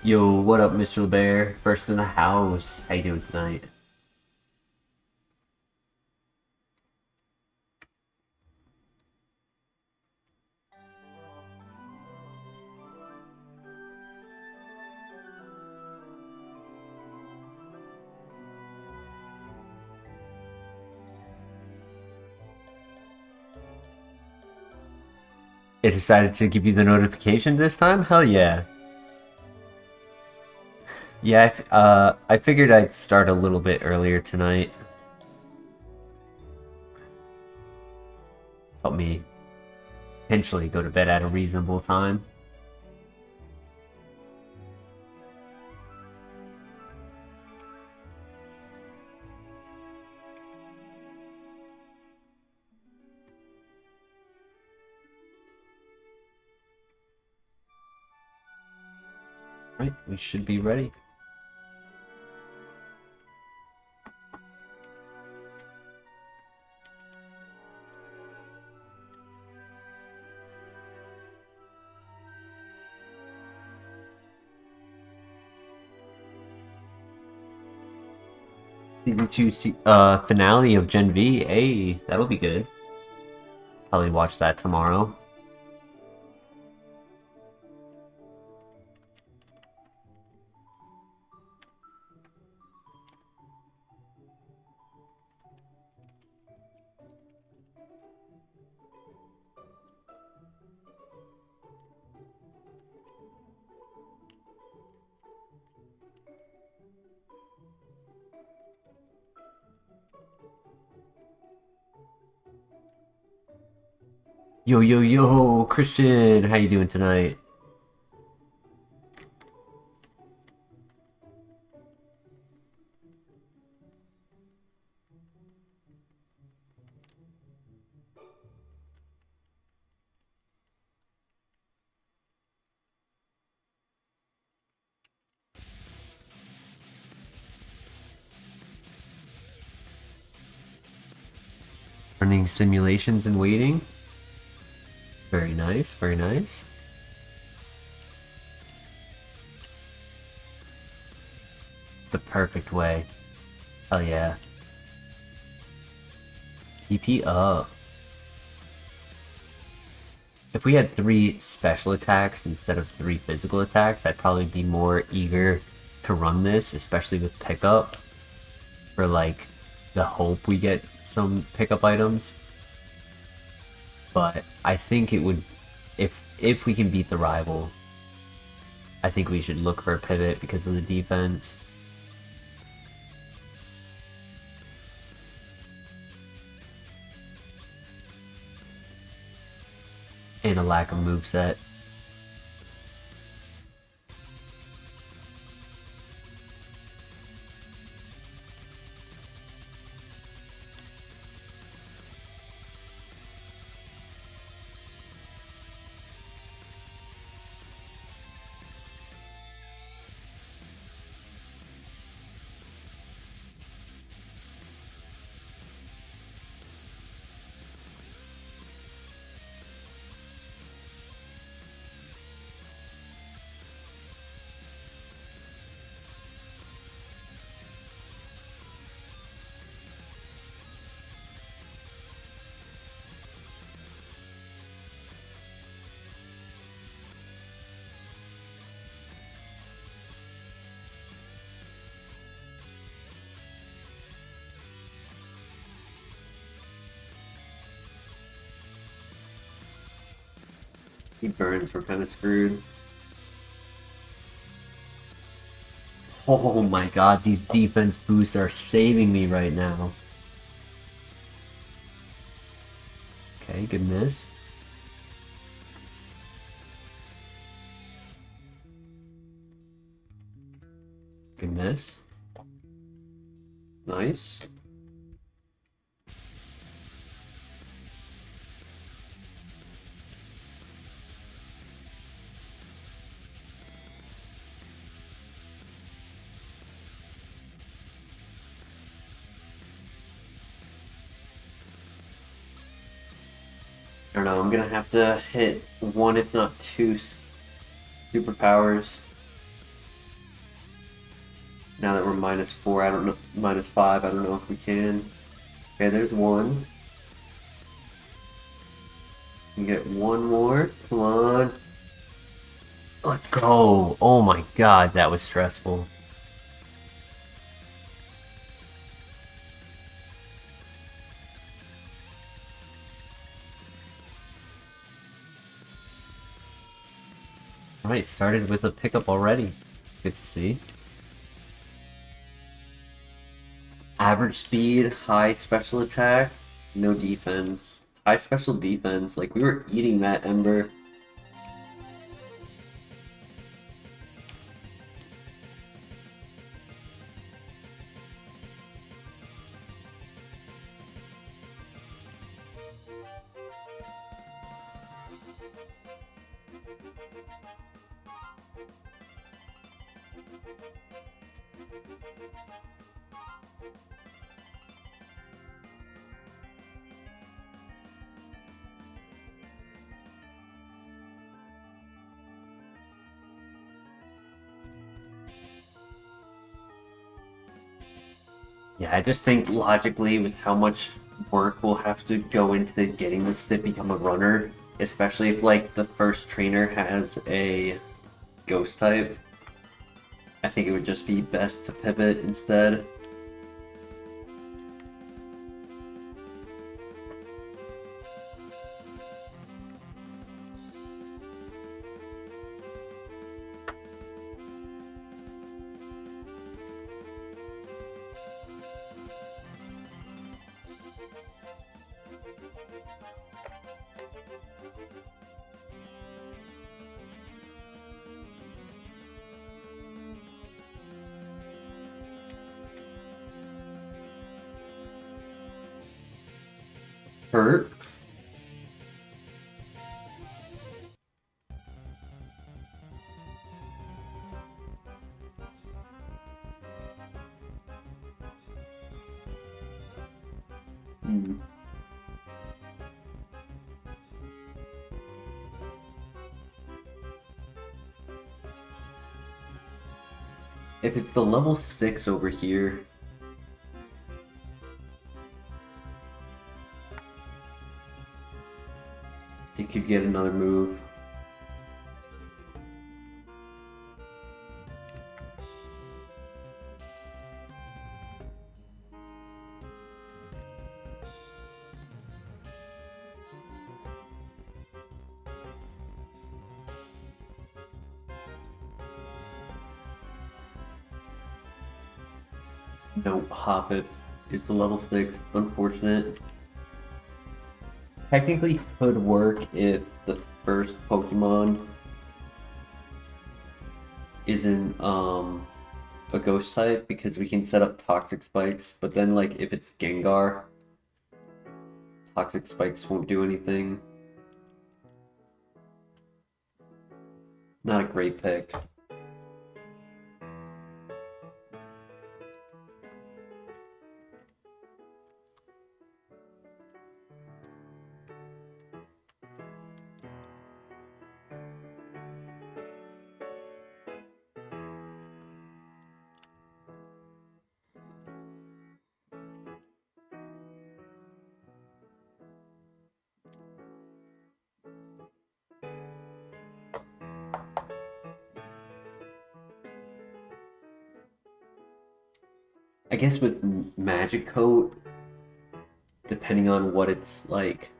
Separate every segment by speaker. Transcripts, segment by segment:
Speaker 1: Yo, what up, Mr. Bear? First in the house. How you doing tonight? It decided to give you the notification this time? Hell yeah. Yeah, I figured I'd start a little bit earlier tonight. Help me potentially go to bed at a reasonable time. Right, we should be ready. Season 2 finale of Gen V. Hey, that'll be good. Probably watch that tomorrow. Yo, yo, yo, Christian, how you doing tonight? Running simulations and waiting. Very nice, very nice. It's the perfect way. Hell yeah. EP up. If we had 3 special attacks instead of 3 physical attacks, I'd probably be more eager to run this, especially with pickup. For like the hope we get some pickup items. But I think it would, if we can beat the rival, I think we should look for a pivot because of the defense. And a lack of moveset. He burns, we're kind of screwed. Oh my god, these defense boosts are saving me right now. Okay, good miss. Good miss. Nice. I don't know, I'm gonna have to hit 1 if not 2 superpowers. Now that we're -4, I don't know, -5, I don't know if we can. Okay, there's one. You get one more. Come on. Let's go. Oh my god, that was stressful. Alright, started with a pickup already. Good to see. Average speed, high special attack, no defense. High special defense, like we were eating that Ember. Yeah, I just think logically with how much work we'll have to go into getting this to become a runner, especially if like the first trainer has a ghost type, I think it would just be best to pivot instead. Hurt. Hmm. If it's the level 6 over here, it could get another move. No, Hoppip is the level 6. Unfortunate. Technically could work if the first Pokemon isn't a ghost type, because we can set up toxic spikes, but then like if it's Gengar, toxic spikes won't do anything. Not a great pick. I guess with Magic Coat, depending on what its like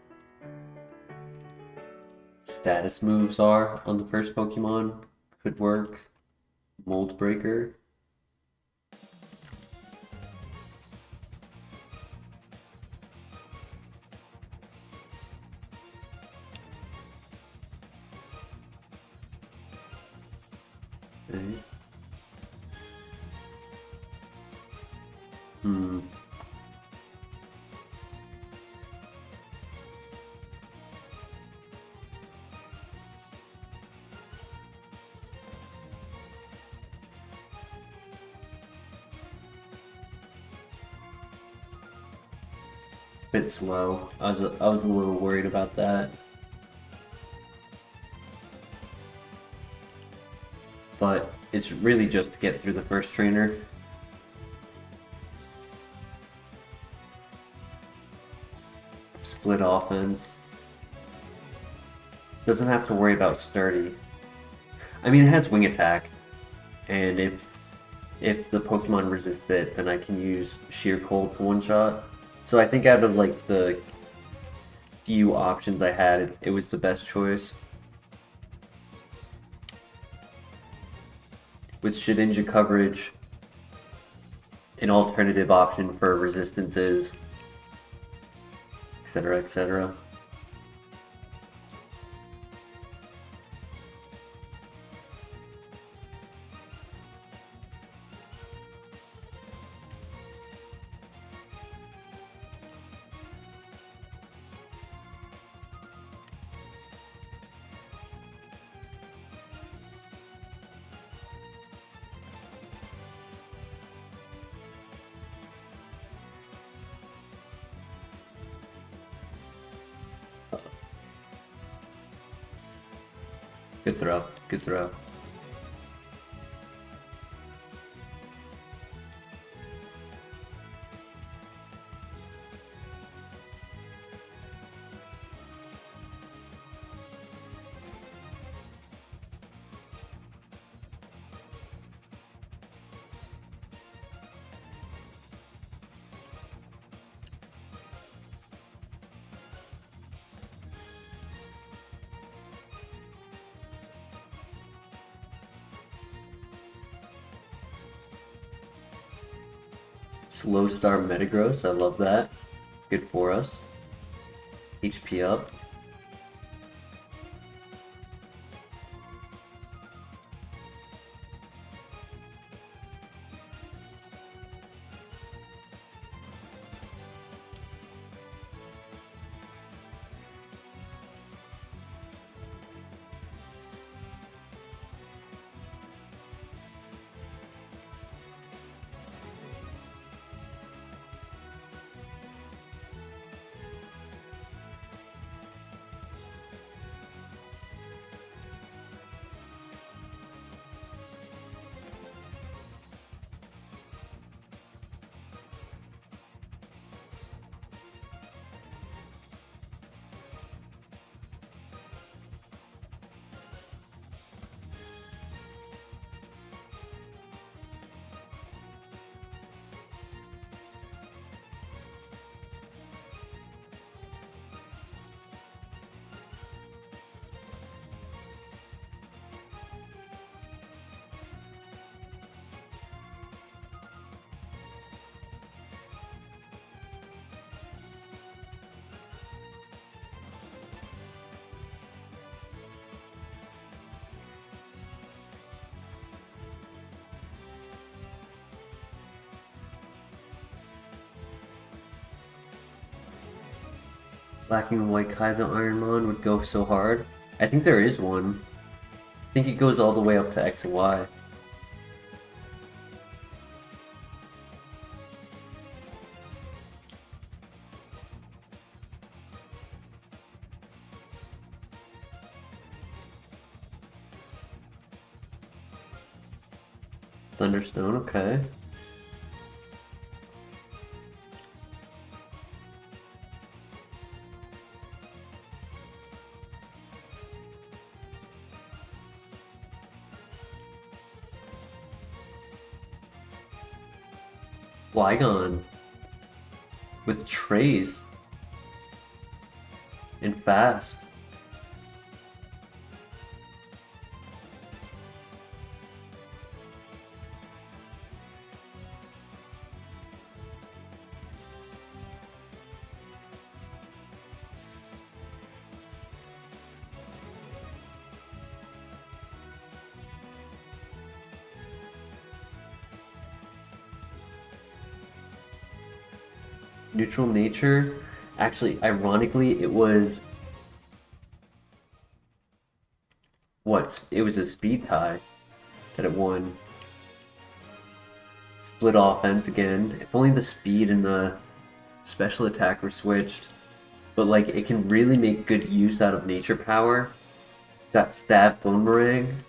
Speaker 1: status moves are on the first Pokemon, could work. Mold Breaker. Okay. Hmm. Bit slow. I was a little worried about that. But it's really just to get through the first trainer. split offense. Doesn't have to worry about sturdy. I mean, it has wing attack, and if the Pokemon resists it, then I can use Sheer Cold to one shot. So I think out of like the few options I had, it was the best choice. With Shedinja coverage, an alternative option for resistances, etc., etc. Good throw. Good throw. Slow start Metagross, I love that. Good for us. HP up. Black and white Kaizo Ironmon would go so hard. I think there is one. I think it goes all the way up to X and Y. Thunderstone, okay. Flygon with trays and fast. Neutral nature. Actually, ironically, it was it was a speed tie that it won. Split offense again. If only the speed and the special attack were switched. But like it can really make good use out of nature power. Got stab boomerang.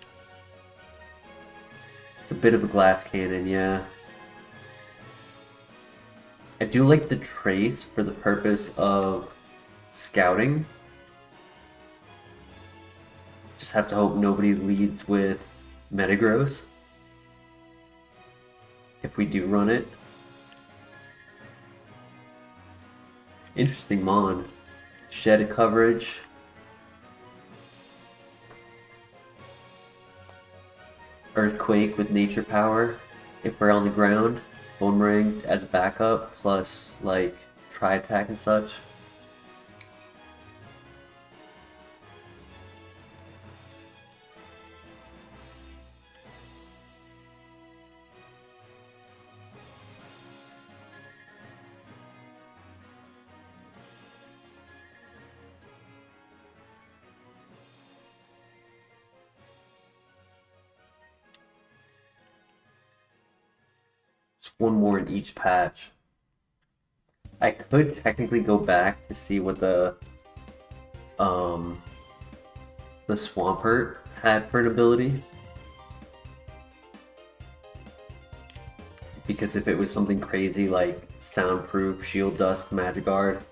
Speaker 1: It's a bit of a glass cannon, yeah. I do like the trace for the purpose of scouting. Just have to hope nobody leads with Metagross if we do run it. Interesting Mon. Shed coverage. Earthquake with nature power if we're on the ground. Boomerang as backup plus like tri-attack and such. One more in each patch. I could technically go back to see what the Swampert had for an ability. Because if it was something crazy like Soundproof, Shield Dust, Magic Guard,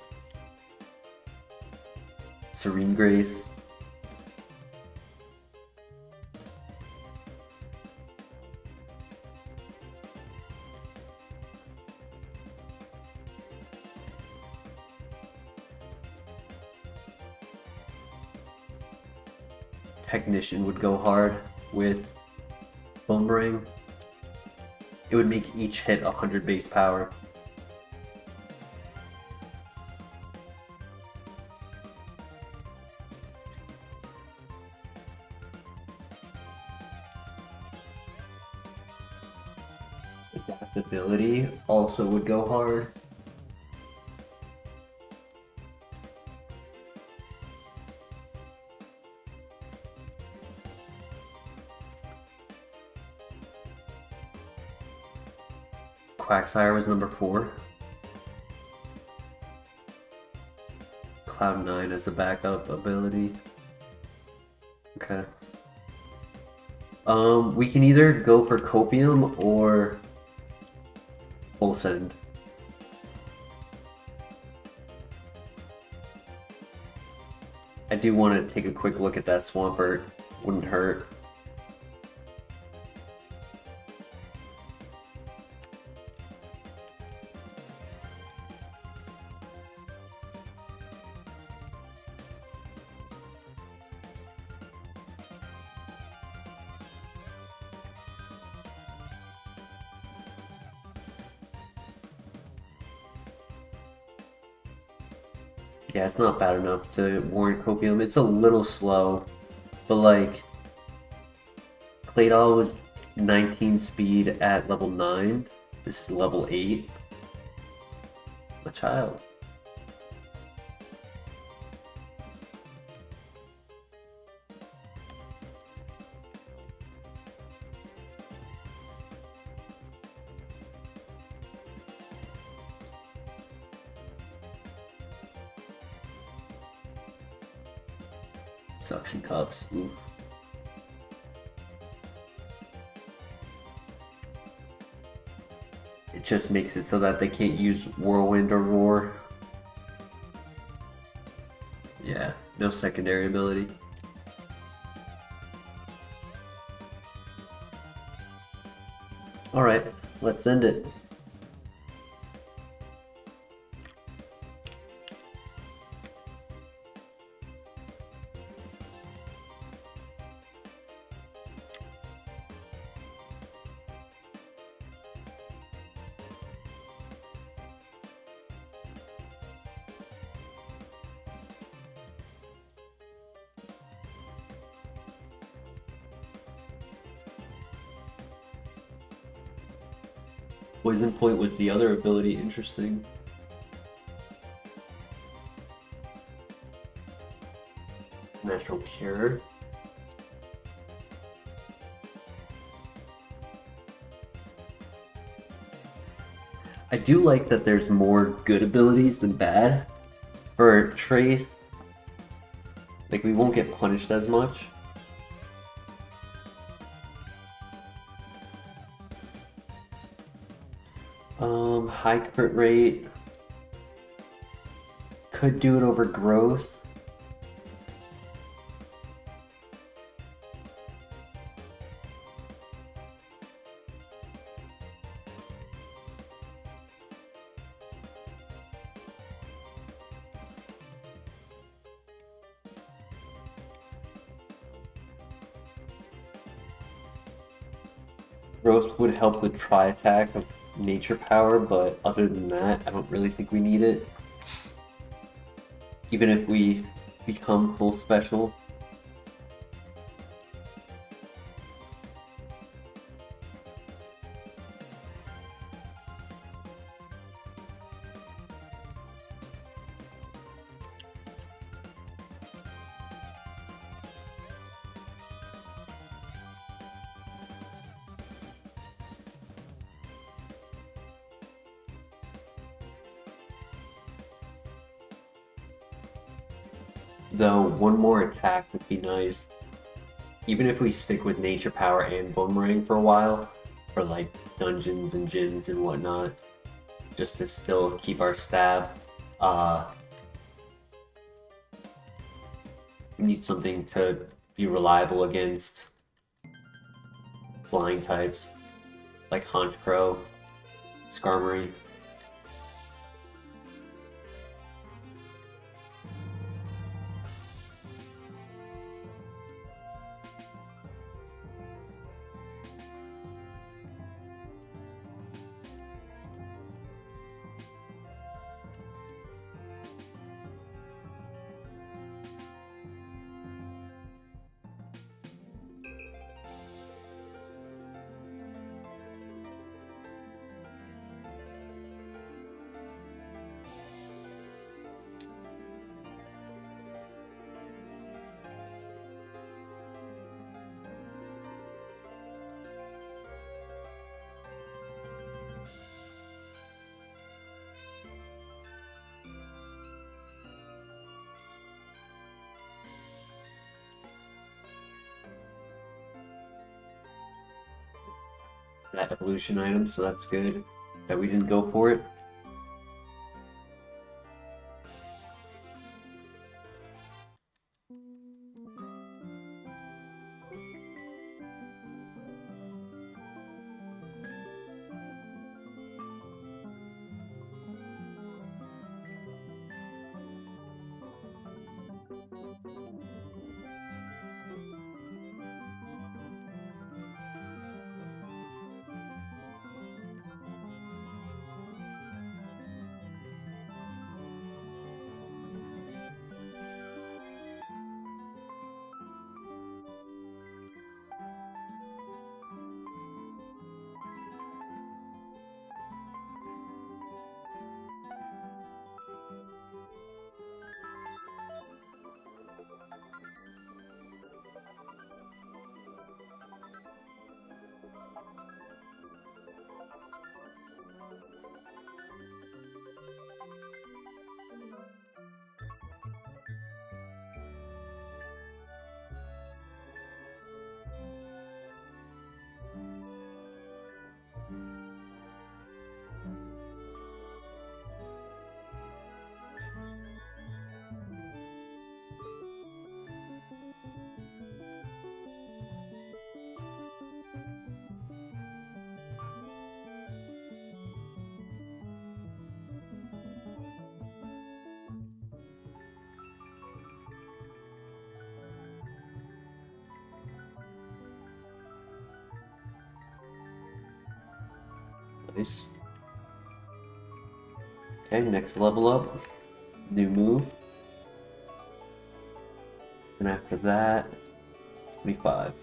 Speaker 1: Serene Grace, Technician would go hard with Boomerang. It would make each hit 100 base power. Adaptability also would go hard. Quagsire was number 4. Cloud9 as a backup ability. Okay. We can either go for Copium or Full Send. I do want to take a quick look at that Swampert. Wouldn't hurt. Yeah, it's not bad enough to warrant Copium. It's a little slow, but like, Claydol was 19 speed at level 9. This is level 8. A child. Suction cups. Oof. It just makes it so that they can't use Whirlwind or Roar. Yeah, no secondary ability. Alright, let's end it. Poison Point was the other ability. Interesting. Natural Cure. I do like that there's more good abilities than bad. For Trace, like, we won't get punished as much. High crit rate could do it over growth. Growth would help the tri-attack of nature power, but other than that, I don't really think we need it. Even if we become full special. Though one more attack would be nice. Even if we stick with nature power and boomerang for a while, for like dungeons and gyms and whatnot, just to still keep our stab. We need something to be reliable against flying types, like Honchkrow, Skarmory. That evolution item, so that's good that we didn't go for it. Nice. Okay, next level up. New move. And after that, 25.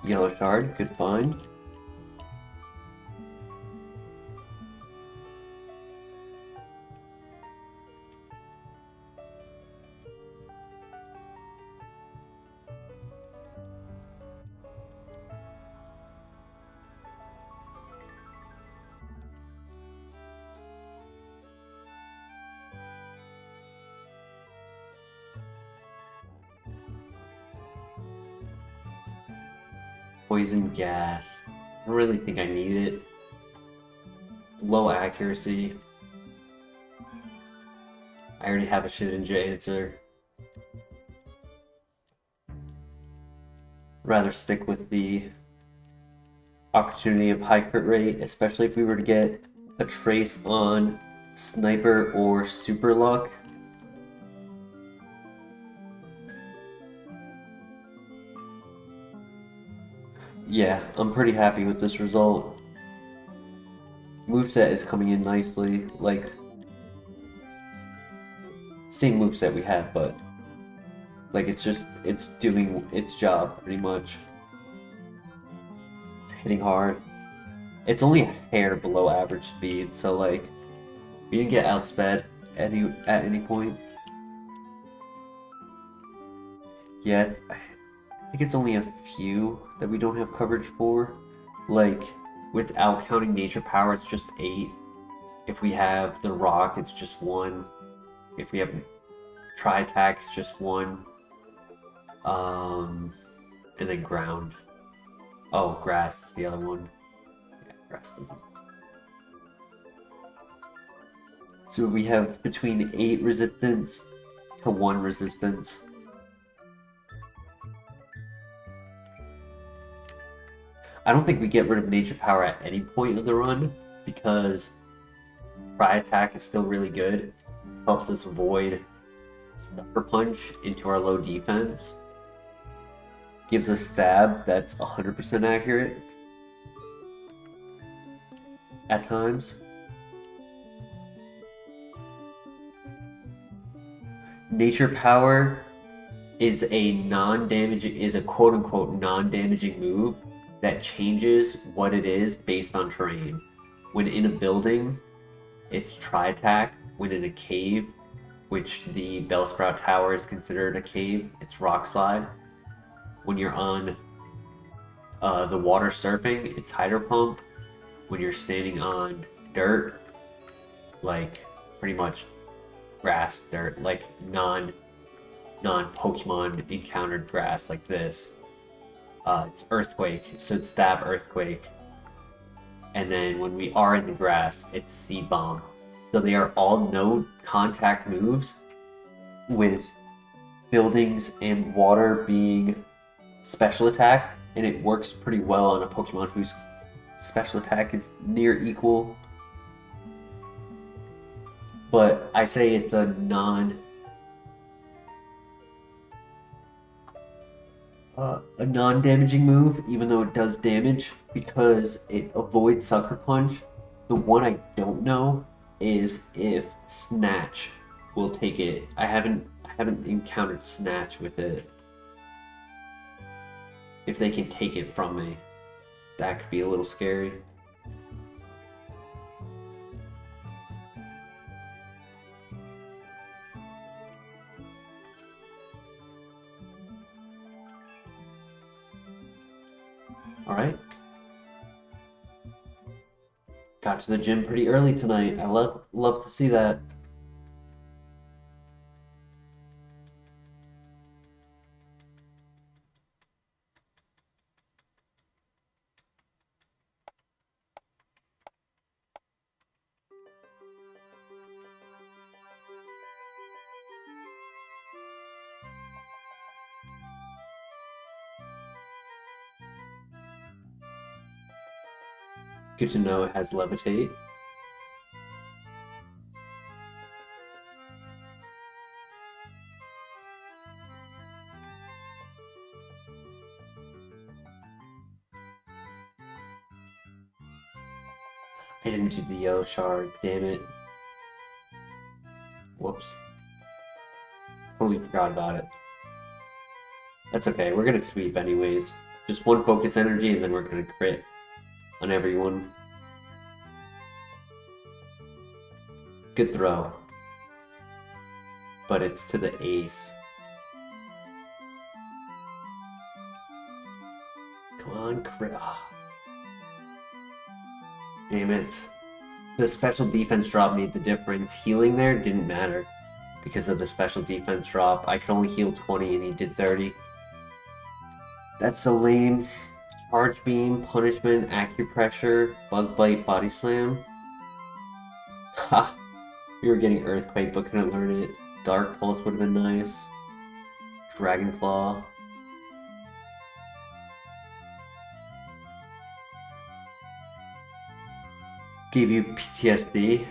Speaker 1: Yellow shard, good find. Poison gas. I don't really think I need it. Low accuracy. I already have a Shedinja answer. Rather stick with the opportunity of high crit rate, especially if we were to get a trace on Sniper or Super Luck. Yeah, I'm pretty happy with this result. Moveset is coming in nicely, like same moveset we had, but like it's doing its job pretty much. It's hitting hard. It's only a hair below average speed, so like we didn't get outsped at any point. Yeah, I think it's only a few that we don't have coverage for. Like without counting nature power, it's just 8. If we have the rock, it's just 1. If we have tri-attack, it's just 1. And then ground. Oh, grass is the other one. Yeah, grass doesn't. So we have between 8 resistance to 1 resistance. I don't think we get rid of nature power at any point in the run because tri-attack is still really good. Helps us avoid Sniper Punch into our low defense. Gives us stab that's 100% accurate at times. Nature power is a quote-unquote non-damaging move that changes what it is based on terrain. When in a building, it's tri-attack. When in a cave, which the Bellsprout Tower is considered a cave, it's rock slide. When you're on the water surfing, it's hydro pump. When you're standing on dirt, like pretty much grass, dirt, like non-Pokemon encountered grass like this, it's earthquake, so it's stab earthquake. And then when we are in the grass, it's seed bomb. So they are all no contact moves, with buildings and water being special attack, and it works pretty well on a Pokemon whose special attack is near equal. But I say it's a non-damaging move, even though it does damage, because it avoids Sucker Punch. The one I don't know is if Snatch will take it. I haven't encountered Snatch with it. If they can take it from me, that could be a little scary. Alright. Got to the gym pretty early tonight. I love to see that. Good to know it has levitate. I didn't do the yellow shard, damn it. Whoops. Totally forgot about it. That's okay, we're gonna sweep anyways. Just one focus energy and then we're gonna crit on everyone. Good throw. But it's to the ace. Come on, crit. Oh. Damn it. The special defense drop made the difference. Healing there didn't matter because of the special defense drop. I could only heal 20 and he did 30. That's so lame. Charge Beam, Punishment, Acupressure, Bug Bite, Body Slam. Ha! We were getting Earthquake but couldn't learn it. Dark Pulse would have been nice. Dragon Claw. Gave you PTSD.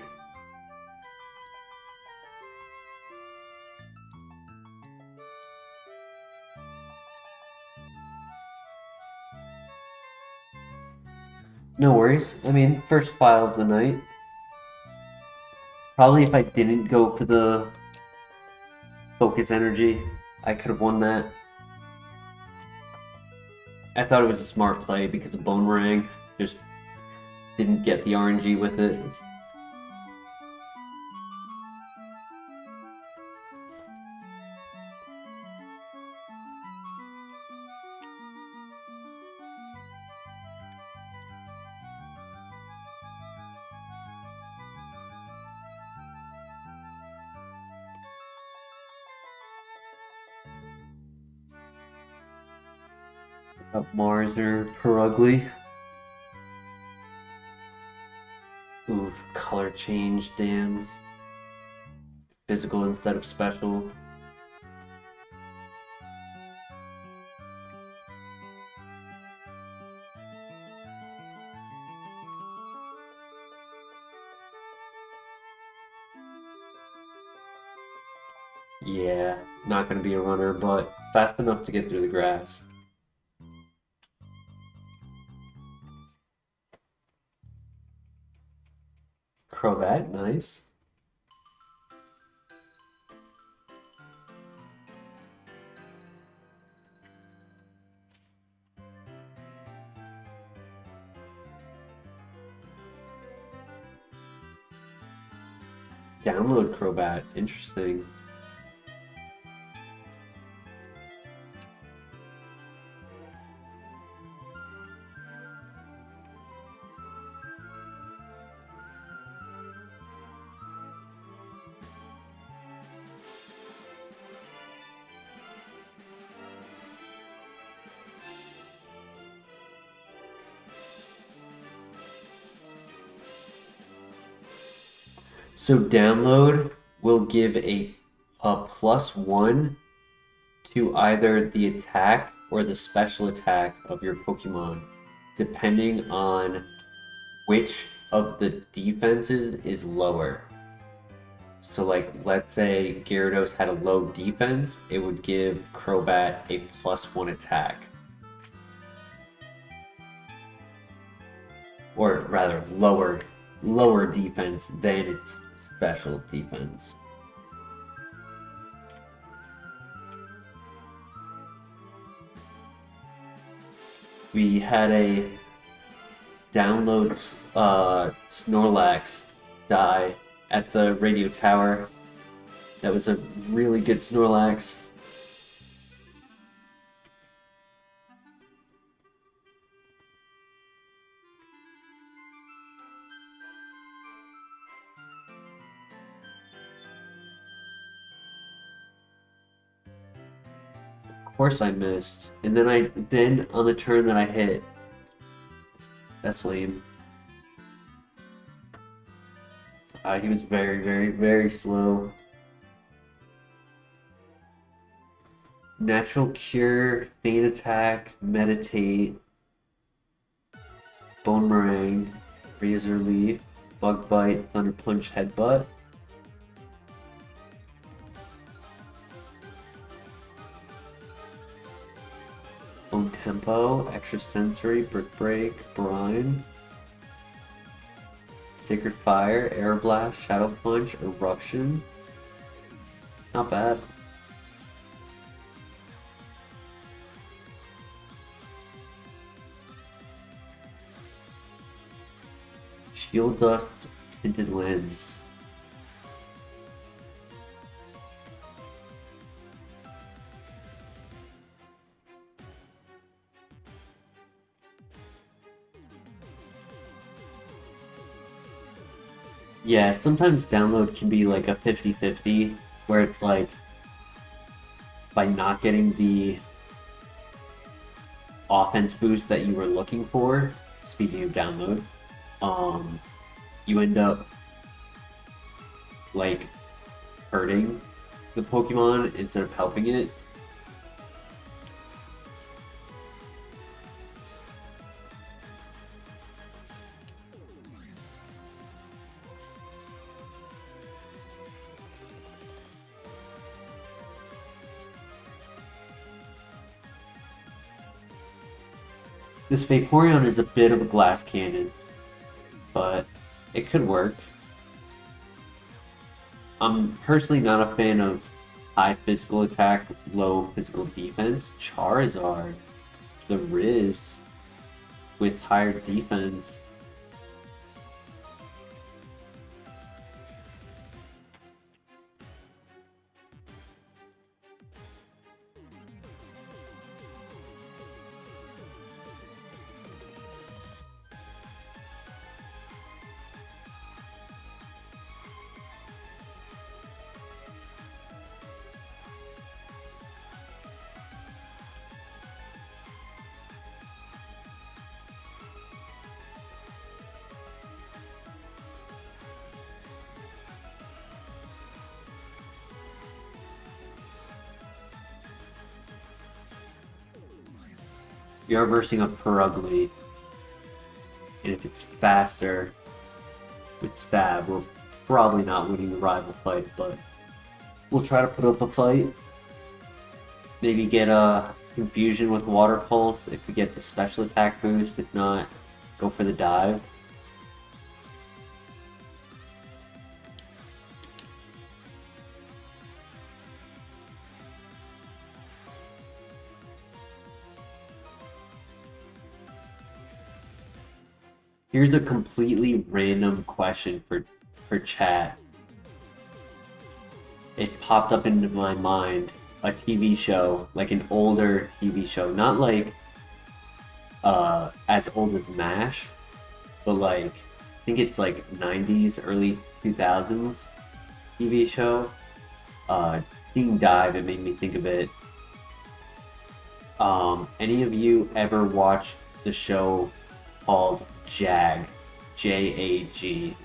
Speaker 1: No worries. I mean, first file of the night. Probably if I didn't go for the Focus Energy, I could have won that. I thought it was a smart play because of Boomerang. Just didn't get the RNG with it. Up Mars or Perugly. Ooh, color change, damn. Physical instead of special. Yeah, not gonna be a runner, but fast enough to get through the grass. Crobat, nice. Download Crobat, interesting. So download will give a +1 to either the attack or the special attack of your Pokemon, depending on which of the defenses is lower. So like, let's say Gyarados had a low defense, it would give Crobat a +1 attack. Or rather, lower defense than its special defense. We had a download Snorlax die at the radio tower. That was a really good Snorlax. Of course I missed. And then on the turn that I hit. That's lame. He was very, very, very slow. Natural Cure, Feint Attack, Meditate, Bone Meringue, Razor Leaf, Bug Bite, Thunder Punch, Headbutt. Bone Tempo, Extra Sensory, Brick Break, Brine, Sacred Fire, Air Blast, Shadow Punch, Eruption. Not bad. Shield Dust, Tinted Lens. Yeah, sometimes download can be like a 50-50, where it's like, by not getting offense boost that you were looking for, speaking of download, you end up like hurting the Pokemon instead of helping it. This Vaporeon is a bit of a glass cannon, but it could work. I'm personally not a fan of high physical attack, low physical defense. Charizard, the Riz, with higher defense. You're versing a Perugly, and if it's faster with Stab, we're probably not winning the rival fight, but we'll try to put up a fight. Maybe get a Confusion with Water Pulse if we get the special attack boost. If not, go for the dive. Here's a completely random question for chat. It popped up into my mind. A TV show, like an older TV show, not like as old as MASH, but like I think it's like 90s, early 2000s TV show. Seeing Dive, it made me think of it. Any of you ever watched the show called JAG? JAG.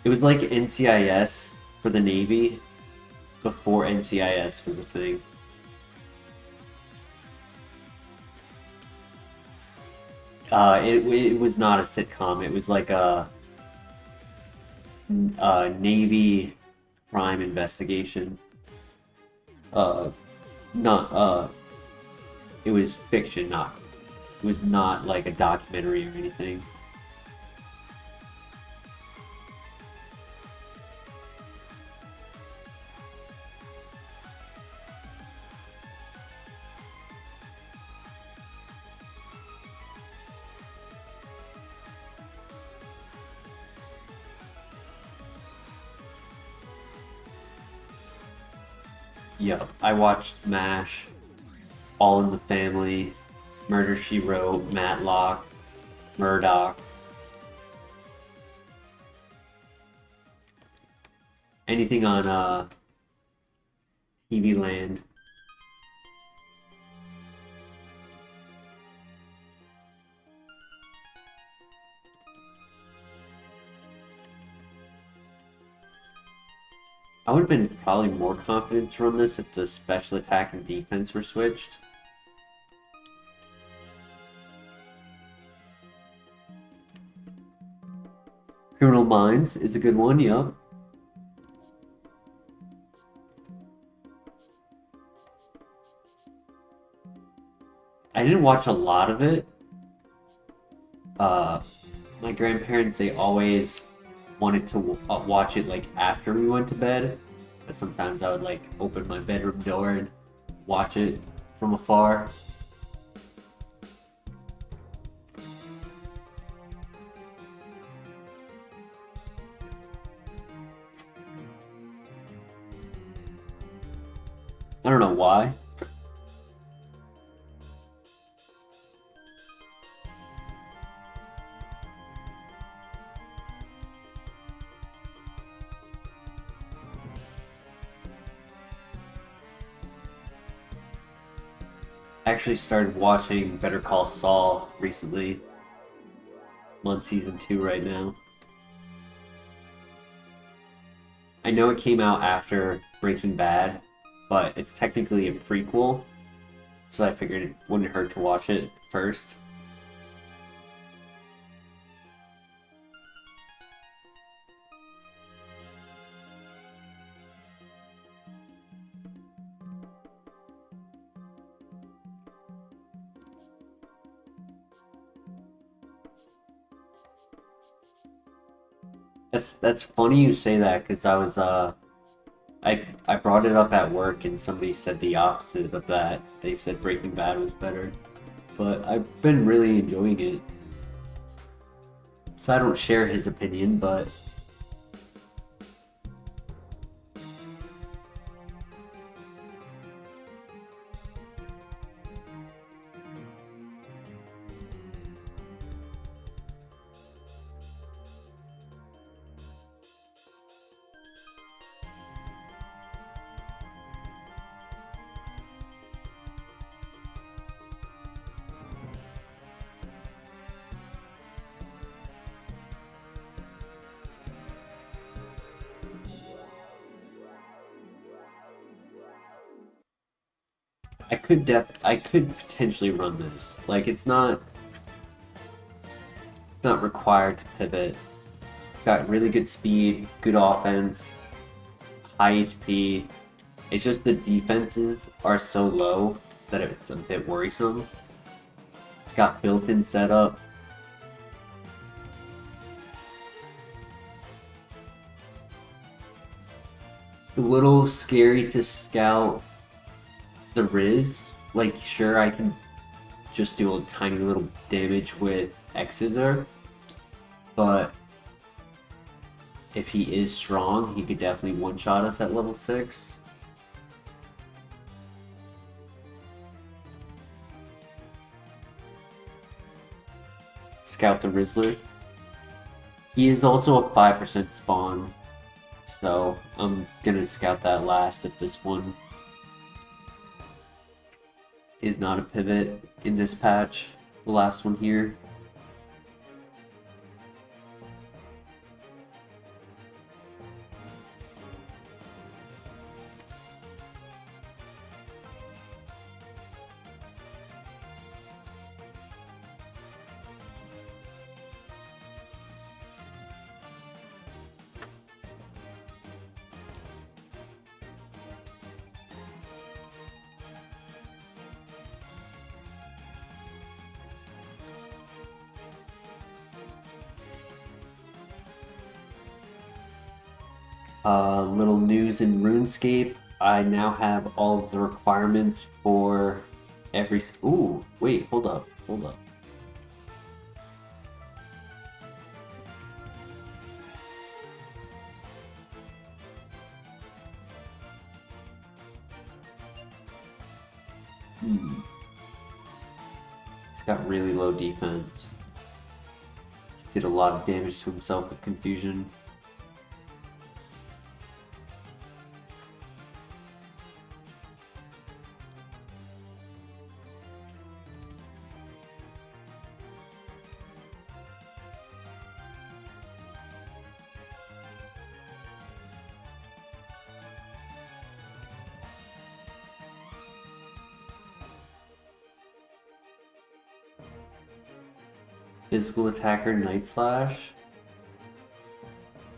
Speaker 1: It was like NCIS for the Navy before NCIS was a thing. It was not a sitcom. It was like a Navy crime investigation. Not it was fiction. Not it was not like a documentary or anything. Yep, I watched MASH, All in the Family, Murder, She Wrote, Matlock, Murdoch. Anything on TV Land. I would have been probably more confident to run this if the special attack and defense were switched. Criminal Minds is a good one, yup. I didn't watch a lot of it. My grandparents, they always wanted to watch it like after we went to bed, but sometimes I would like open my bedroom door and watch it from afar. I don't know why. I actually started watching Better Call Saul recently. I'm on season 2 right now. I know it came out after Breaking Bad, but it's technically a prequel, so I figured it wouldn't hurt to watch it first. That's funny you say that because I brought it up at work and somebody said the opposite of that. They said Breaking Bad was better, but I've been really enjoying it. So I don't share his opinion, but I could potentially run this. Like it's not required to pivot. It's got really good speed, good offense, high HP. It's just the defenses are so low that it's a bit worrisome. It's got built-in setup. It's a little scary to scout the Riz. Like, sure, I can just do a tiny little damage with X-Scissor, but if he is strong, he could definitely one-shot us at level 6. Scout the Rizzler. He is also a 5% spawn, so I'm gonna scout that last if this one is not a pivot in this patch. The last one here. Little news in RuneScape. I now have all of the requirements for every. Ooh, wait, hold up. He's got really low defense. He did a lot of damage to himself with confusion. Physical attacker Night Slash.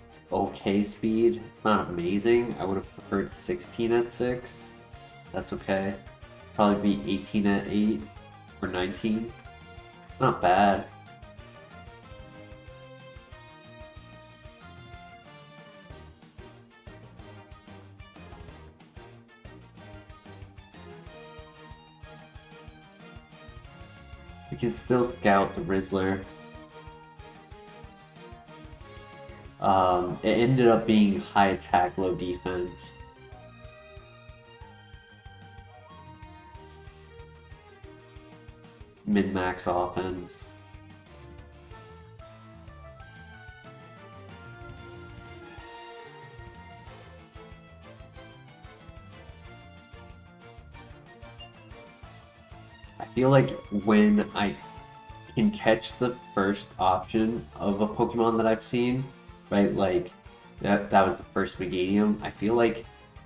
Speaker 1: It's okay speed. It's not amazing. I would have preferred 16 at 6. That's okay. Probably be 18 at 8 or 19. It's not bad. We can still scout the Rizzler. It ended up being high attack, low defense. min-max offense. I feel like when I can catch the first option of a Pokemon that I've seen, right? Like that was the first Meganium. I feel like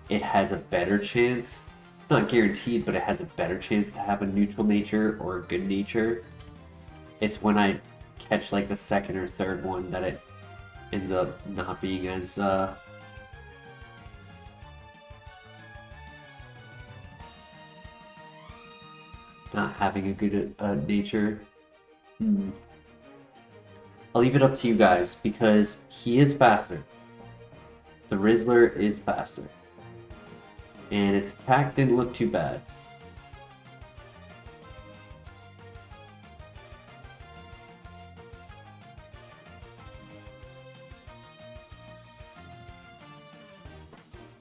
Speaker 1: it has a better chance. It's not guaranteed, but it has a better chance to have a neutral nature or a good nature. It's when I catch like the second or third one that it ends up not being as not having a good nature. I'll leave it up to you guys because he is faster. The Rizzler is faster. And its attack didn't look too bad.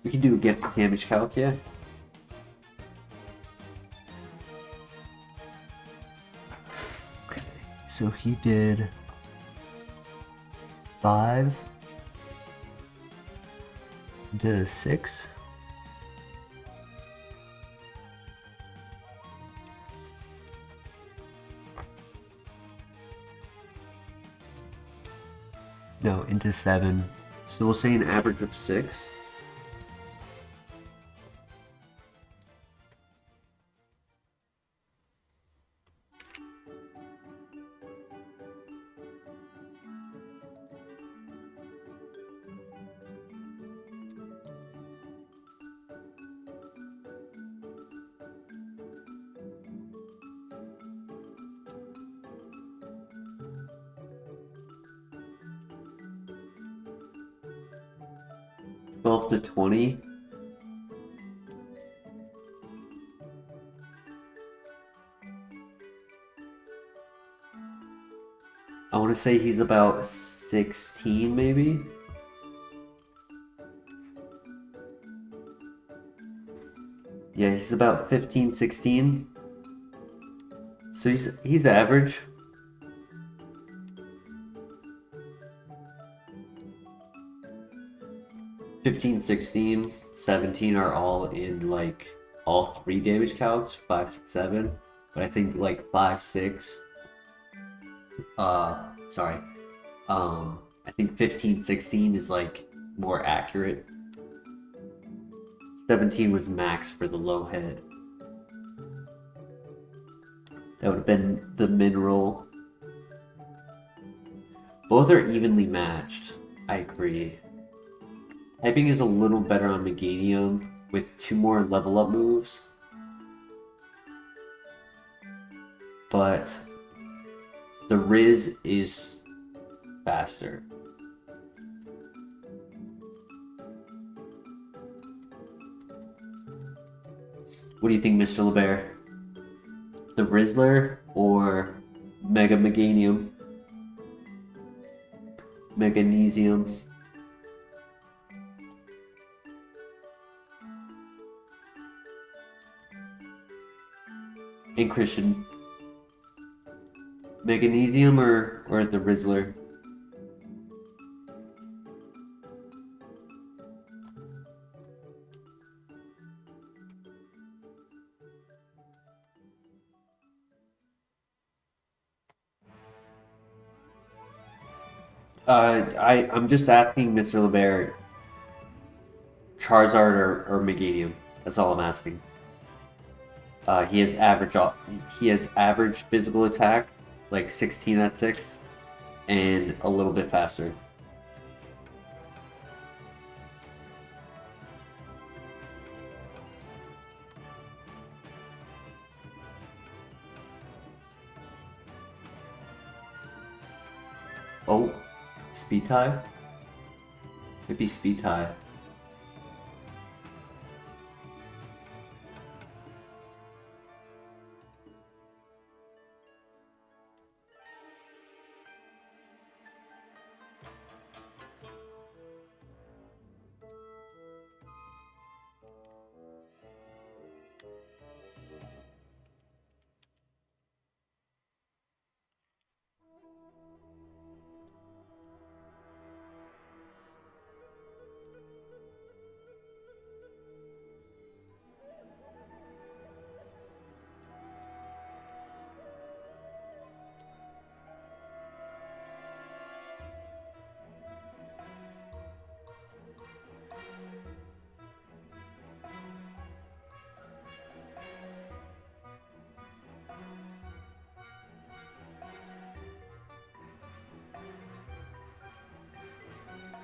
Speaker 1: We can do a get damage calc, yeah. Okay, so he did 5 to 6. No, into 7. So we'll say an average of 6. To 20. I want to say he's about 16, maybe. Yeah, he's about 15, 16. So he's average. "15, 16, 17 are all in like all 3 damage calcs, 5, 6, 7. But I think like 5, 6. Sorry. I think 15, 16 is like more accurate. 17 was max for the low hit. That would have been the mineral. Both are evenly matched. I agree. Typing is a little better on Meganium with 2 more level up moves. But the Riz is faster. What do you think, Mr. LeBear? The Rizzler or Mega Meganium? Meganesium? And Christian, Meganesium or the Rizzler? I'm just asking Mr. LeBear, Charizard or Meganium. That's all I'm asking. He has average physical attack, like 16 at 6, and a little bit faster. Oh, speed tie? Could be speed tie.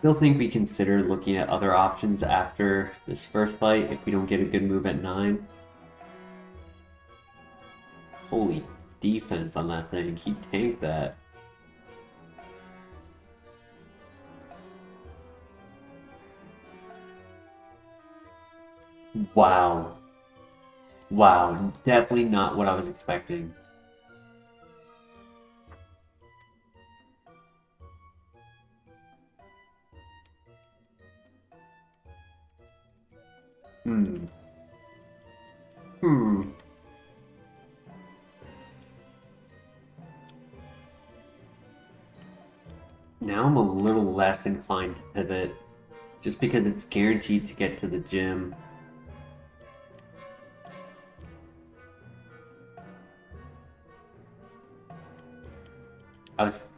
Speaker 1: Still think we consider looking at other options after this first fight if we don't get a good move at 9. Holy defense on that thing. He tanked that. Wow. Wow, definitely not what I was expecting. Hmm. Now I'm a little less inclined to pivot, just because it's guaranteed to get to the gym.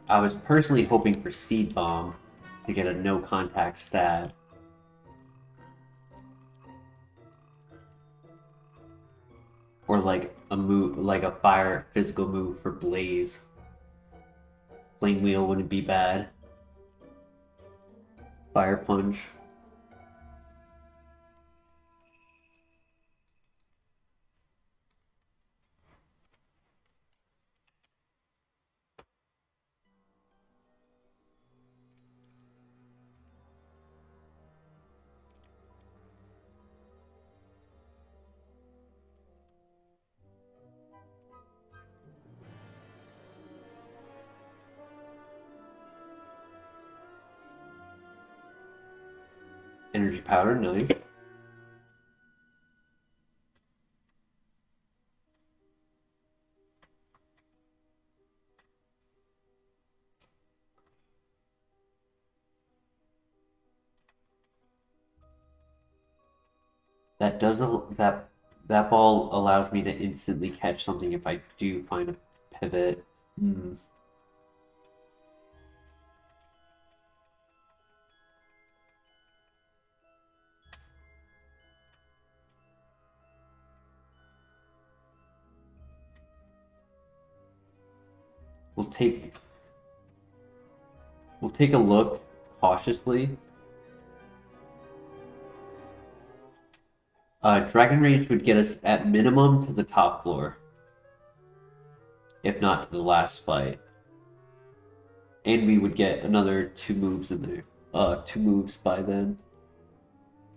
Speaker 1: I was personally hoping for Seed Bomb to get a no contact stab. Or like a move, like a fire physical move for Blaze. Flame Wheel wouldn't be bad. Fire Punch. Energy Powder, nice. That does that ball allows me to instantly catch something if I do find a pivot. We'll take a look cautiously. Dragon Rage would get us at minimum to the top floor, if not to the last fight. And we would get another 2 moves in there. 2 moves by then.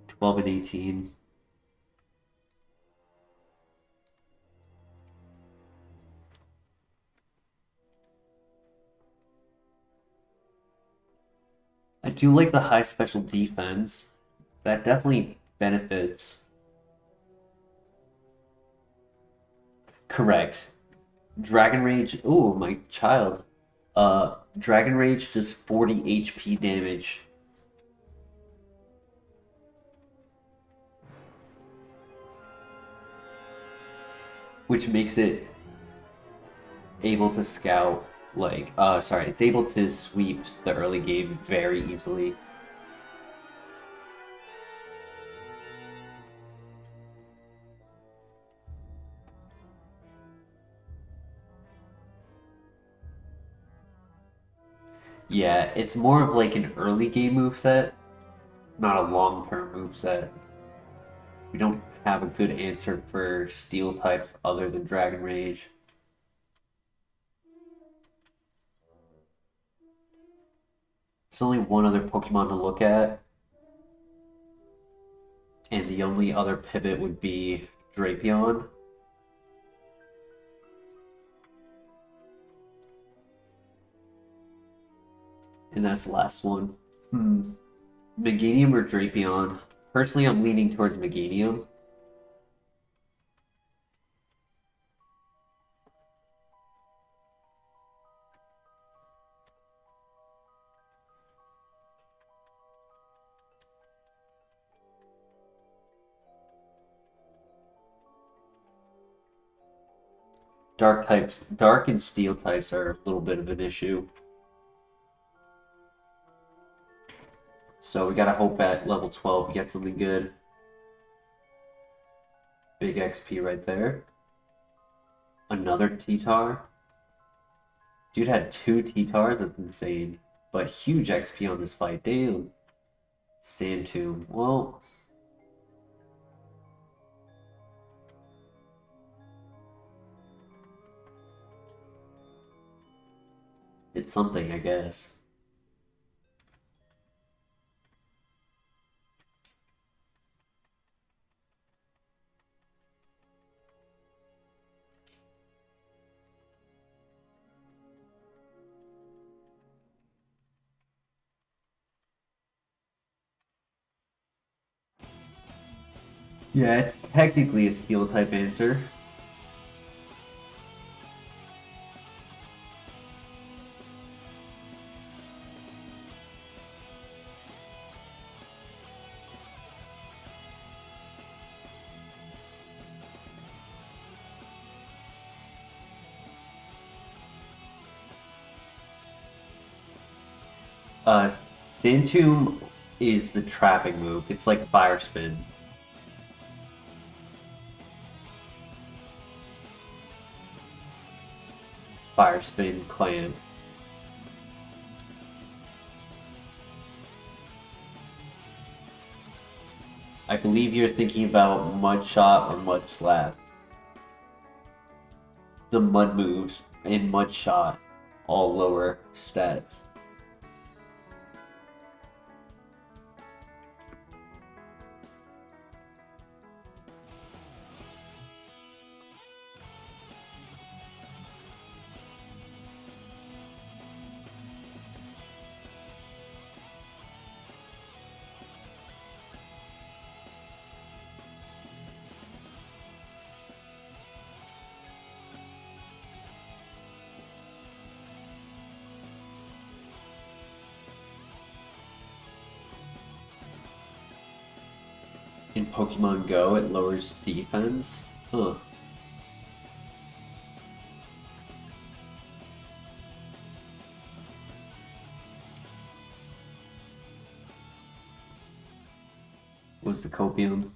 Speaker 1: 12 and 18. I do like the high special defense. That definitely benefits. Correct. Dragon Rage. Oh, my child. Dragon Rage does 40 HP damage. Which makes it able to scout, like, sorry, it's able to sweep the early game very easily. Yeah, it's more of like an early game moveset, not a long-term moveset. We don't have a good answer for steel types other than Dragon Rage. There's only one other Pokemon to look at, and the only other pivot would be Drapion. And that's the last one. Meganium or Drapion? Personally, I'm leaning towards Meganium. Dark and steel types are a little bit of an issue. So we gotta hope at level 12 we get something good. Big XP right there. Another T-Tar. Dude had 2 T-Tars, that's insane. But huge XP on this fight, damn. Sand Tomb. Well, it's something, I guess. Yeah, it's technically a steel type answer. Sand Tomb is the trapping move. It's like Fire Spin. Fire Spin Clamp. I believe you're thinking about Mud Shot or Mud Slap. The Mud moves and Mud Shot, all lower stats. In Pokemon Go, it lowers defense? Huh. What's the Copium?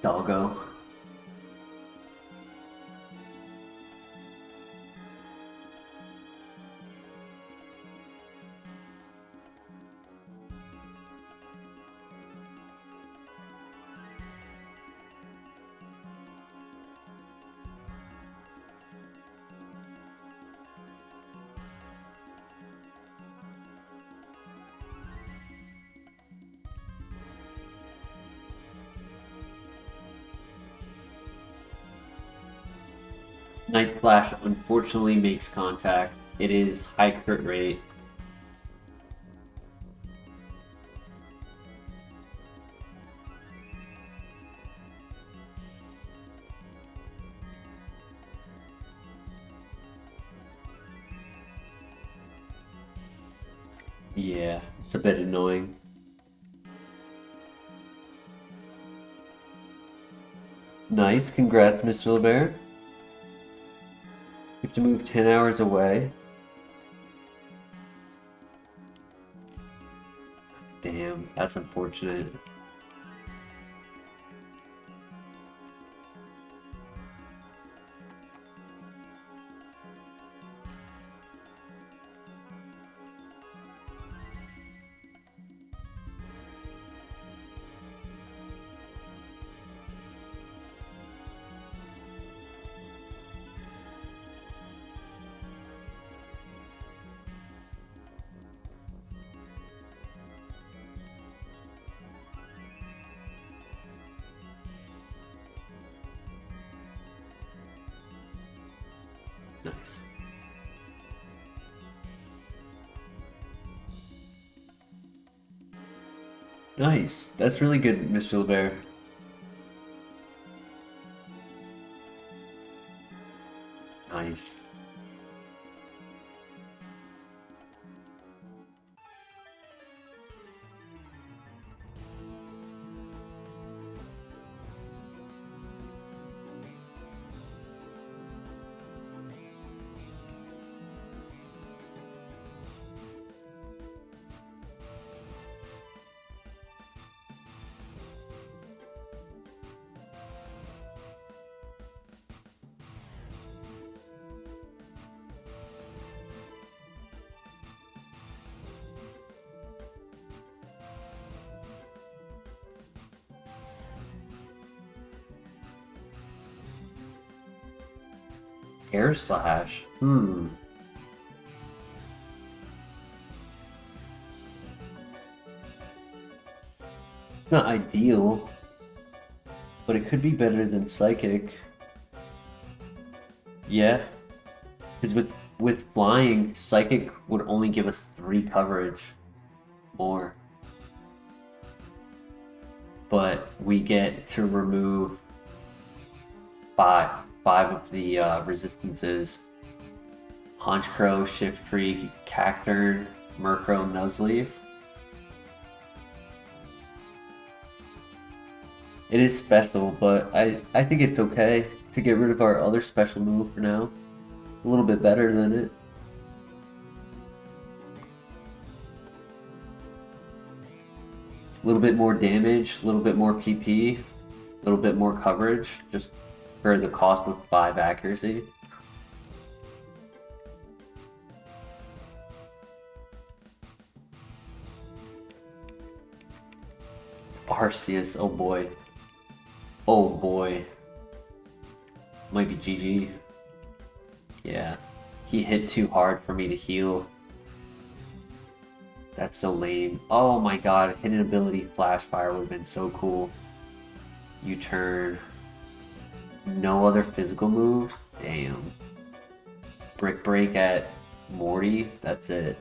Speaker 1: Doggo. Night Splash unfortunately makes contact. It is high crit rate. Yeah, it's a bit annoying. Nice, congrats, Mr. LeBear. You have to move 10 hours away. Damn, that's unfortunate. Nice. Nice. That's really good, Mr. LeBear. Nice. Air Slash. It's not ideal, but it could be better than Psychic. Yeah, because with flying, Psychic would only give us 3 coverage more. But we get to remove five of the resistances. Honchcrow, Shiftry, Cacturn, Murkrow, Nuzleaf. It is special, but I think it's okay to get rid of our other special move for now. A little bit better than it. A little bit more damage, a little bit more PP, a little bit more coverage, just for the cost of 5 accuracy. Arceus, oh boy. Oh boy. Might be GG. Yeah. He hit too hard for me to heal. That's so lame. Oh my god, hidden ability Flash Fire would have been so cool. U-turn. No other physical moves? Damn. Brick Break at Morty? That's it.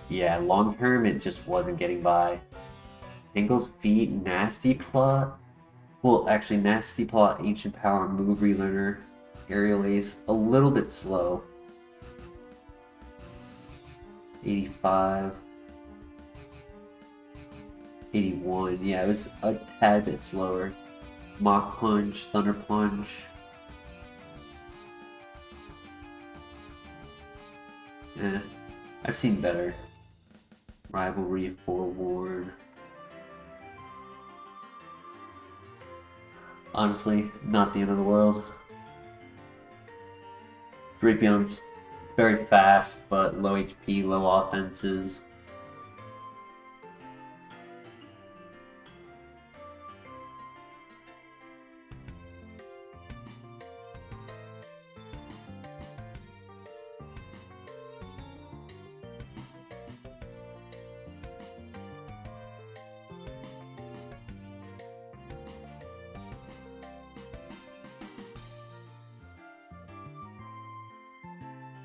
Speaker 1: Yeah, long term it just wasn't getting by. Tangled Feet, Nasty Plot? Well, actually, Nasty Plot, Ancient Power, Move Relearner, Aerial Ace, a little bit slow. 85. 81, yeah, it was a tad bit slower. Mach Punch, Thunder Punch. I've seen better. Rivalry, Forewarn. Honestly, not the end of the world. Drapion's very fast, but low HP, low offenses.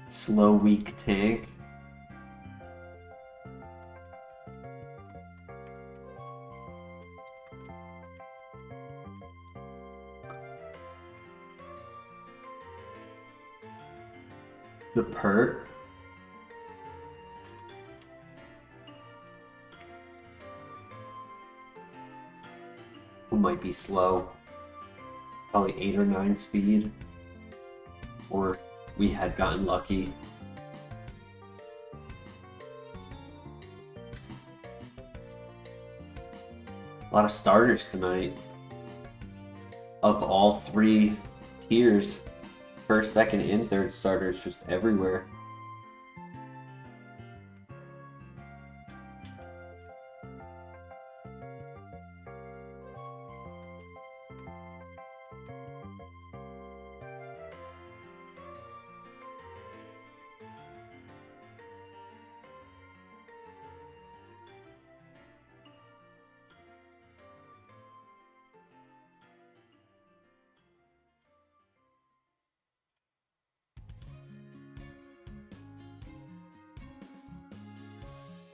Speaker 1: Slow, weak tank. The Pert. Who might be slow. Probably 8 or 9 speed. Or we had gotten lucky. A lot of starters tonight. Of all 3 tiers, first, second, and third starters just everywhere.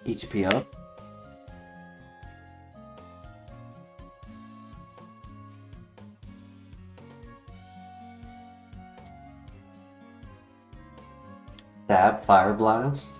Speaker 1: HP up. Stab, Fire Blast.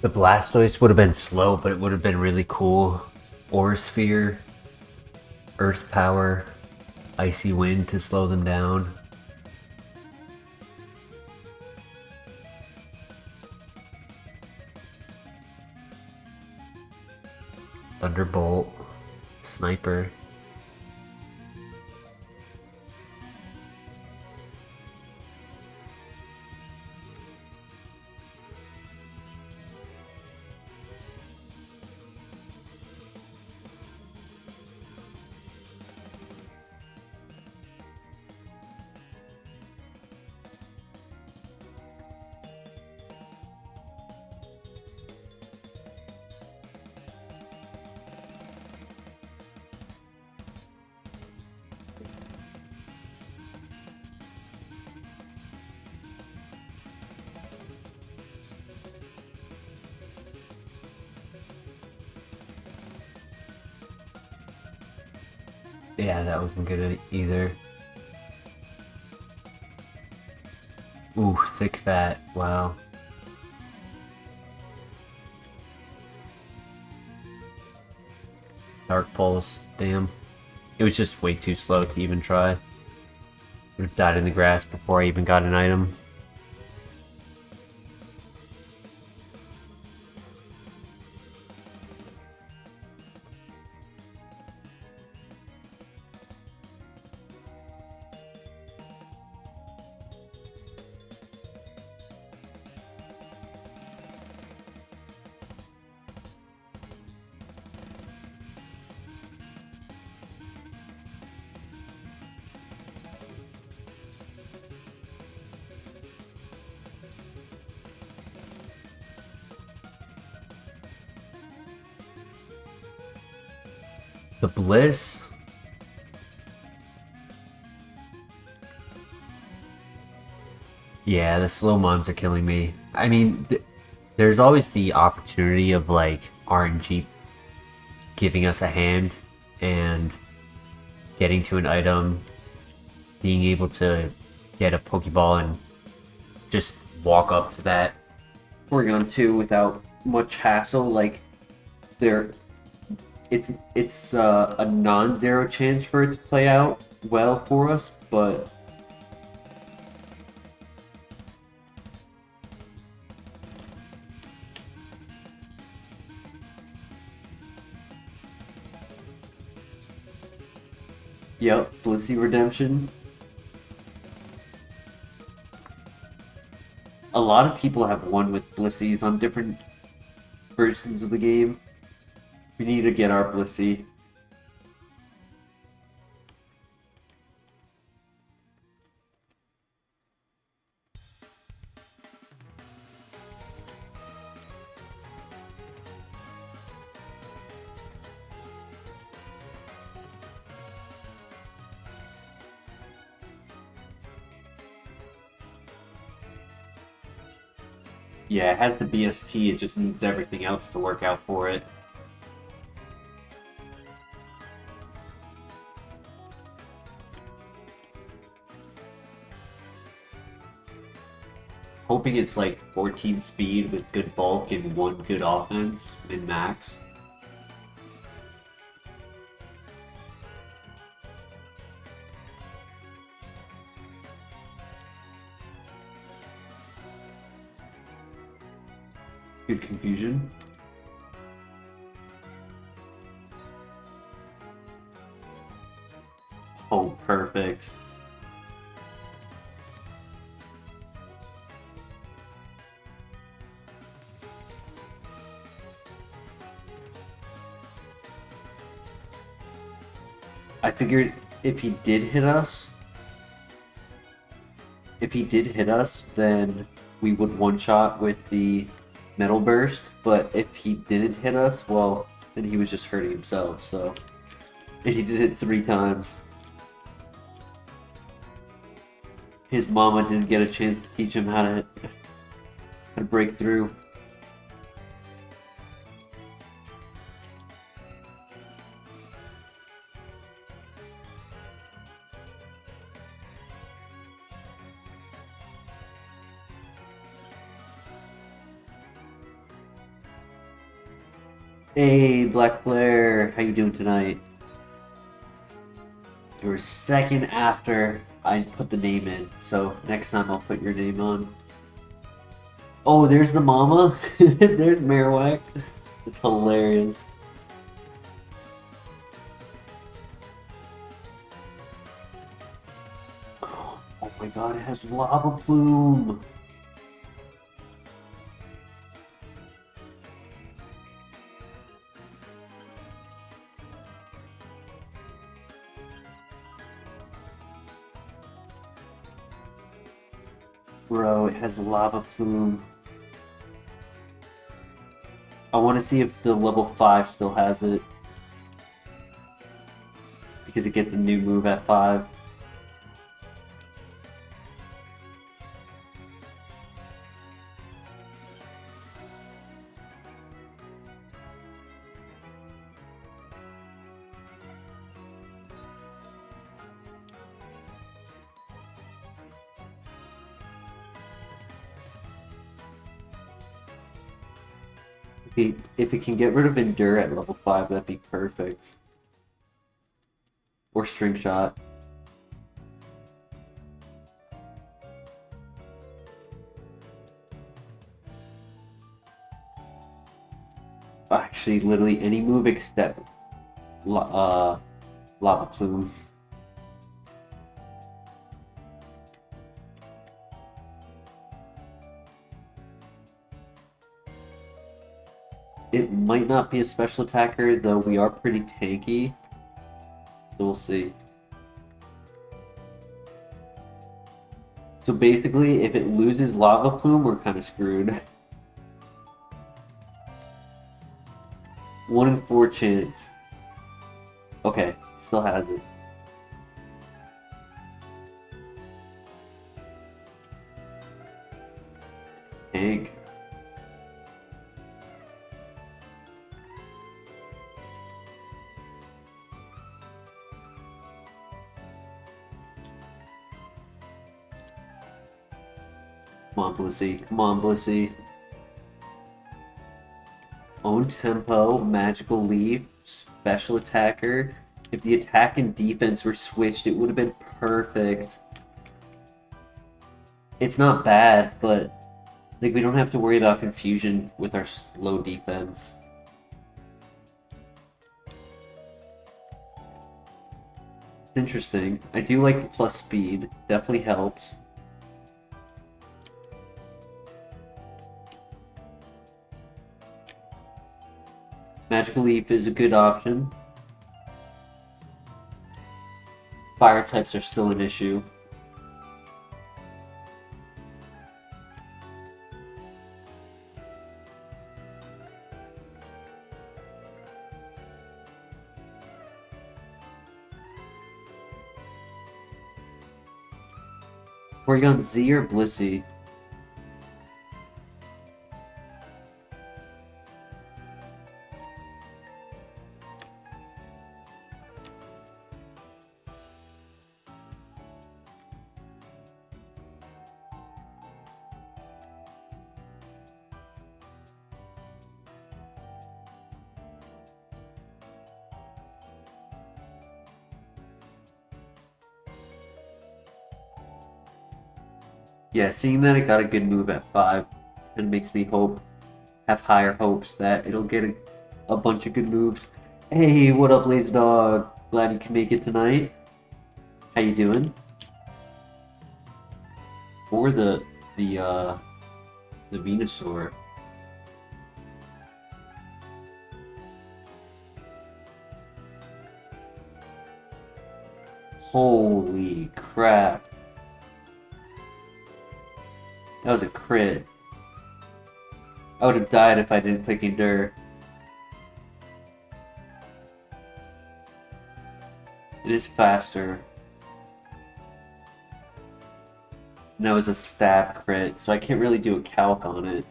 Speaker 1: The Blastoise would have been slow, but it would have been really cool. Aura Sphere, Earth Power, Icy Wind to slow them down. Thunderbolt, Sniper. Yeah, that wasn't good either. Ooh, Thick Fat, wow. Dark Pulse, damn. It was just way too slow to even try. Would have died in the grass before I even got an item. The Bliss? Yeah, the slow mons are killing me. I mean, there's always the opportunity of like RNG giving us a hand and getting to an item, being able to get a Pokeball and just walk up to that Porygon 2 without much hassle. Like, there, it's a non-zero chance for it to play out well for us, but yep, Blissey Redemption. A lot of people have won with Blissies on different versions of the game. We need to get our Blissey. Yeah, it has the BST, it just needs everything else to work out for it. Hoping it's like 14 speed with good bulk and 1 good offense, min-max. Good confusion. Oh, perfect. I figured if he did hit us, then we would one-shot with the Metal Burst, but if he didn't hit us, well, then he was just hurting himself, so... And he did it 3 times. His mama didn't get a chance to teach him how to break through. Hey, Black Flare, how you doing tonight? You were second after I put the name in, so next time I'll put your name on. Oh, there's the mama. There's Marowak. It's hilarious. Oh my god, it has lava plume. Bro, it has lava plume. I want to see if the level 5 still has it. Because it gets a new move at 5. If it can get rid of Endure at level 5, that'd be perfect. Or String Shot. Actually, literally any move except Lava Plume. It might not be a special attacker, though we are pretty tanky. So we'll see. So basically, if it loses Lava Plume, we're kind of screwed. 1 in 4 chance. Okay, still has it. Tank. Come on, Blissey. Come on, Blissey. Own tempo, magical leaf, special attacker. If the attack and defense were switched, it would have been perfect. It's not bad, but like we don't have to worry about confusion with our low defense. It's interesting. I do like the plus speed. Definitely helps. Magical Leaf is a good option. Fire types are still an issue. Porygon Z or Blissey? Yeah, seeing that it got a good move at 5 and makes me have higher hopes that it'll get a bunch of good moves. Hey, what up, Lazy Dog? Glad you can make it tonight. How you doing? Or the Venusaur. Holy crap. That was a crit. I would have died if I didn't click Endure. It is faster. And that was a stab crit, so I can't really do a calc on it.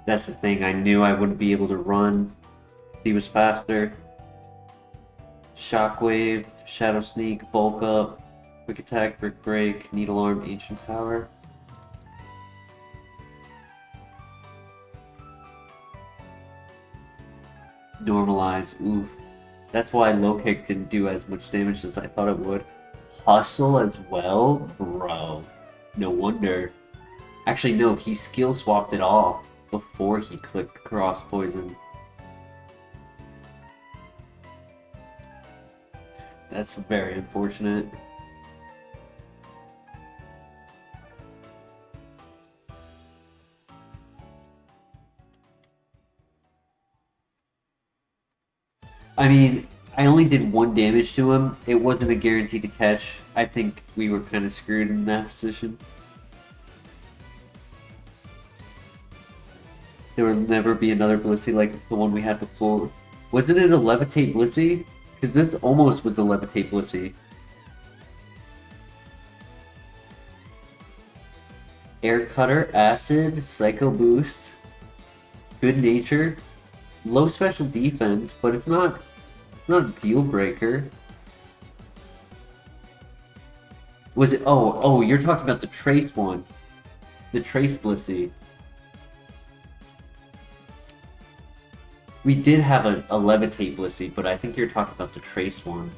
Speaker 1: That's the thing, I knew I wouldn't be able to run. He was faster. Shockwave, Shadow Sneak, Bulk Up, Quick Attack, Brick Break, Needle Arm, Ancient Power. Normalize, oof. That's why Low Kick didn't do as much damage as I thought it would. Hustle as well? Bro. No wonder. Actually, no, he skill swapped it off before he clicked Cross Poison. That's very unfortunate. I mean, I only did 1 damage to him. It wasn't a guarantee to catch. I think we were kind of screwed in that position. There will never be another Blissey like the one we had before. Wasn't it a Levitate Blissey? Because this almost was a Levitate Blissey. Air Cutter, Acid, Psycho Boost, Good Nature, low special defense, but it's not a deal breaker. Was it? Oh, you're talking about the Trace one. The Trace Blissey. We did have a Levitate Blissey, but I think you're talking about the Trace one.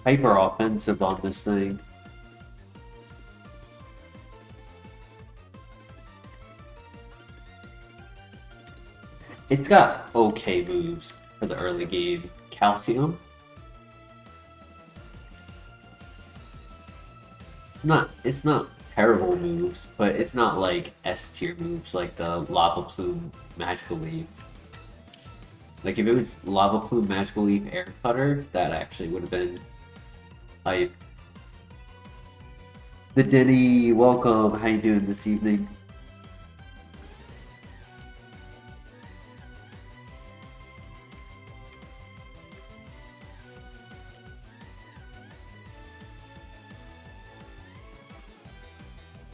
Speaker 1: Hyper offensive on this thing. It's got okay moves for the early game. Calcium. It's not terrible moves, but it's not like S tier moves like the Lava Plume Magical Leaf. Like if it was Lava Plume Magical Leaf Air Cutter, that actually would have been hype. The Denny, welcome. How you doing this evening?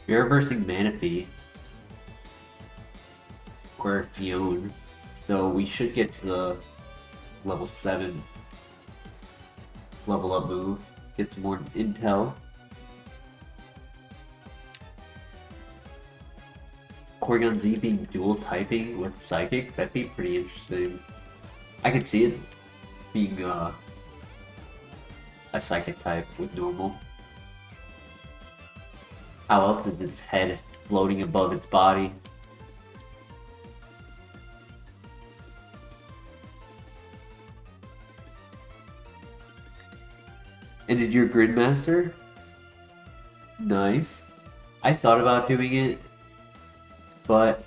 Speaker 1: You're reversing Manaphy. Quertion. So we should get to the level 7 level up move. Get some more intel. Corgon Z being dual typing with Psychic, that'd be pretty interesting. I could see it being a Psychic type with normal. How else is its head floating above its body? And did your Gridmaster? Nice. I thought about doing it, but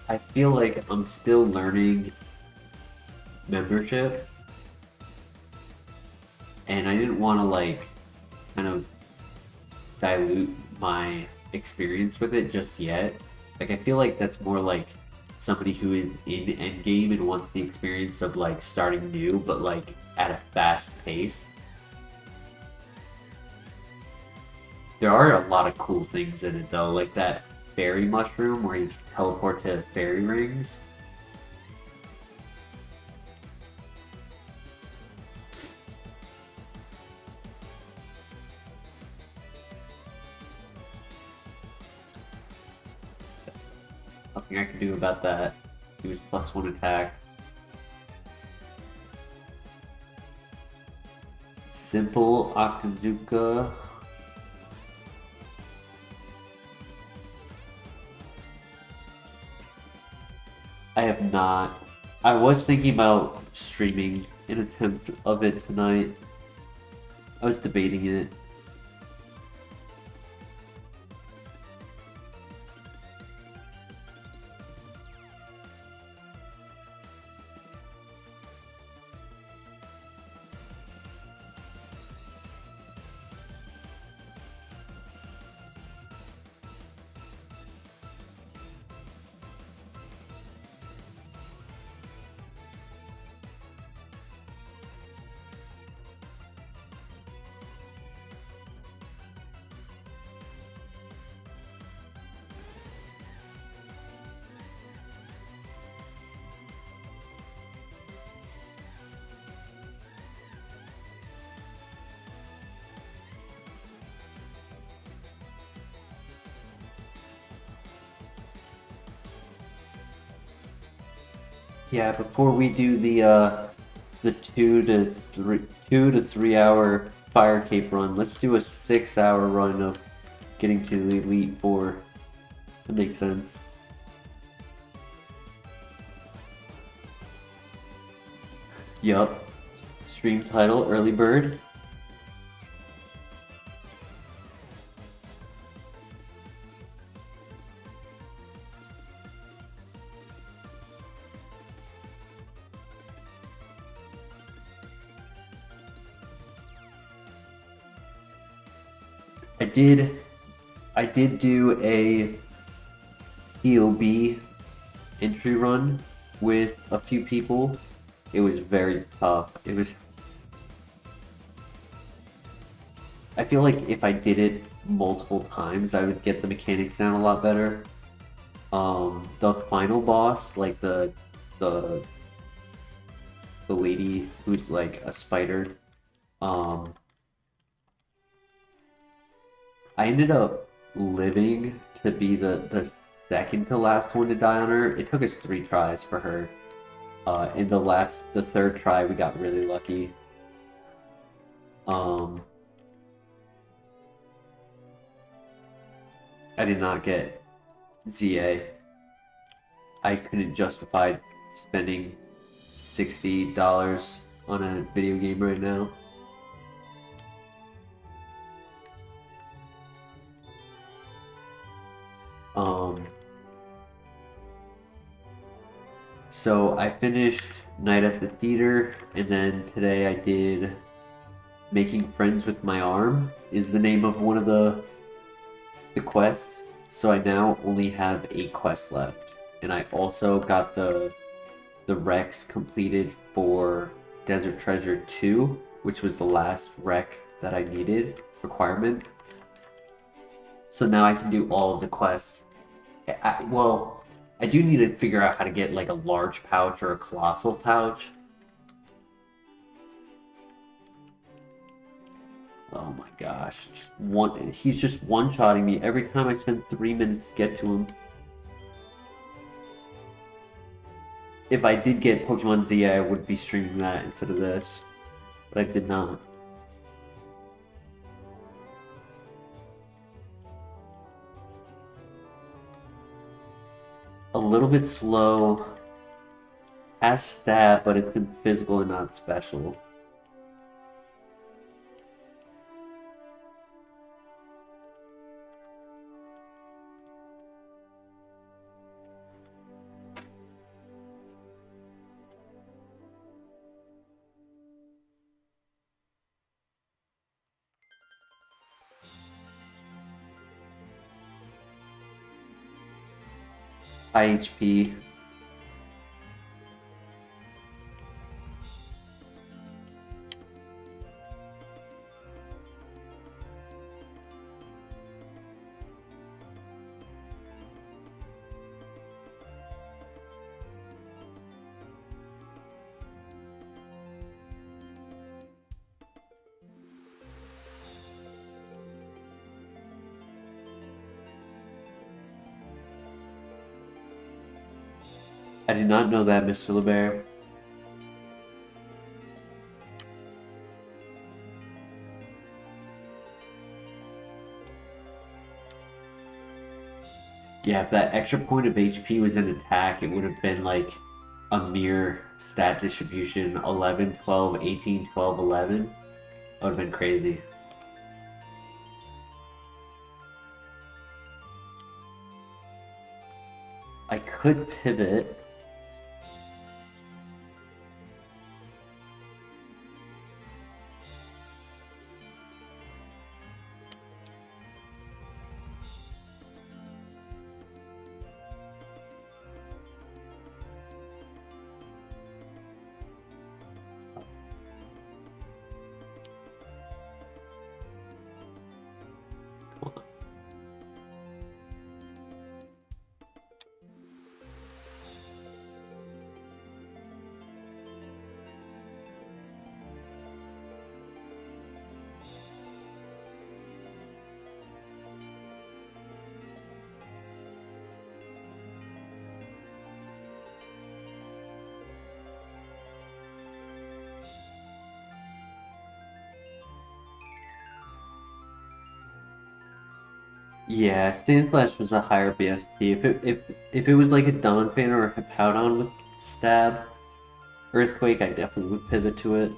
Speaker 1: I feel like I'm still learning membership. And I didn't want to like kind of dilute my experience with it just yet. Like I feel like that's more like somebody who is in endgame and wants the experience of like starting new but like at a fast pace. There are a lot of cool things in it though, like that fairy mushroom where you can teleport to fairy rings. Nothing I can do about that. He was +1 attack. Simple Octazuka. I have not. I was thinking about streaming an attempt of it tonight. I was debating it. Yeah, before we do the 2 to 3 hour fire cape run, let's do a 6 hour run of getting to the Elite Four. That makes sense. Yup. Stream title, Early Bird. I did do a TOB entry run with a few people. It was very tough. I feel like if I did it multiple times, I would get the mechanics down a lot better. The final boss, like the lady who's like a spider, I ended up living to be the second to last one to die on her. It took us 3 tries for her. In the third try, we got really lucky. I did not get ZA. I couldn't justify spending $60 on a video game right now. So I finished Night at the Theater, and then today I did Making Friends with My Arm is the name of one of the quests. So I now only have 8 quests left, and I also got the Rex completed for Desert Treasure 2, which was the last rec that I needed, requirement. So now I can do all of the quests. Well, I do need to figure out how to get like a large pouch or a colossal pouch. Oh my gosh, he's just one-shotting me every time I spend 3 minutes to get to him. If I did get Pokemon ZA, I would be streaming that instead of this, but I did not. A little bit slow. Has stat, but it's in physical and not special. High HP. I did not know that, Mr. LeBear. Yeah, if that extra point of HP was in attack, it would have been like a mere stat distribution 11, 12, 18, 12, 11. That would have been crazy. I could pivot. Yeah, Sandslash was a higher BSP. If it was like a Donphan or a Hippowdon with Stab, Earthquake, I definitely would pivot to it.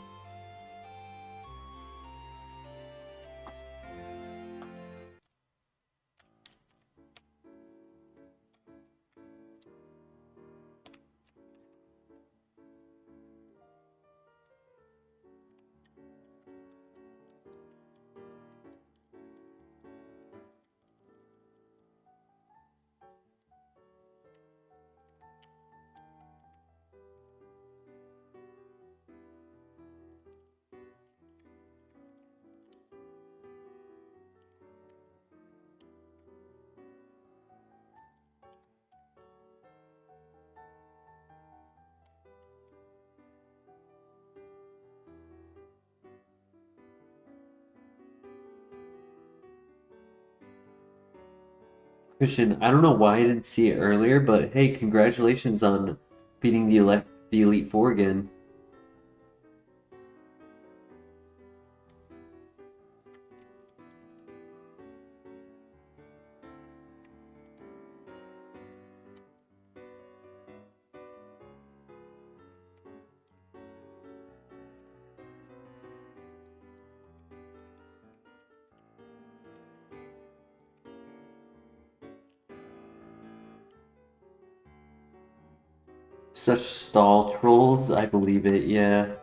Speaker 1: Christian, I don't know why I didn't see it earlier, but hey, congratulations on beating the Elite Four again. Such stall trolls, I believe it, yeah.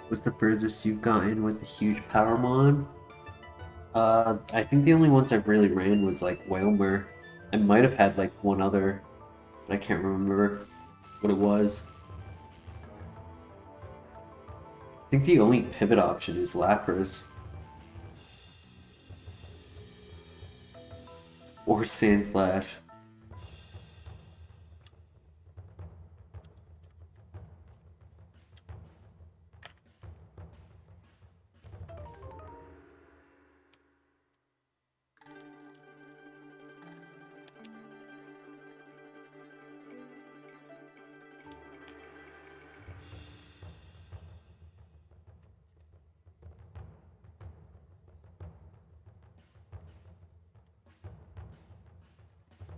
Speaker 1: What's the furthest you've gotten with the huge Power Mon? I think the only ones I've really ran was like Whalmer. I might have had like one other, but I can't remember what it was. I think the only pivot option is Lapras. Or Sand Slash.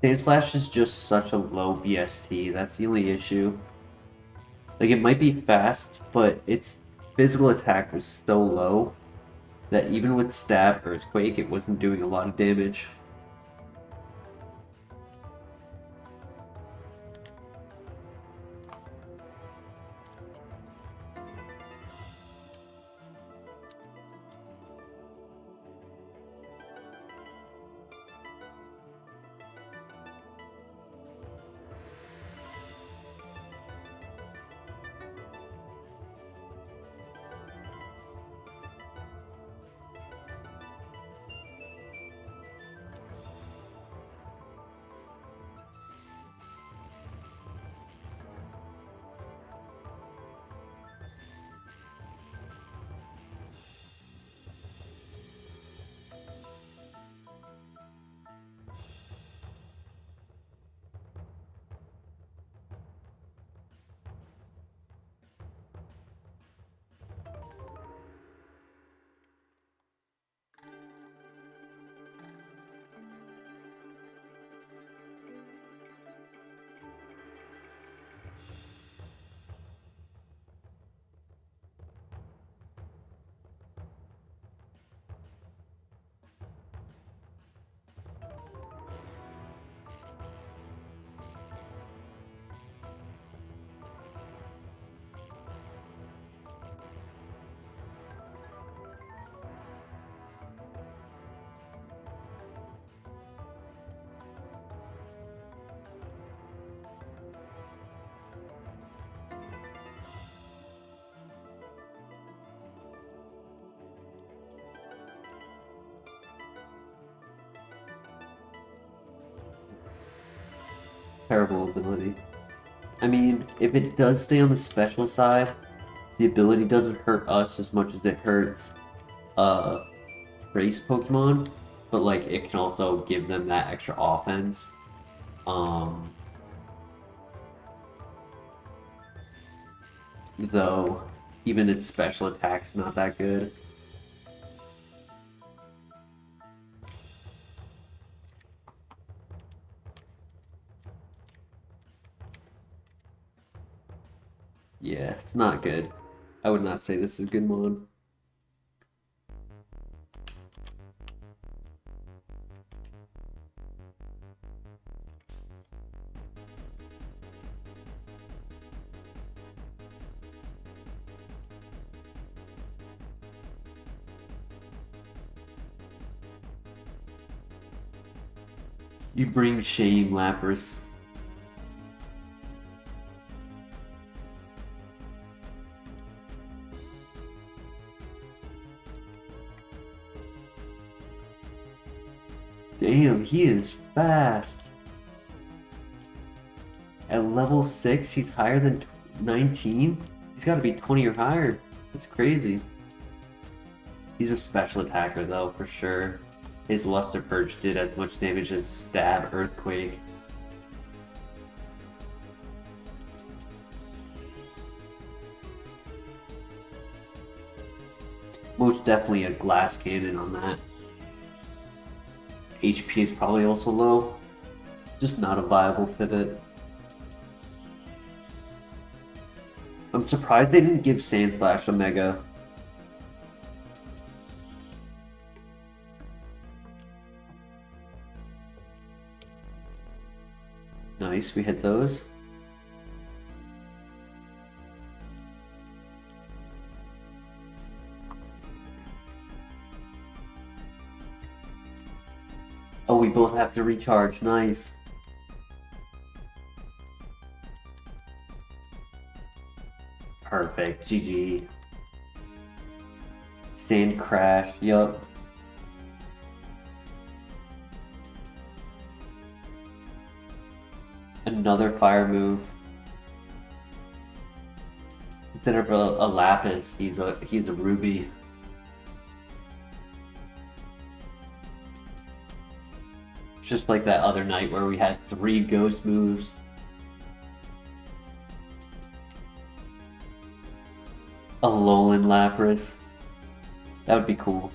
Speaker 1: Sand Slash is just such a low BST. That's the only issue. Like, it might be fast, but its physical attack was so low that even with Stab Earthquake, it wasn't doing a lot of damage. Terrible ability. I mean, if it does stay on the special side, the ability doesn't hurt us as much as it hurts race Pokemon, but like it can also give them that extra offense. Though even its special attack's not that good. Yeah, it's not good. I would not say this is good mon. You bring shame, Lapras. Damn, he is fast. At level 6, he's higher than 19? He's got to be 20 or higher. That's crazy. He's a special attacker, though, for sure. His Luster Purge did as much damage as Stab Earthquake. Most definitely a Glass Cannon on that. HP is probably also low. Just not a viable pivot. I'm surprised they didn't give Sand Slash a Mega. Nice, we hit those. Oh, we both have to recharge. Nice. Perfect. GG. Sand crash. Yup. Another fire move. Instead of a lapis, he's a ruby. Just like that other night where we had 3 ghost moves. A Alolan Lapras. That would be cool.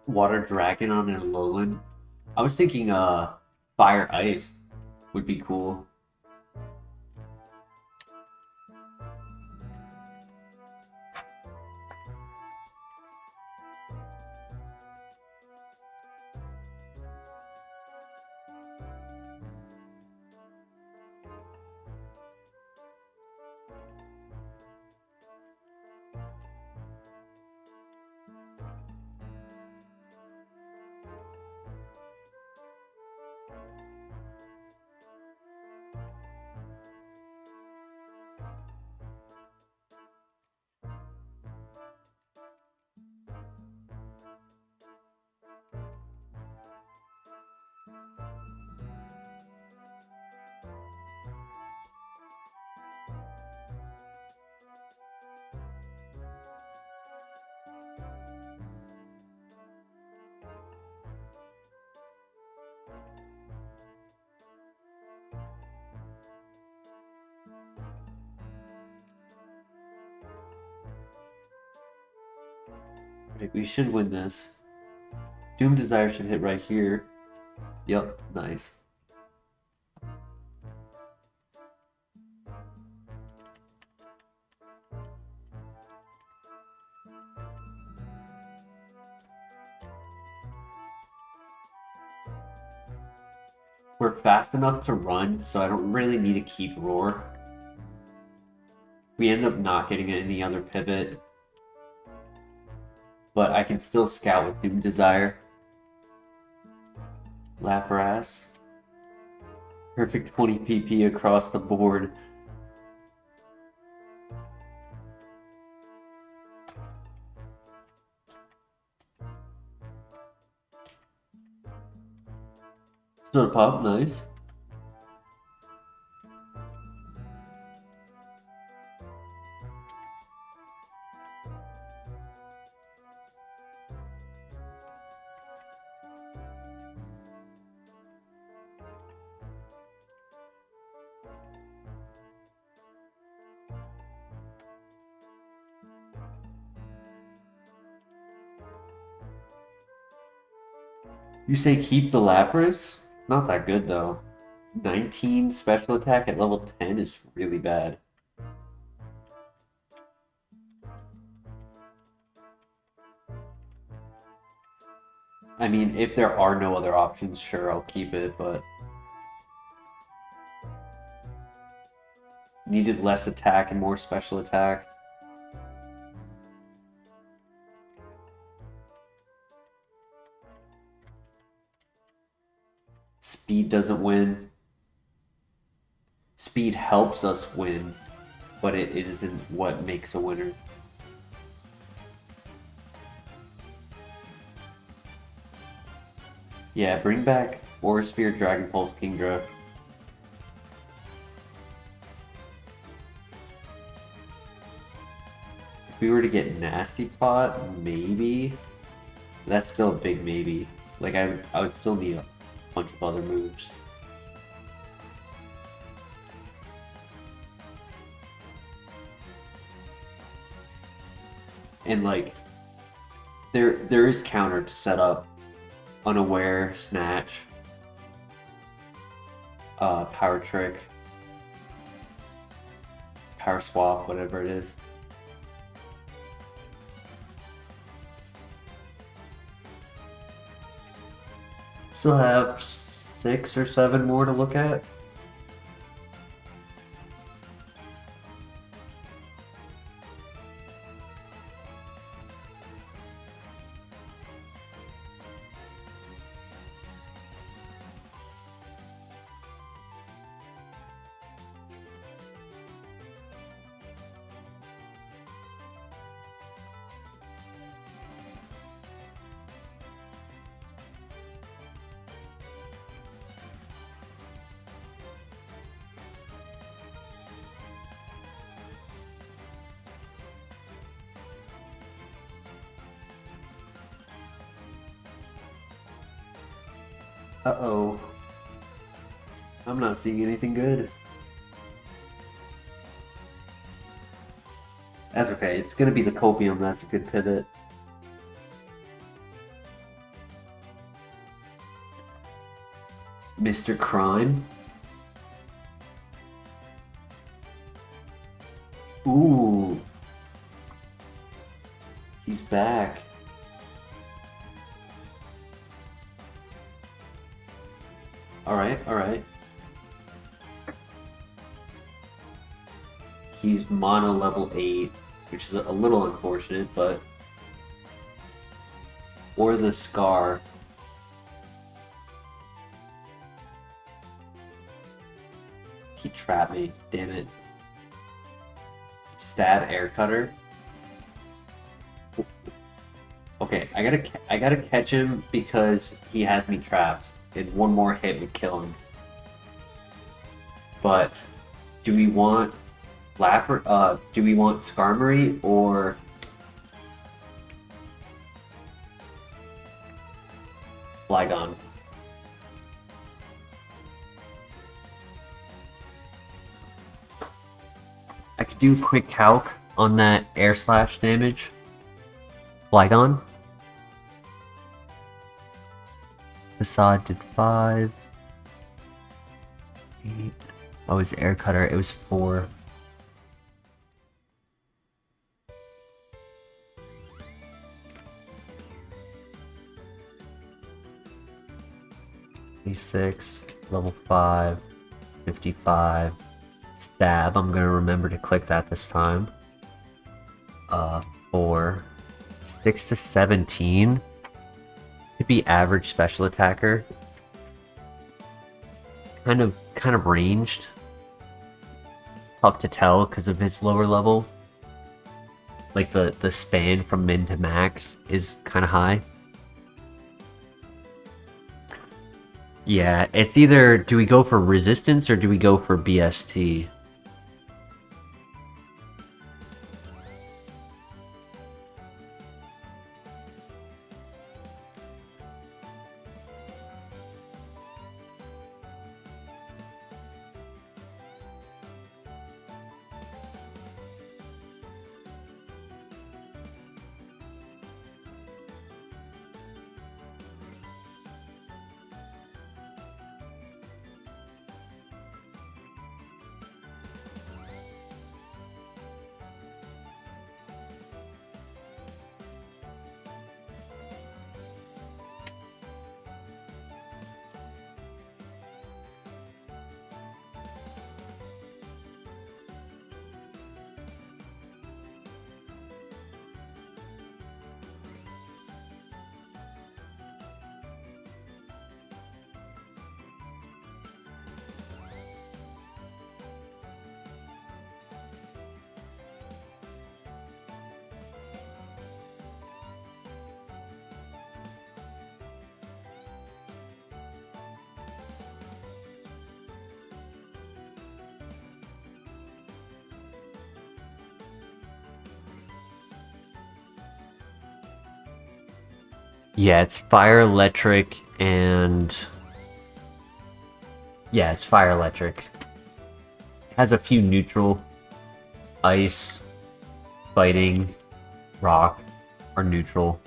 Speaker 1: Water Dragon on an Alolan. I was thinking Fire Ice would be cool. Right, we should win this. Doom Desire should hit right here. Yep, nice. We're fast enough to run, so I don't really need to keep Roar. We end up not getting any other pivot, but I can still scout with Doom Desire. Lapras. Perfect 20 PP across the board. Snow Pop, nice. You say keep the Lapras? Not that good though. 19 special attack at level 10 is really bad. I mean, if there are no other options, sure, I'll keep it, but... Needed less attack and more special attack. Speed doesn't win. Speed helps us win, but it isn't what makes a winner. Yeah, bring back Aura Sphere, Dragon Pulse, Kingdra. If we were to get Nasty Plot, maybe. That's still a big maybe. Like, I would still need a bunch of other moves. And like, there is counter to set up Unaware, Snatch, Power Trick, Power Swap, whatever it is. Still have 6 or 7 more to look at. Uh-oh. I'm not seeing anything good. That's okay. It's gonna be the Copium. That's a good pivot. Mr. Crime. Ooh. He's back. Alright, alright. He's mono level 8, which is a little unfortunate, but... Or the Scar. He trapped me, damn it. Stab Air Cutter. Okay, I gotta catch him because he has me trapped, and one more hit would kill him. But do we want do we want Skarmory or Flygon? I could do quick calc on that air slash damage. Flygon. Facade did 5. 8. Oh, his air cutter, it was 4. Six, level 5, 55. Stab, I'm gonna remember to click that this time. 4. 6 to 17. Could be average special attacker. Kind of ranged. Tough to tell because of his lower level. Like the span from min to max is kind of high. Yeah, it's either do we go for resistance or do we go for BST? Yeah, it's fire, electric, and... Yeah, it's fire, electric. It has a few neutral. Ice, fighting, rock, or neutral.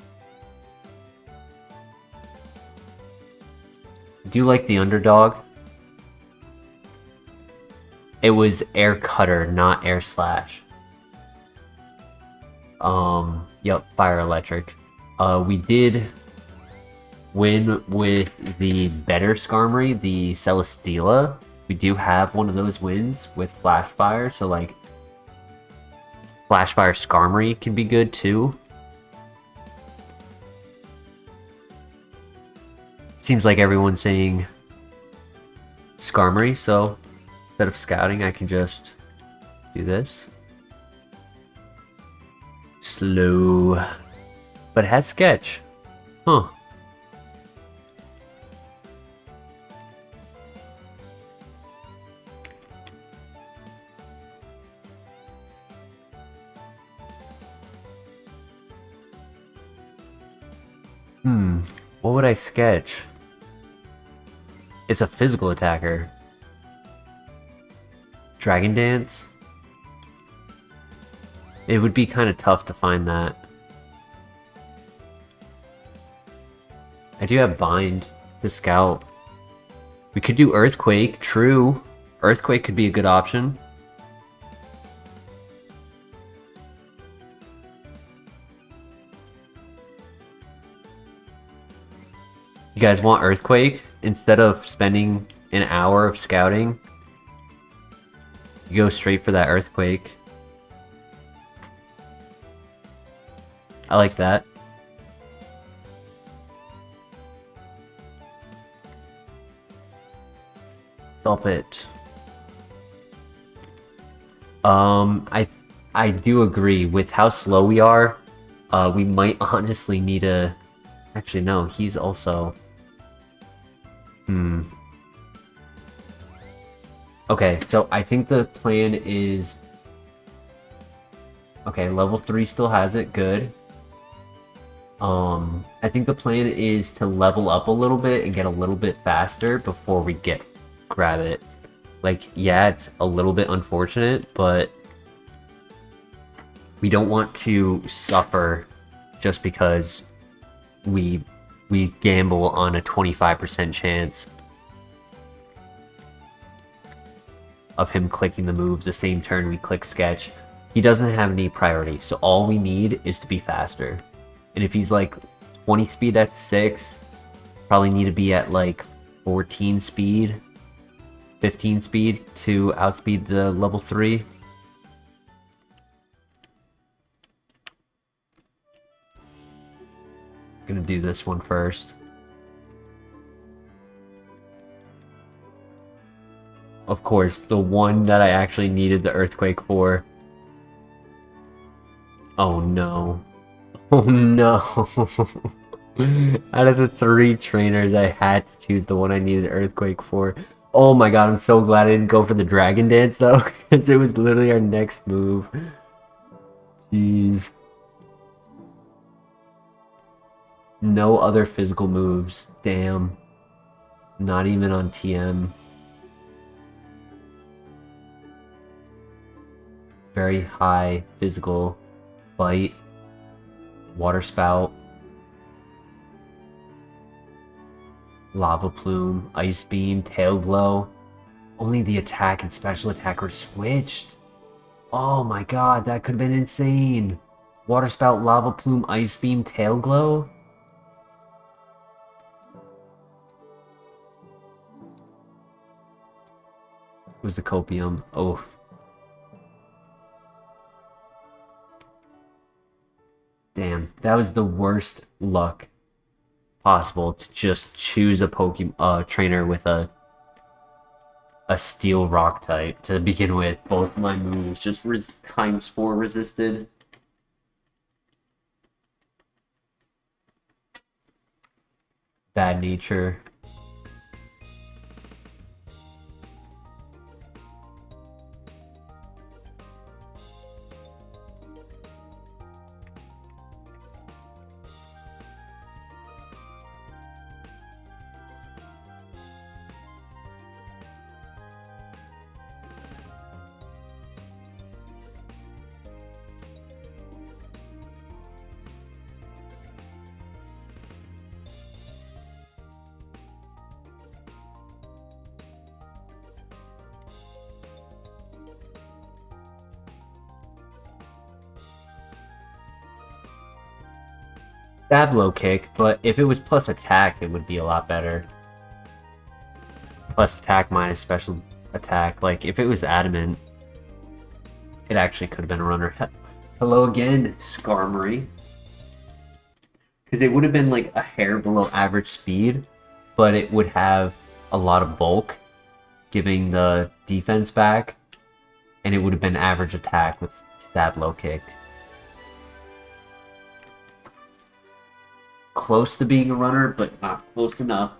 Speaker 1: Do you like the underdog? It was air cutter, not air slash. Yep, fire electric. We did win with the better Skarmory, the Celesteela. We do have one of those wins with Flash Fire, so like Flash Fire Skarmory can be good too. Seems like everyone's saying Skarmory, so instead of scouting, I can just do this. Slow. But it has sketch. Huh. What would I sketch? It's a physical attacker. Dragon Dance? It would be kind of tough to find that. I do have Bind to scout. We could do Earthquake, true. Earthquake could be a good option. You guys want Earthquake? Instead of spending an hour of scouting, you go straight for that Earthquake. I like that. Stop it. I do agree with how slow we are. We might honestly need a... Actually, no, he's also... Okay, so I think the plan is... Okay, level 3 still has it, good. I think the plan is to level up a little bit and get a little bit faster before we grab it. Like, yeah, it's a little bit unfortunate, but we don't want to suffer just because we gamble on a 25% chance of him clicking the moves the same turn we click sketch. He doesn't have any priority, so all we need is to be faster. And if he's like 20 speed at 6, probably need to be at like 14 speed, 15 speed to outspeed the level 3. Gonna do this one first. Of course, the one that I actually needed the Earthquake for. Oh no. Oh no. Out of the 3 trainers, I had to choose the one I needed Earthquake for. Oh my god, I'm so glad I didn't go for the Dragon Dance though, because it was literally our next move. Jeez. No other physical moves. Damn. Not even on TM. Very high physical. Bite. Water Spout. Lava Plume. Ice Beam. Tail Glow. Only the attack and special attack were switched. Oh my god, that could have been insane. Water Spout, Lava Plume, Ice Beam, Tail Glow. It was the Copium. Oh. Damn, that was the worst luck possible to just choose a Pokemon trainer with a Steel Rock type to begin with. Both my moves just ×4 resisted. Bad nature. stab low kick, but if it was plus attack, it would be a lot better. Plus attack minus special attack. Like, if it was adamant, it actually could have been a runner. Hello again, Skarmory. Because it would have been like a hair below average speed, but it would have a lot of bulk, giving the defense back, and it would have been average attack with stab low kick. Close to being a runner, but not close enough.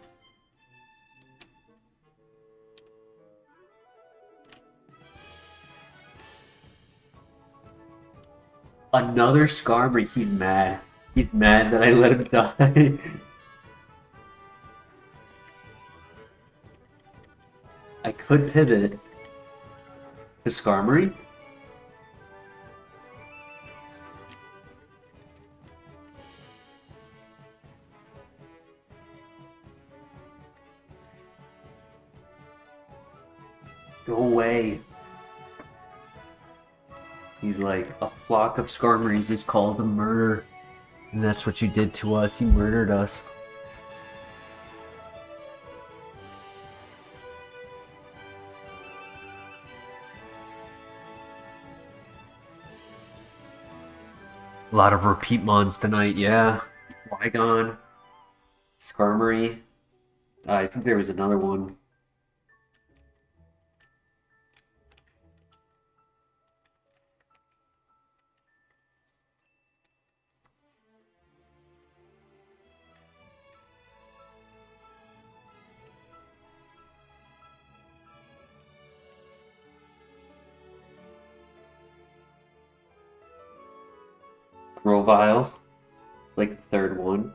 Speaker 1: Another Skarmory, he's mad. He's mad that I let him die. I could pivot to Skarmory. Go away. He's like, a flock of Skarmories is called a murder. And that's what you did to us. You murdered us. A lot of repeat mons tonight, yeah. Flygon, Skarmory. I think there was another one. Grovyle, like the third one.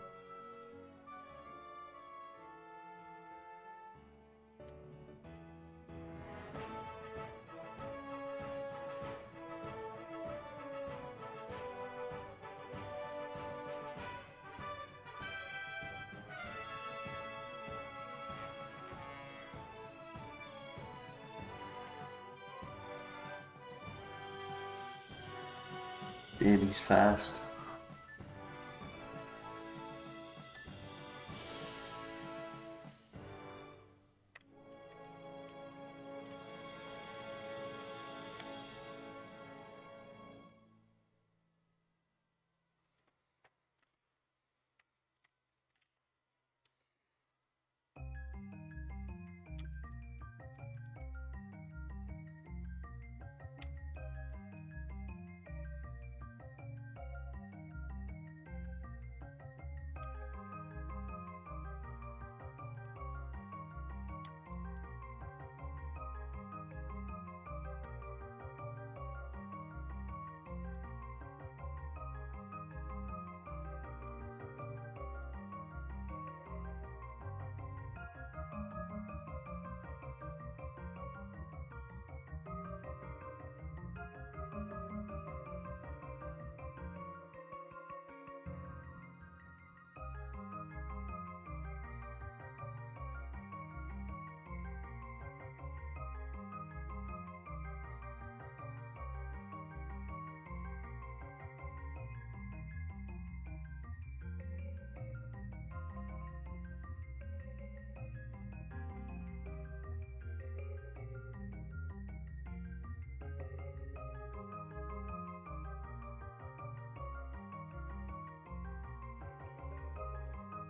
Speaker 1: Damn, he's fast.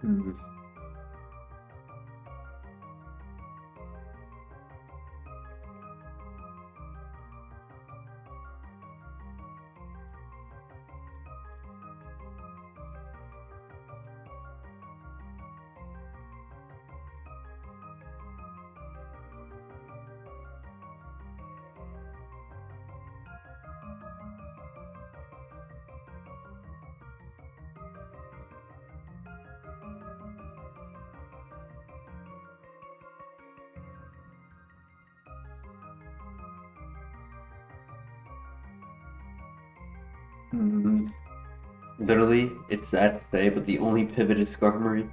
Speaker 1: Hmm. Hmm. Literally, it's sad to say, but the only pivot is Skarmory.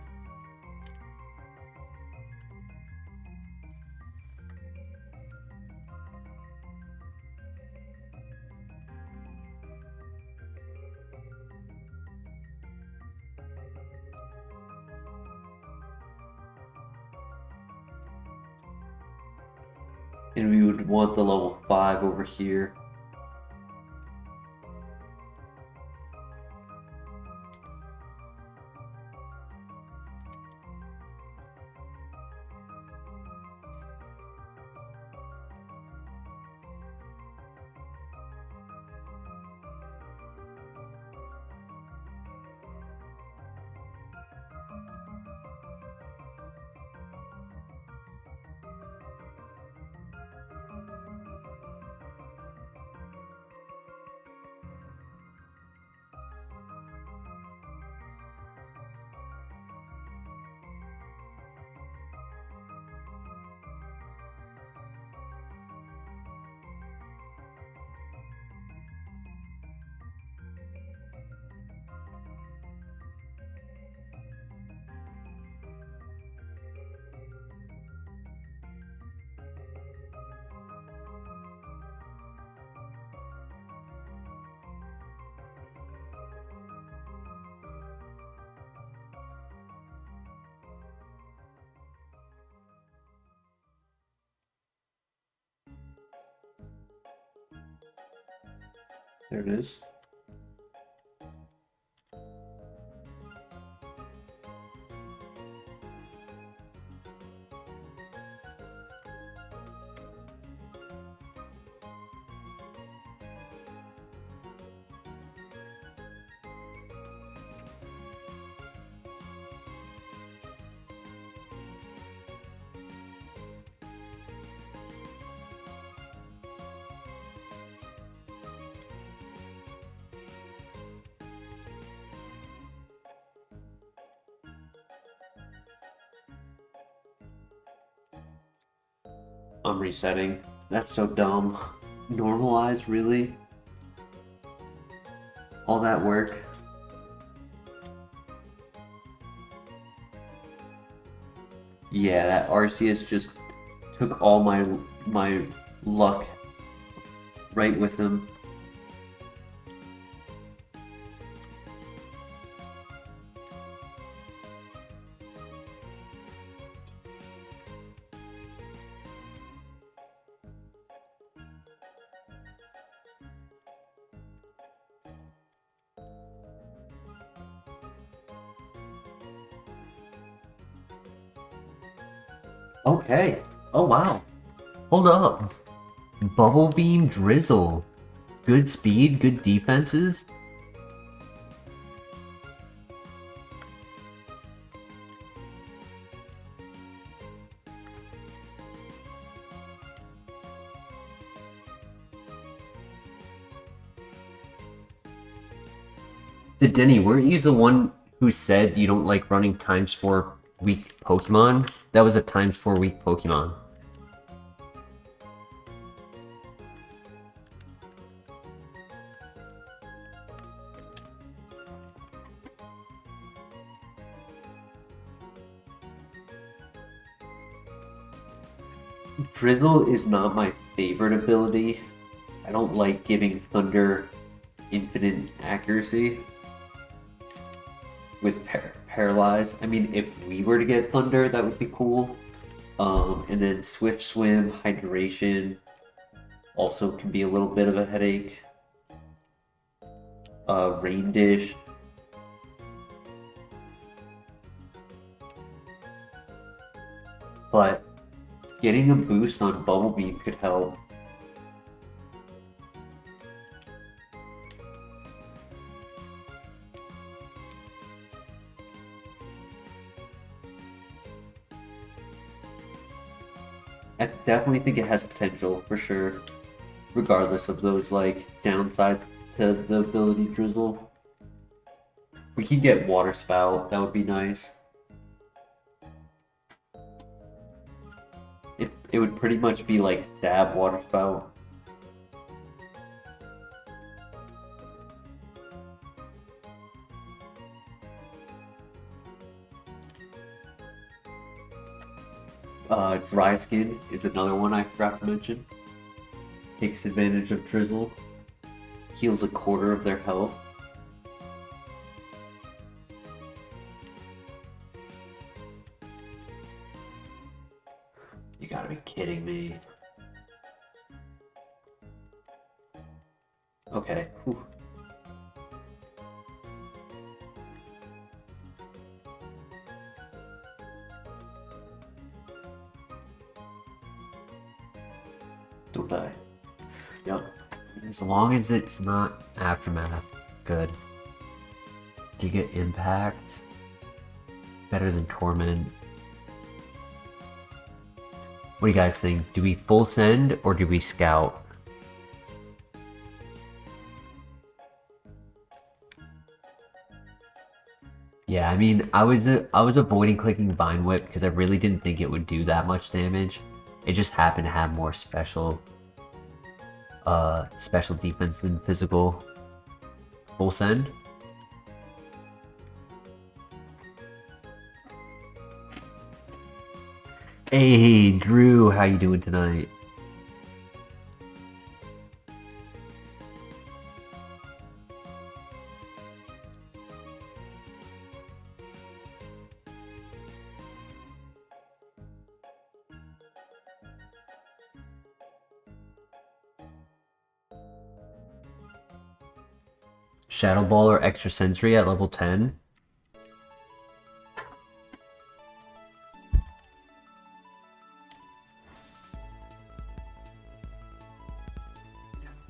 Speaker 1: And we would want the level 5 over here. There it is. I'm resetting. That's so dumb. Normalize, really? All that work? Yeah, that Arceus just took all my luck right with him. Okay. Oh wow. Hold up. Bubble Beam Drizzle. Good speed, good defenses. Denny, weren't you the one who said you don't like running ×4 weak Pokemon? That was a ×4 weak Pokemon. Drizzle is not my favorite ability. I don't like giving Thunder infinite accuracy with Paralyze. I mean, if we were to get Thunder, that would be cool. And then Swift Swim, Hydration also can be a little bit of a headache. Rain Dish. But getting a boost on Bubble Beam could help. I definitely think it has potential, for sure. Regardless of those, like, downsides to the ability Drizzle. We can get Water Spout, that would be nice. It would pretty much be like Stab Water Spout. Dry Skin is another one I forgot to mention. Takes advantage of Drizzle. Heals a quarter of their health. You gotta be kidding me. Okay. Whew. Don't die. Yep. As long as it's not aftermath, good. Do you get impact? Better than torment. What do you guys think? Do we full send or do we scout? Yeah, I mean, I was avoiding clicking Vine Whip because I really didn't think it would do that much damage. It just happened to have more special defense than physical. Full send. Hey, Drew, how you doing tonight? Shadow Ball or Extra Sensory at level 10?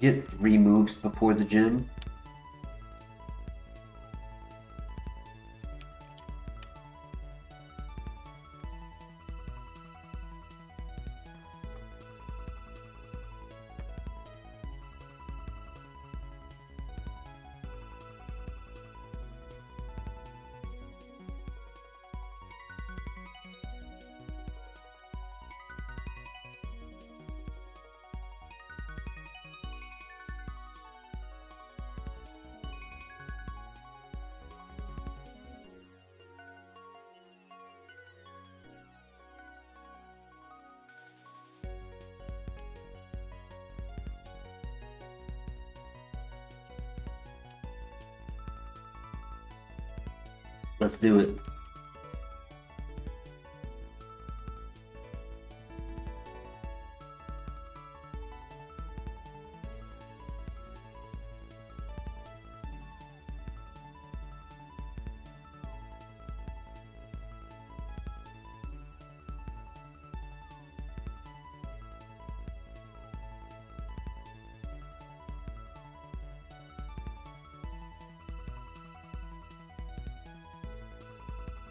Speaker 1: Get 3 moves before the gym. Let's do it.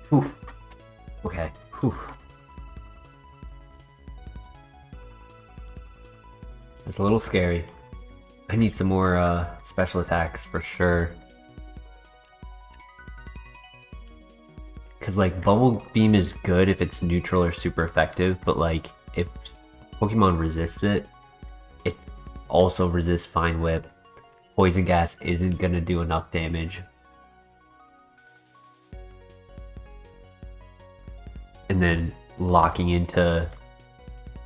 Speaker 1: Whew. Okay. Whew. It's a little scary. I need some more special attacks for sure. Because like Bubble Beam is good if it's neutral or super effective, but like if Pokemon resists it, it also resists Fine Whip. Poison Gas isn't gonna do enough damage. And then locking into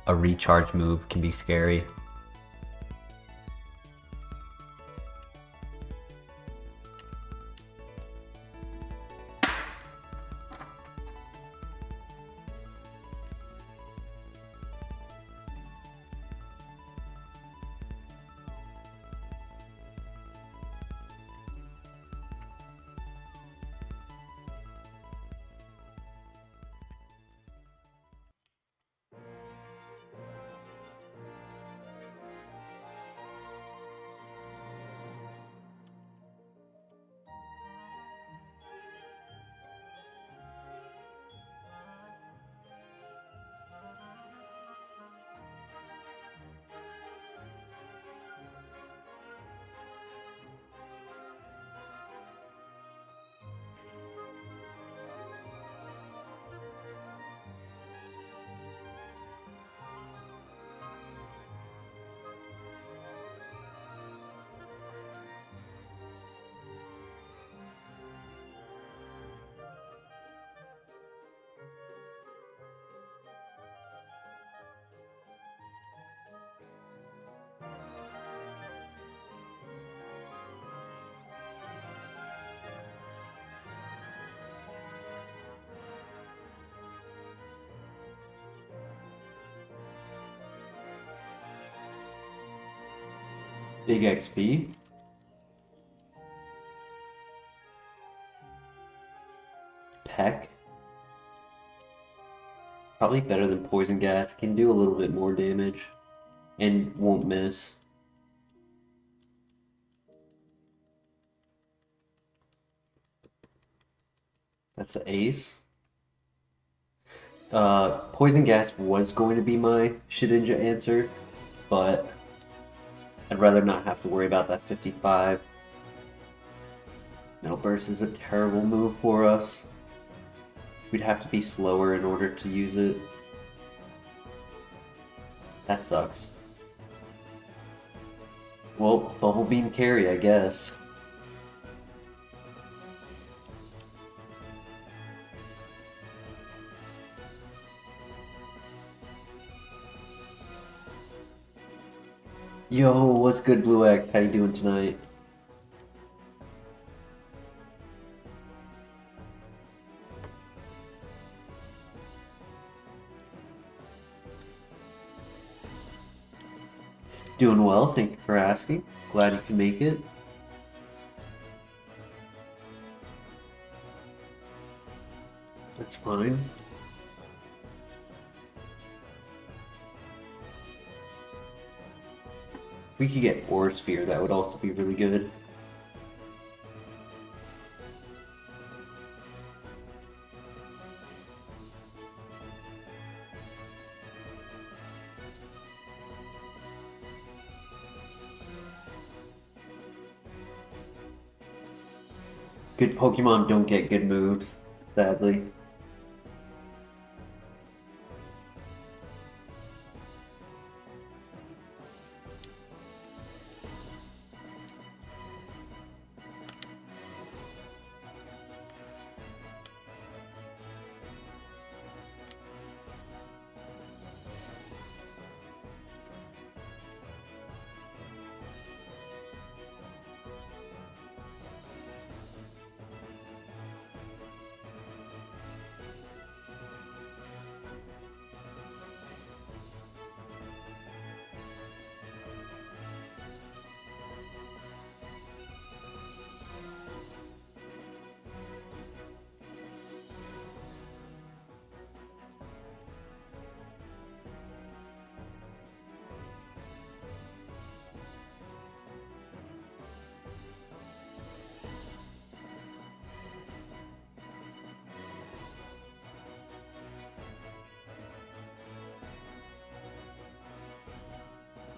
Speaker 1: a recharge move can be scary. Big XP. Probably better than poison gas. Can do a little bit more damage and won't miss. That's the ace. Poison gas was going to be my Shedinja answer, but I'd rather not have to worry about that 55. Metal Burst is a terrible move for us. We'd have to be slower in order to use it. That sucks. Well, Bubble Beam carry, I guess. Yo, what's good, Blue X? How you doing tonight? Doing well, thank you for asking. Glad you can make it. That's fine. We could get Ore Sphere, that would also be really good. Good Pokemon don't get good moves, sadly.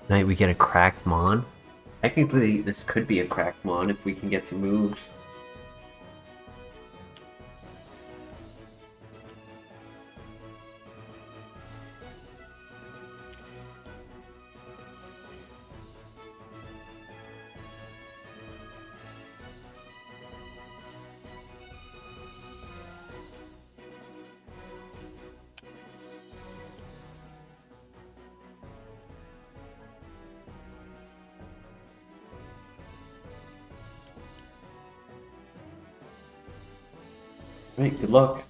Speaker 1: Tonight we get a cracked Mon. Technically, this could be a cracked Mon if we can get some moves. Right, good luck.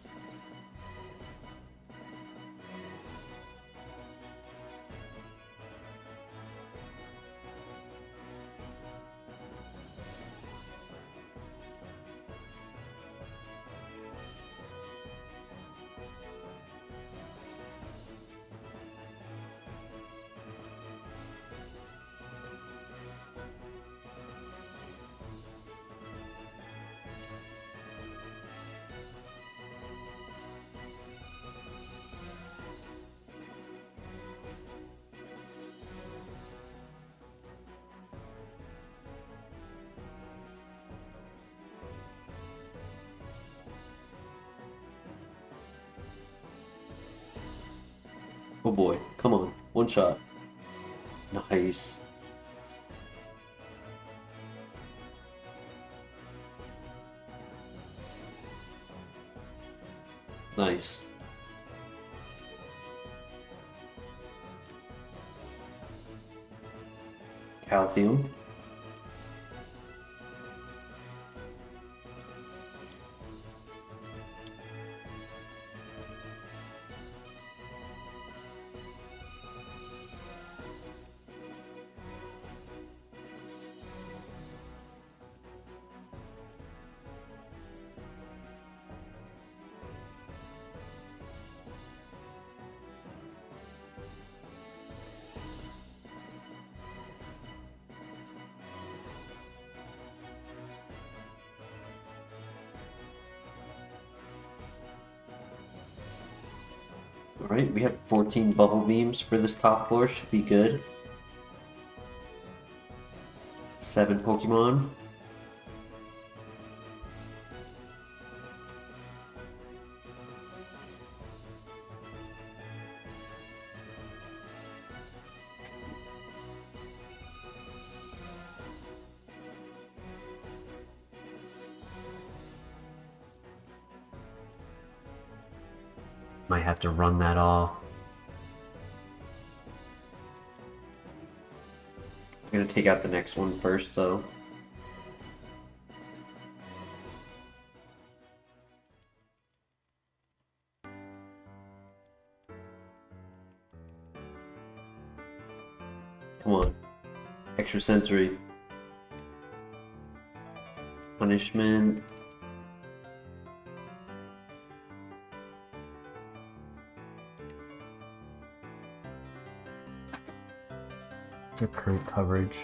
Speaker 1: Oh boy, come on, one shot. Nice. Nice. Calcium. Alright, we have 14 bubble beams for this top floor, should be good. 7 Pokemon. Might have to run that off. I'm gonna take out the next one first, though. Come on. Extrasensory. Punishment. What's our current coverage?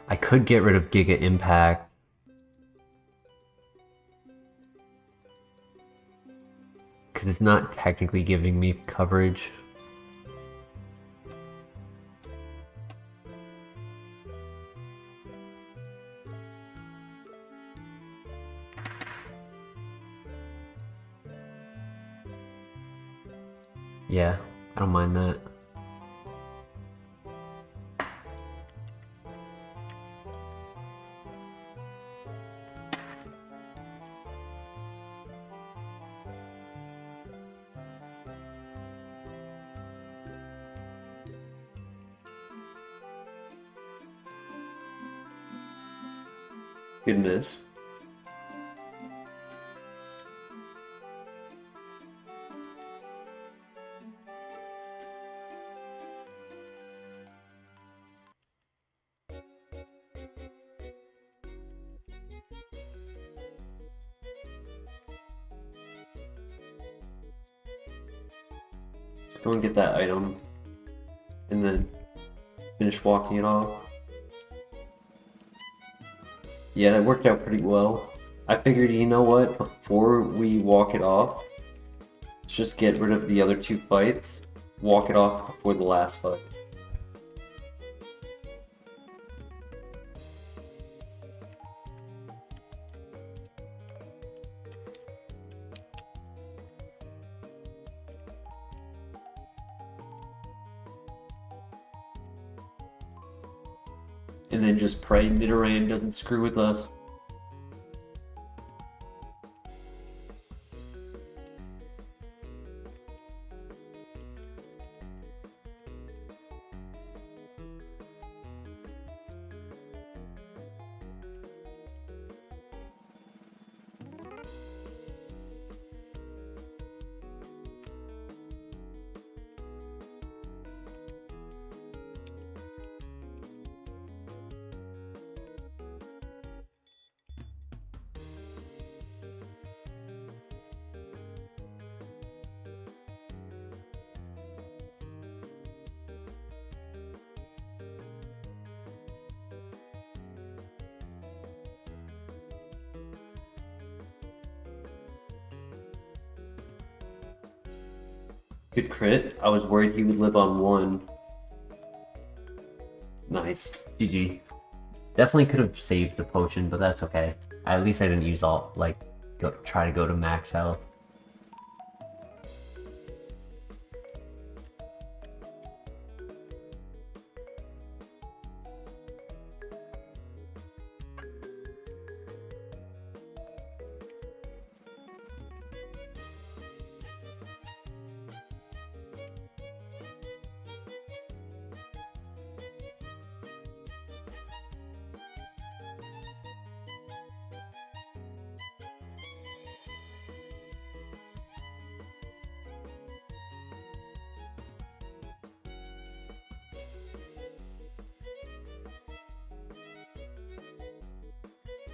Speaker 1: I could get rid of Giga Impact. Because it's not technically giving me coverage. Yeah, I don't mind that. Good miss. Go and get that item, and then finish walking it off. Yeah, that worked out pretty well. I figured, you know what, before we walk it off, let's just get rid of the other 2 fights, walk it off before the last fight. And then just pray Nidoran doesn't screw with us. Good crit. I was worried he would live on 1. Nice. GG. Definitely could have saved the potion, but that's okay. At least I didn't use all, like, try to go to max health.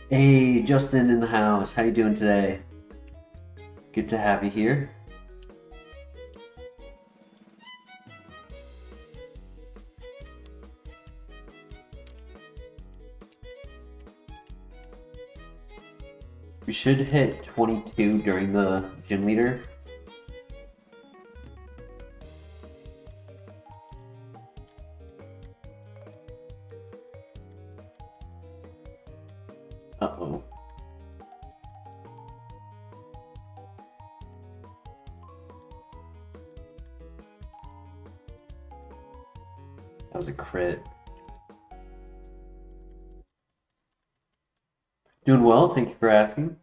Speaker 1: Hey, Justin in the house. How you doing today? Good to have you here. We should hit 22 during the gym leader. Uh-oh. That was a crit. Doing well, thank you for asking.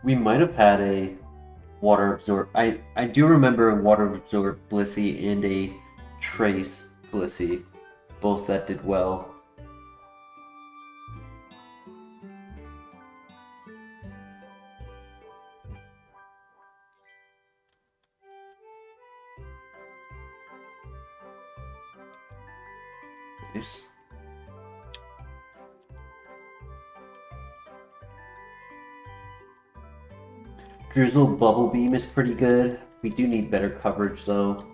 Speaker 1: We might have had a water absorb. I do remember a water absorb Blissey and a trace Blissey, both that did well. Nice. Drizzle Bubble Beam is pretty good. We do need better coverage though.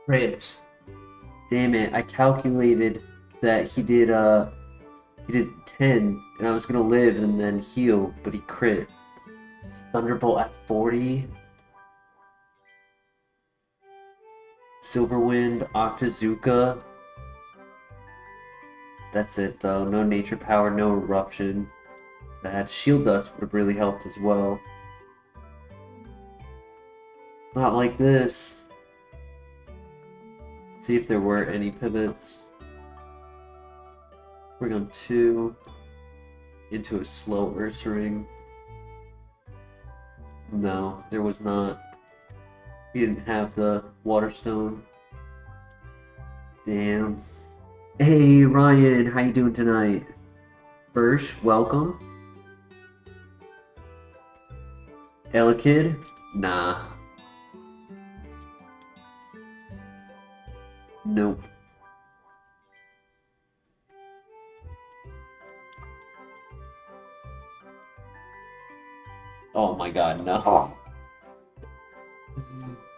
Speaker 1: Crit. Damn it, I calculated that he did 10 and I was gonna live and then heal, but he crit. It's Thunderbolt at 40. Silverwind, Octazooka. That's it though. No Nature Power, no Eruption. Sad. Shield Dust would have really helped as well. Not like this. Let's see if there were any pivots. We're going 2 into a slow Ursaring. No, there was not. He didn't have the Water Stone. Damn. Hey Ryan, how you doing tonight? First, welcome. Elekid? Nah. Nope. Oh my god, no.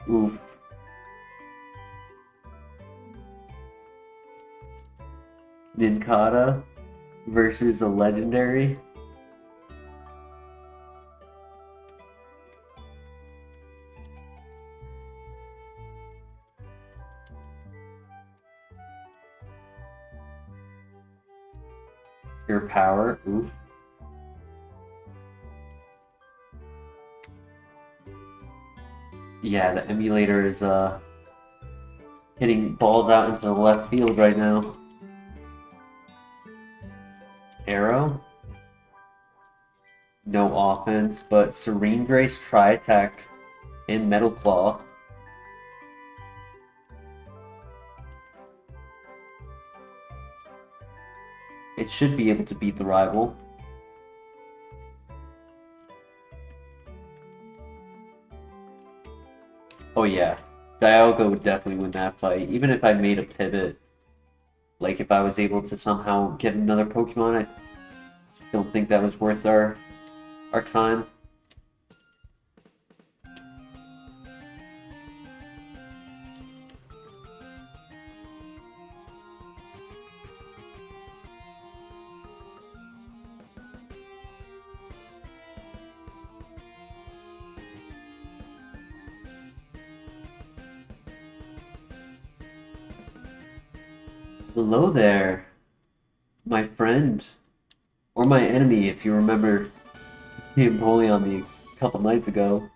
Speaker 1: Oof. Nincada versus a legendary. Your power, oof. Yeah, the emulator is hitting balls out into the left field right now. Arrow? No offense, but Serene Grace, Tri-Attack, and Metal Claw. It should be able to beat the rival. Oh yeah, Dialga would definitely win that fight. Even if I made a pivot, like if I was able to somehow get another Pokemon, I don't think that was worth our time. Hello there, my friend, or my enemy, if you remember him bullying on me a couple nights ago.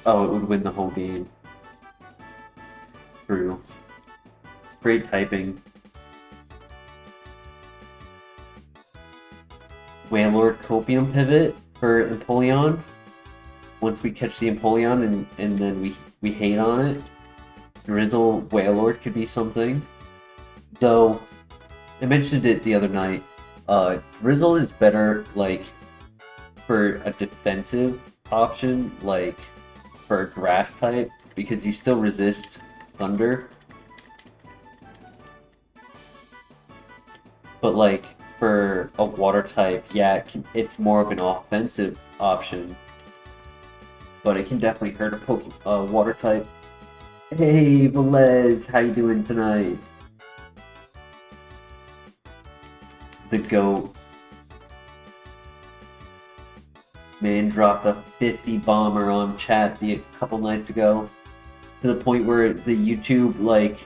Speaker 1: Oh, it would win the whole game. True. It's great typing. Wailord Copium pivot for Empoleon. Once we catch the Empoleon and then we hate on it. Drizzle Wailord could be something. Though, I mentioned it the other night, Drizzle is better, like, for a defensive option, like for a grass type, because you still resist thunder. But like for a water type, yeah, it's more of an offensive option. But it can definitely hurt a water type. Hey, Velez, how you doing tonight? The GOAT. Man dropped a 50 bomber on chat a couple nights ago. To the point where the YouTube, like,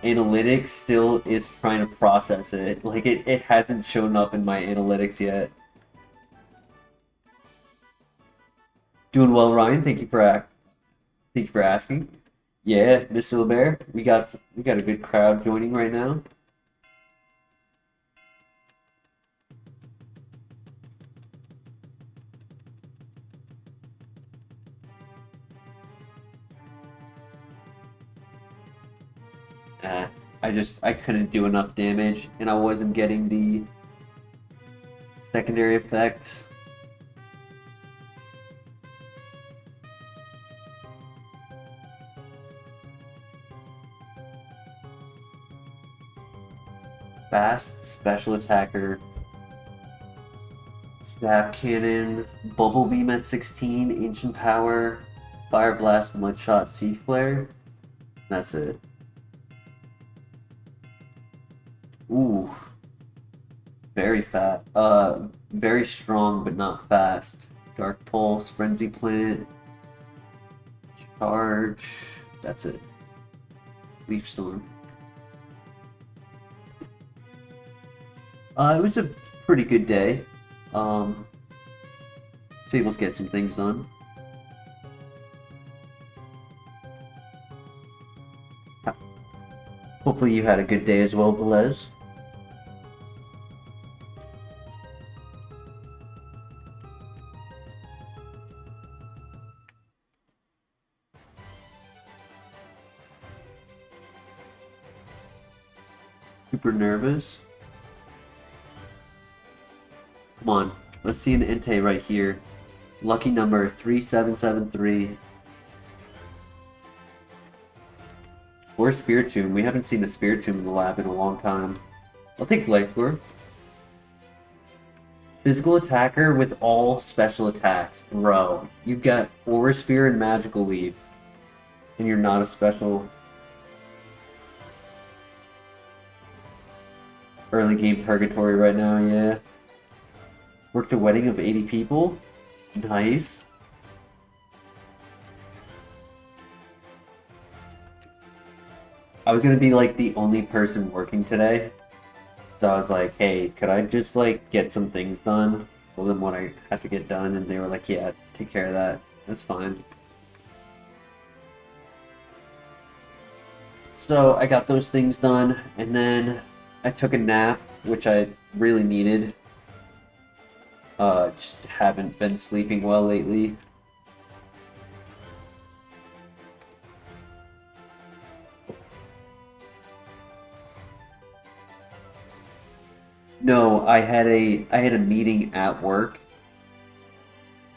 Speaker 1: analytics still is trying to process it. Like, it hasn't shown up in my analytics yet. Doing well, Ryan. Thank you for asking. Yeah, Mr. LeBear, we got a good crowd joining right now. I couldn't do enough damage, and I wasn't getting the secondary effects. Fast special attacker, snap cannon, bubble beam at 16, ancient power, fire blast, mudshot, sea flare. That's it. Ooh, very fast. Very strong but not fast. Dark pulse, frenzy plant, charge. That's it. Leaf storm. It was a pretty good day. Was able to get some things done. Hopefully you had a good day as well, Velez. Super nervous. Come on, let's see an Entei right here. Lucky number 3773. Or Spiritomb. We haven't seen a Spiritomb in the lab in a long time. I'll take Lifelure. Physical attacker with all special attacks. Bro, you've got Aura Sphere and Magical Leaf. And you're not a special. Early game purgatory right now, yeah. Worked a wedding of 80 people. Nice. I was gonna be like the only person working today. So I was like, hey, could I just like get some things done? Told them what I had to get done, and they were like, yeah, take care of that. That's fine. So I got those things done, and then I took a nap, which I really needed. Just haven't been sleeping well lately. No, I had a meeting at work,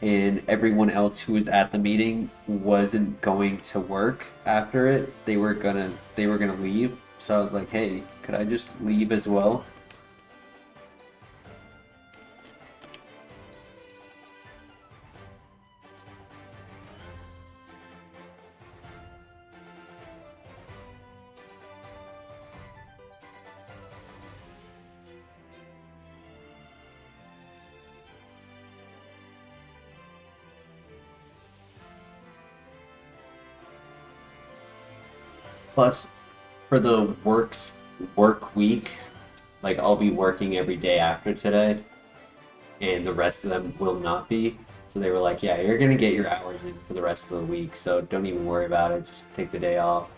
Speaker 1: and everyone else who was at the meeting wasn't going to work after it. They were gonna leave. So I was like, hey, could I just leave as well? Plus, for the work week, like I'll be working every day after today, and the rest of them will not be. So they were like, yeah, you're gonna get your hours in for the rest of the week, so don't even worry about it. Just take the day off.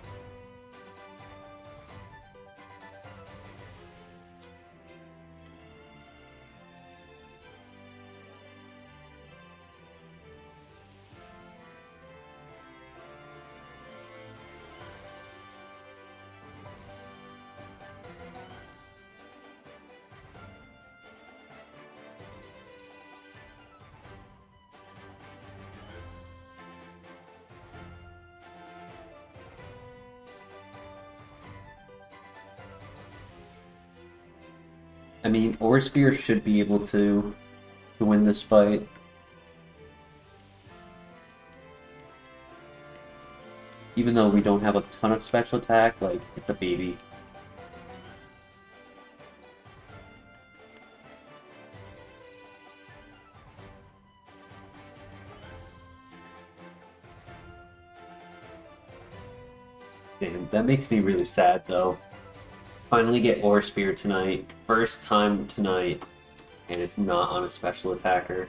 Speaker 1: I mean, Orsphere should be able to win this fight. Even though we don't have a ton of special attack, like, it's a baby. Damn, that makes me really sad, though. Finally get Orsphere tonight. First time tonight, and it's not on a special attacker.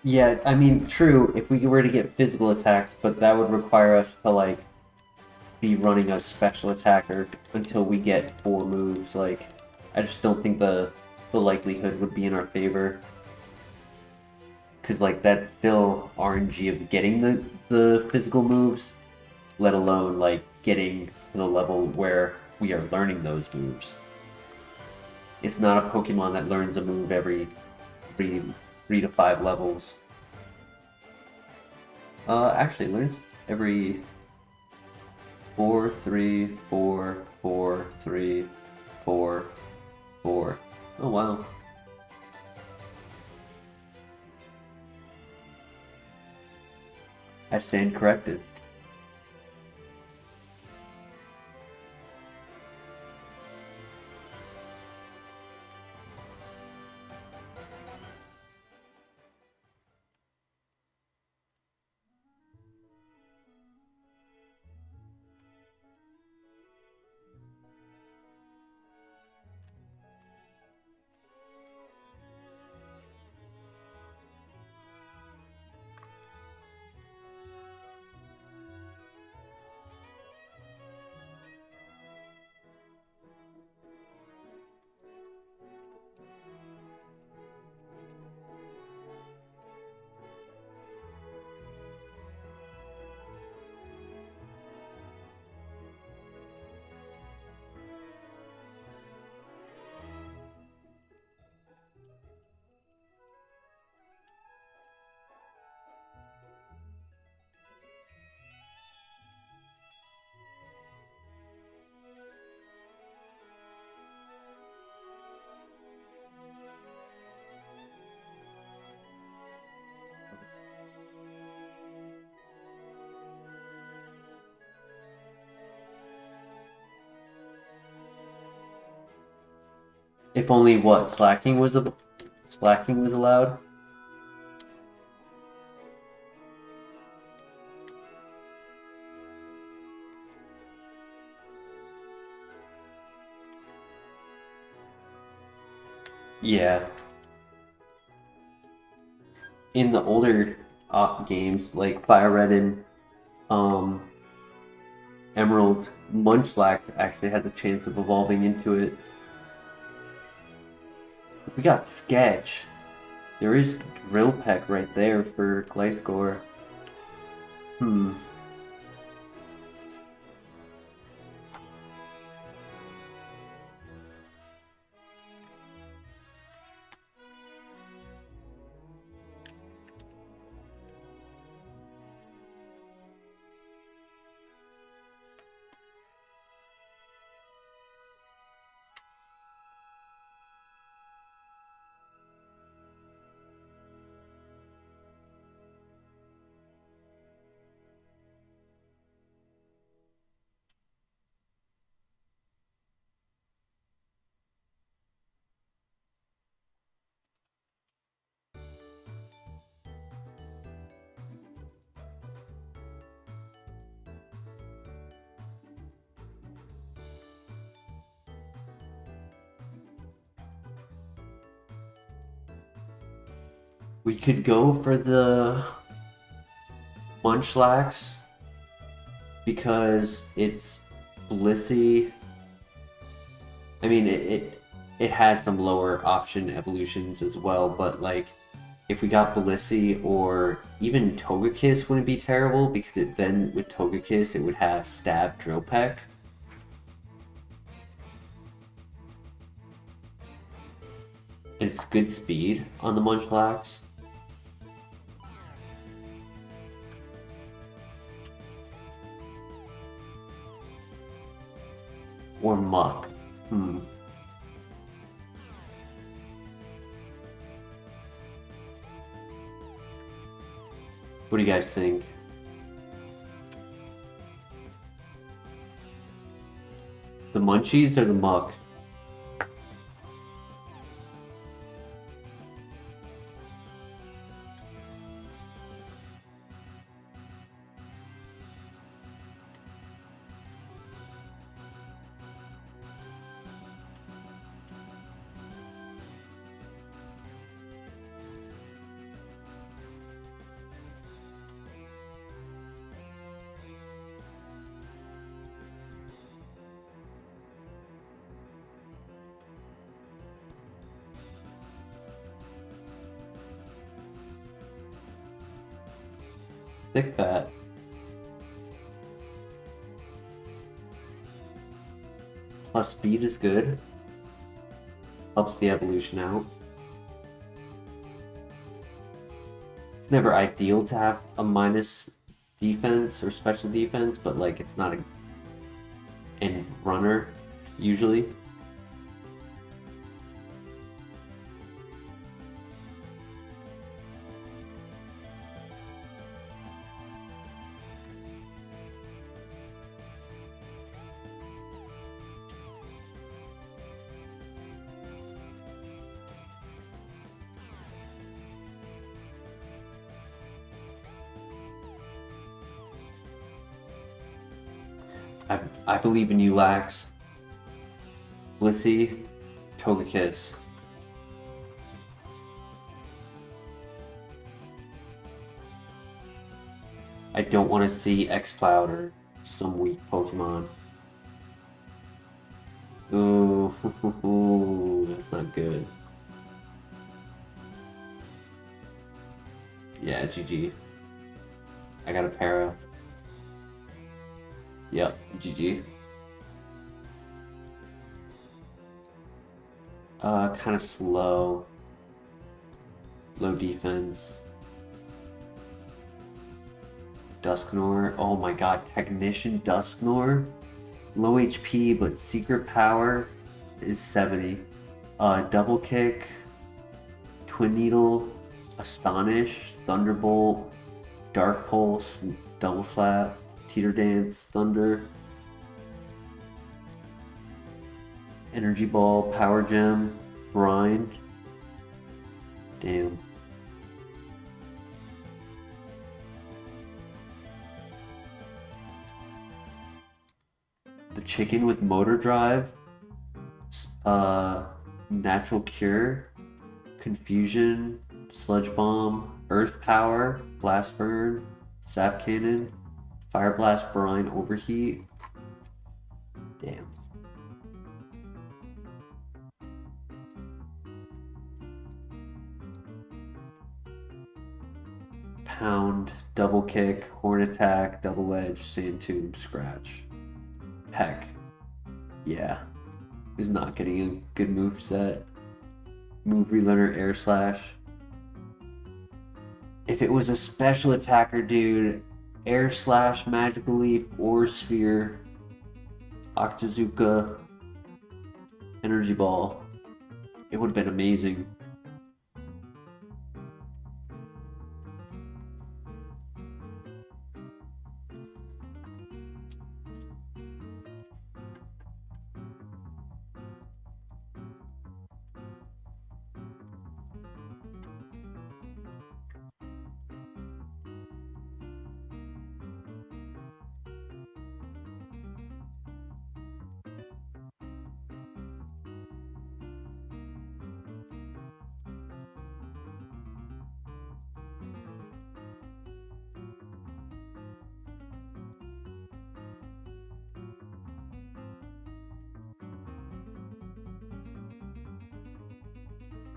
Speaker 1: Yeah, I mean, true, if we were to get physical attacks, but that would require us to, like, be running a special attacker until we get 4 moves. Like, I just don't think the likelihood would be in our favor. Because, like, that's still RNG of getting the physical moves, let alone, like, getting to the level where we are learning those moves. It's not a Pokemon that learns a move every 3 to 5 levels. Actually, learns every 4, 3, 4, 4, 3, 4, 4. Oh wow. I stand corrected. If only what slacking was allowed. Yeah. In the older games like FireRed and Emerald, Munchlax actually had the chance of evolving into it. We got Sketch. There is Drill Peck right there for Gliscor. We could go for the Munchlax, because it's Blissey. I mean, it has some lower option evolutions as well, but like, if we got Blissey or even Togekiss wouldn't be terrible, because it then with Togekiss it would have Stab Drill Peck. And it's good speed on the Munchlax. Or Muck. What do you guys think? The Munchies or the Muck? Thick Fat. Plus speed is good. Helps the evolution out. It's never ideal to have a minus defense or special defense, but like it's not a end runner usually. I believe in you, Lax. Blissey, Togekiss. I don't want to see X-Cloud or some weak Pokemon. Ooh, that's not good. Yeah, GG. I got a para. Yep, GG. Kind of slow. Low defense. Dusknoir. Oh my god, Technician Dusknoir. Low HP, but secret power is 70. Double Kick. Twin Needle. Astonish. Thunderbolt. Dark Pulse. Double Slap. Teeter Dance, Thunder, Energy Ball, Power Gem, Brine. Damn. The Chicken with Motor Drive, Natural Cure, Confusion, Sludge Bomb, Earth Power, Blast Burn, Sap Cannon, Fire Blast, Brine, Overheat. Damn. Pound, Double Kick, Horn Attack, Double Edge, Sand Tomb, Scratch. Heck. Yeah. He's not getting a good move set. Move Relearner, Air Slash. If it was a special attacker, dude, Air Slash, Magical Leaf, or Sphere, Octazooka, Energy Ball. It would have been amazing.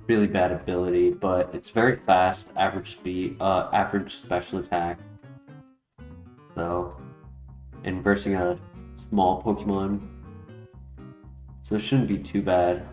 Speaker 1: really bad ability, but it's very fast, average speed, average special attack. So, and versing a small Pokemon, so it shouldn't be too bad.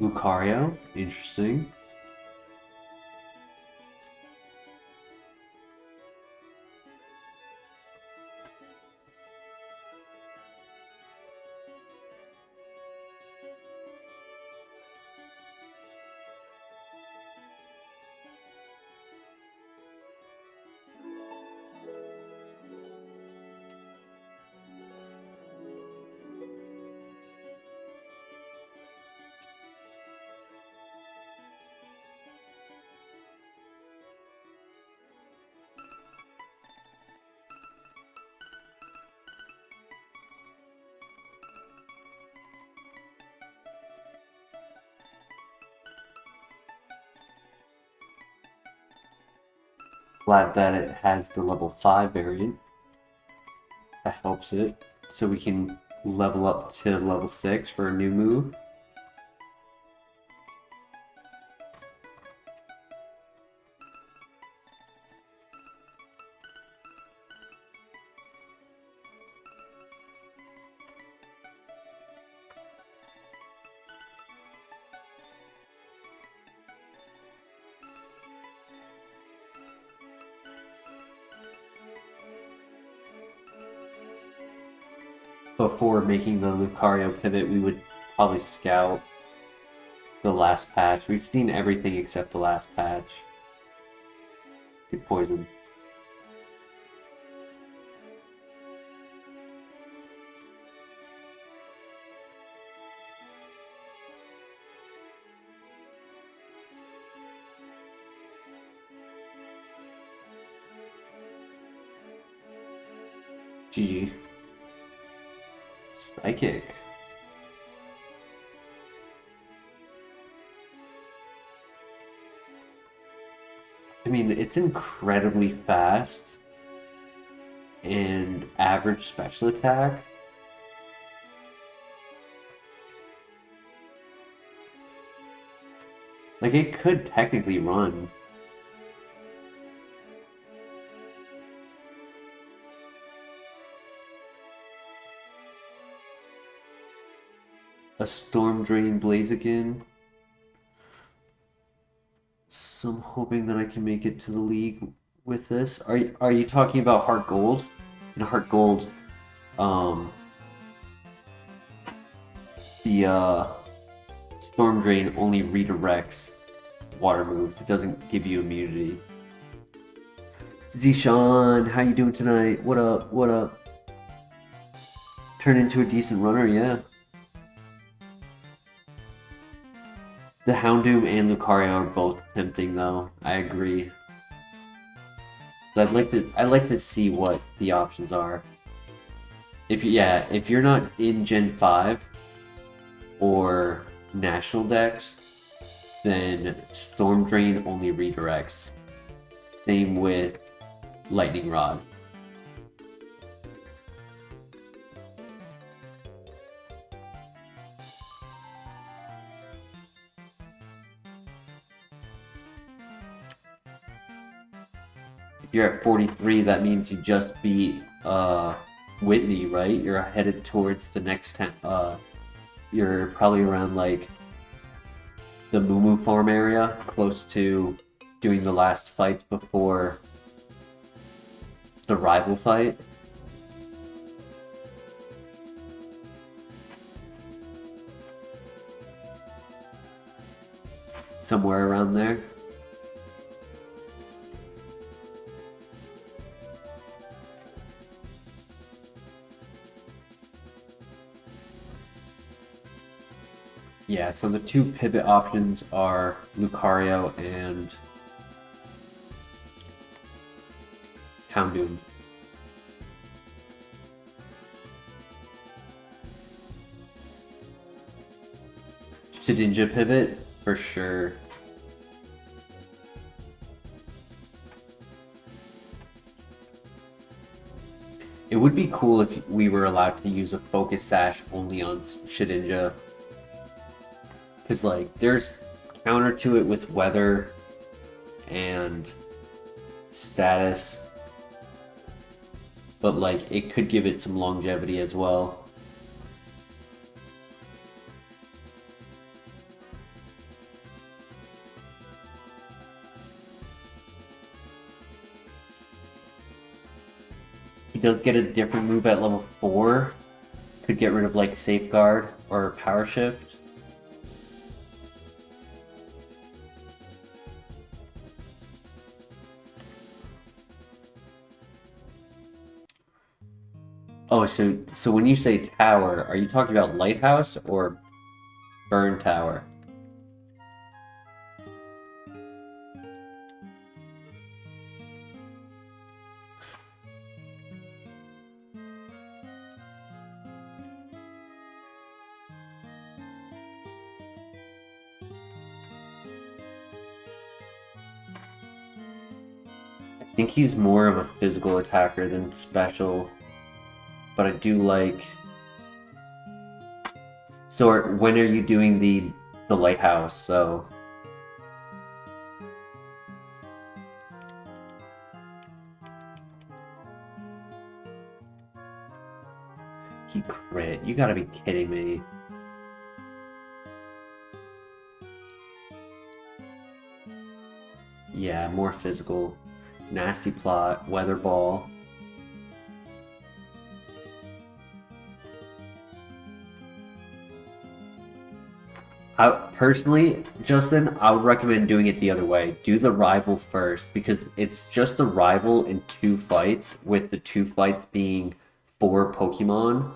Speaker 1: Lucario, interesting. Glad that it has the level 5 variant. That helps it. So we can level up to level 6 for a new move. Before making the Lucario pivot, we would probably scout the last patch. We've seen everything except the last patch. Good poison. GG. Psychic. I mean, it's incredibly fast and average special attack. Like, it could technically run. A Storm Drain Blaziken. So I'm hoping that I can make it to the league with this. Are you talking about HeartGold? In HeartGold, the Storm Drain only redirects water moves. It doesn't give you immunity. Zishan, how you doing tonight? What up? What up? Turn into a decent runner, yeah. The Houndoom and Lucario are both tempting, though. I agree. So I'd like to see what the options are. If you're not in Gen 5 or National Dex, then Storm Drain only redirects. Same with Lightning Rod. If you're at 43, that means you just beat Whitney, right? You're headed towards the next town. You're probably around like the Moo Farm area, close to doing the last fights before the rival fight. Somewhere around there. Yeah, so the two pivot options are Lucario and Houndoom. Shedinja pivot, for sure. It would be cool if we were allowed to use a Focus Sash only on Shedinja. Because, like, there's counter to it with weather and status. But, like, it could give it some longevity as well. He does get a different move at level 4. Could get rid of, like, Safeguard or Power Shift. Oh, so when you say tower, are you talking about Lighthouse or Burn Tower? I think he's more of a physical attacker than special. But I do like... So when are you doing the Lighthouse? So... He crit. You gotta be kidding me. Yeah, more physical. Nasty Plot, Weather Ball. Personally, Justin, I would recommend doing it the other way. Do the rival first, because it's just a rival in 2 fights, with the 2 fights being 4 Pokemon.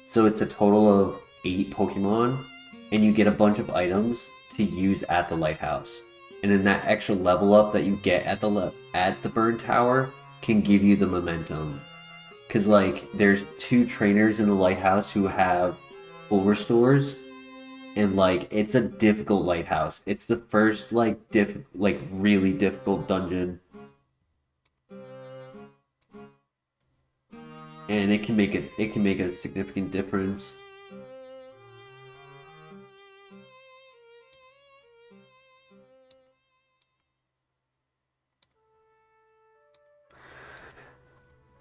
Speaker 1: So it's a total of 8 Pokemon, and you get a bunch of items to use at the Lighthouse. And then that extra level up that you get at the Burn Tower can give you the momentum. Because, like, there's 2 trainers in the Lighthouse who have full restores. And, like, it's a difficult Lighthouse. It's the first, like, really difficult dungeon. And it can make a significant difference.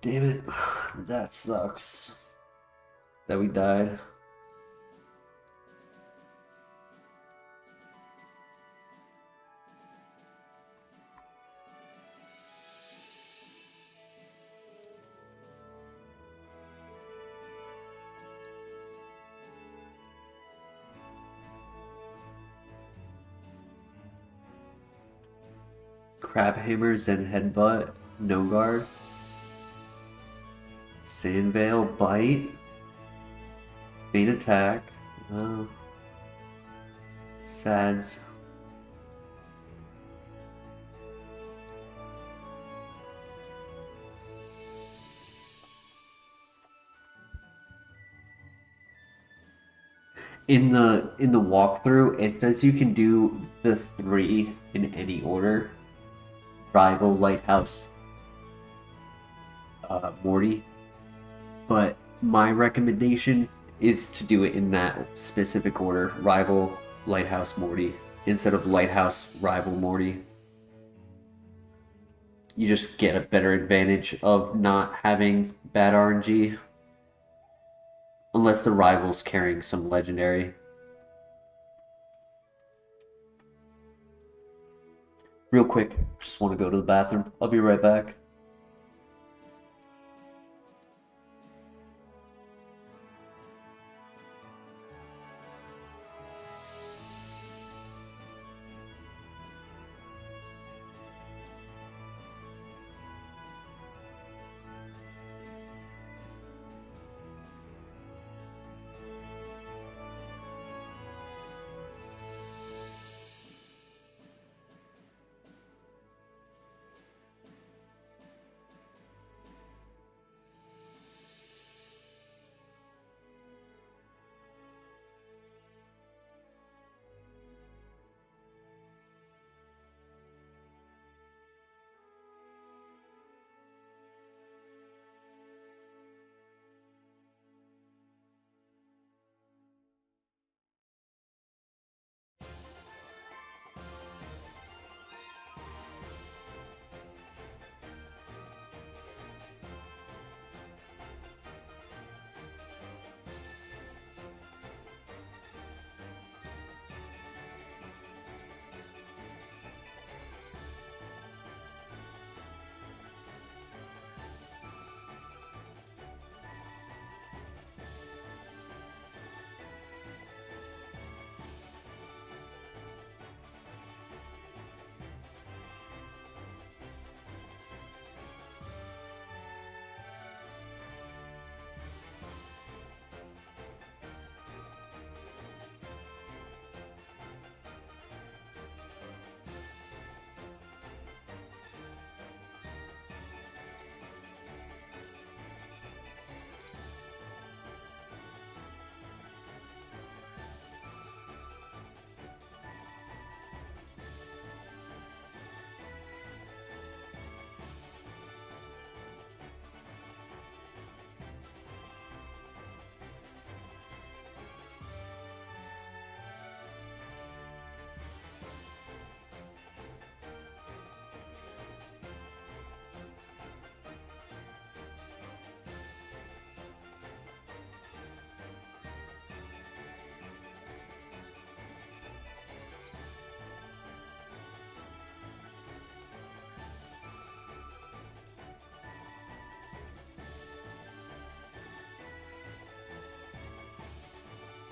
Speaker 1: Damn it. That sucks. That we died. Crabhammer, Zen Headbutt, No Guard. Sandveil, Bite. Faint Attack. Sads. In the walkthrough, it says you can do the 3 in any order. Rival, Lighthouse, Morty. But my recommendation is to do it in that specific order. Rival, Lighthouse, Morty. Instead of Lighthouse, Rival, Morty. You just get a better advantage of not having bad RNG. Unless the rival's carrying some legendary. Real quick, just want to go to the bathroom. I'll be right back.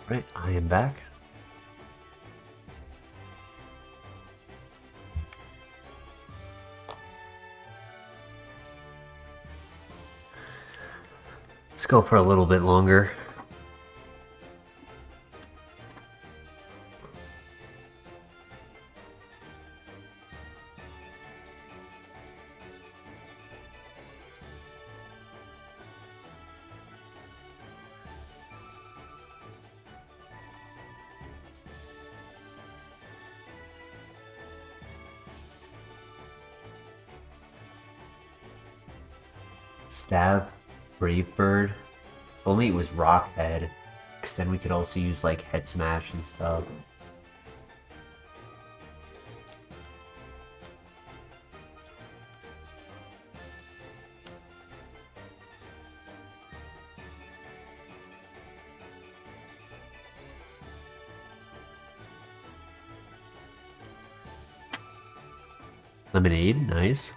Speaker 1: Right, I am back. Let's go for a little bit longer. Stab, Brave Bird. If only it was Rock Head, because then we could also use like Head Smash and stuff. Lemonade, nice.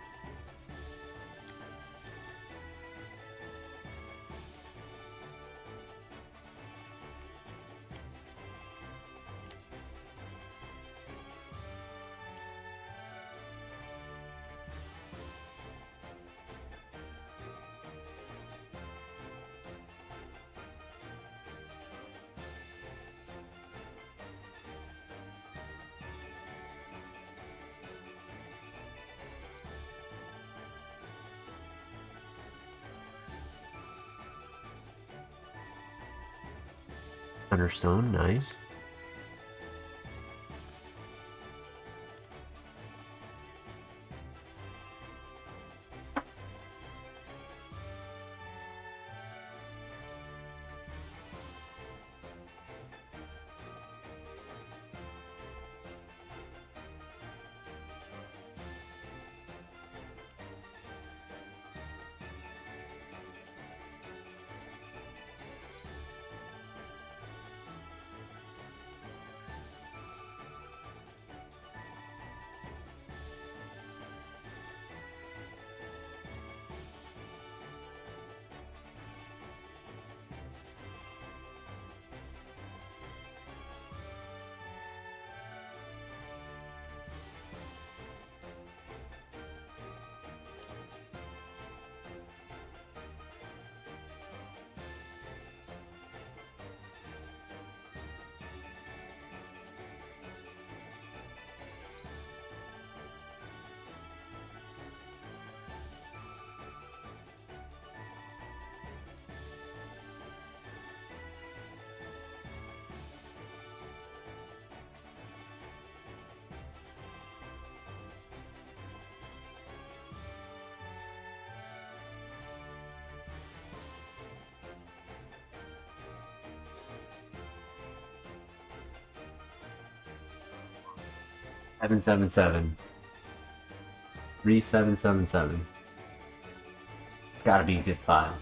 Speaker 1: Thunderstone, nice. 777. 3777. It's gotta be a good file.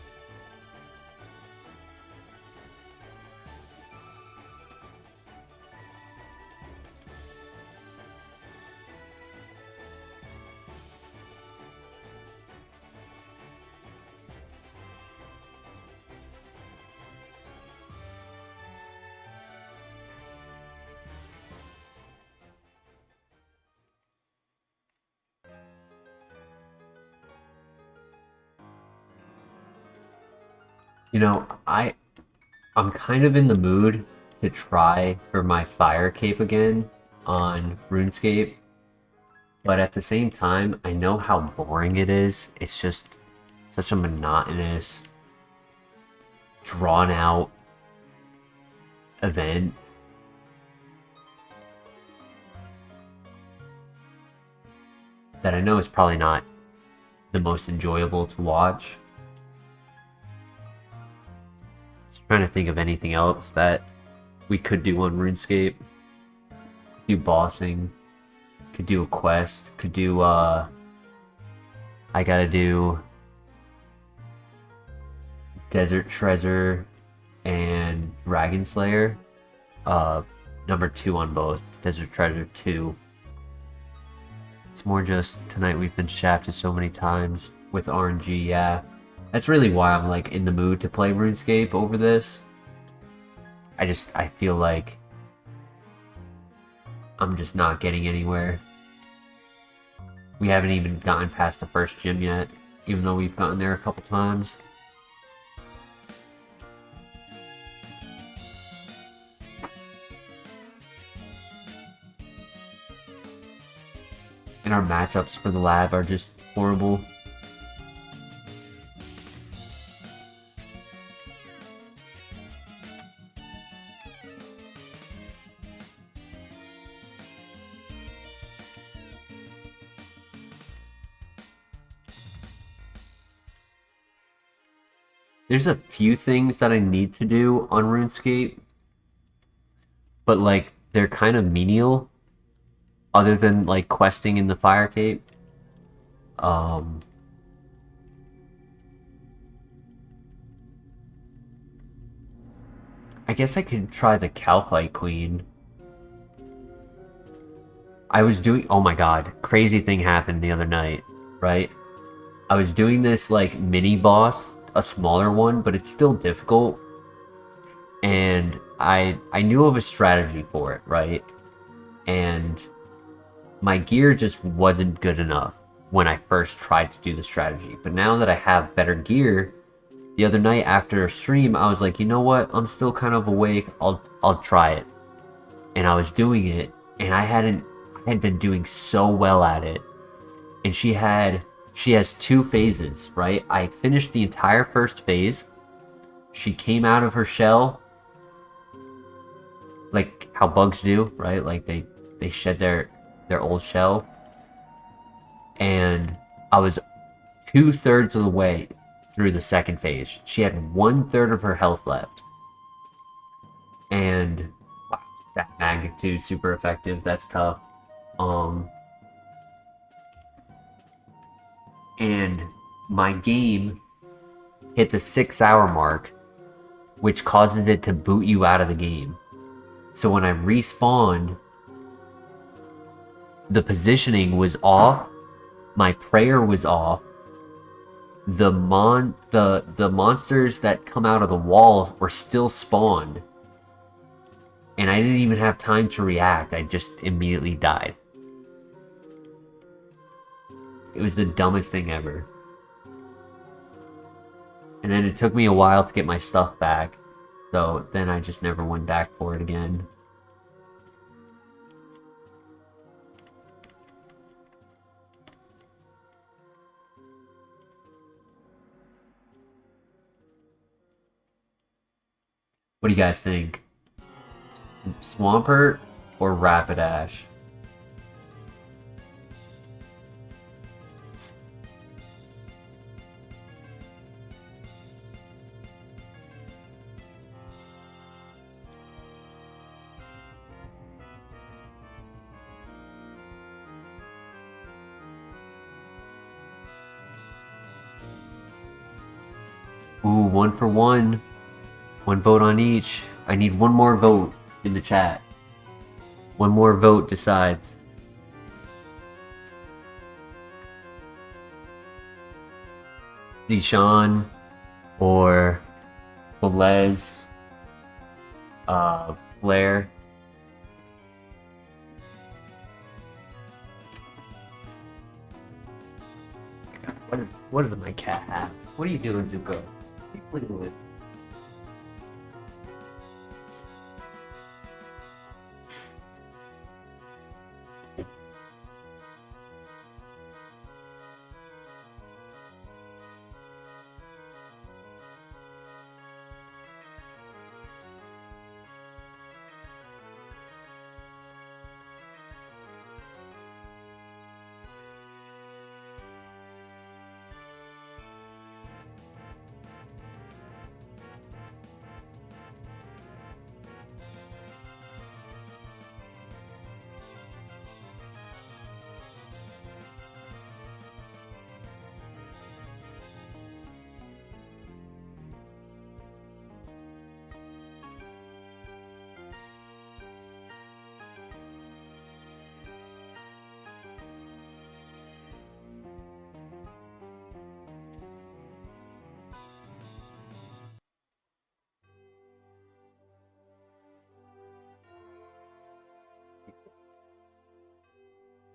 Speaker 1: You know, I'm kind of in the mood to try for my fire cape again on RuneScape, but at the same time, I know how boring it is. It's just such a monotonous, drawn out event. That I know is probably not the most enjoyable to watch. Just trying to think of anything else that we could do on RuneScape. Do bossing. Could do a quest. Could do, I gotta do Desert Treasure and Dragon Slayer. Number 2 on both. Desert Treasure 2. It's more just, tonight we've been shafted so many times with RNG, yeah. That's really why I'm like in the mood to play RuneScape over this. I feel like I'm just not getting anywhere. We haven't even gotten past the first gym yet, even though we've gotten there a couple times. And our matchups for the lab are just horrible. There's a few things that I need to do on RuneScape, but like they're kind of menial, other than like questing in the fire cape. I guess I could try the Calphite Queen. I was doing, oh my god, crazy thing happened the other night, right? I was doing this like mini boss, a smaller one, but it's still difficult. And I knew of a strategy for it, right? And my gear just wasn't good enough when I first tried to do the strategy. But now that I have better gear, the other night after a stream, I was like, you know what? I'm still kind of awake. I'll try it. And I was doing it, and I had been doing so well at it. And she has 2 phases, right? I finished the entire first phase. She came out of her shell, like how bugs do, right? Like they shed their old shell. And I was 2/3 of the way through the second phase. She had 1/3 of her health left. And wow, that magnitude, super effective. That's tough. And my game hit the 6-hour mark, which causes it to boot you out of the game. So when I respawned, the positioning was off, my prayer was off, the monsters that come out of the wall were still spawned, and I didn't even have time to react. I just immediately died. It was the dumbest thing ever. And then it took me a while to get my stuff back, so then I just never went back for it again. What do you guys think? Swampert or Rapidash? Ooh, 1 for 1. 1 vote on each. I need 1 more vote in the chat. 1 more vote decides. Deshaun or Velez, Blair. What does my cat have? What are you doing, Zuko? What are you playing with?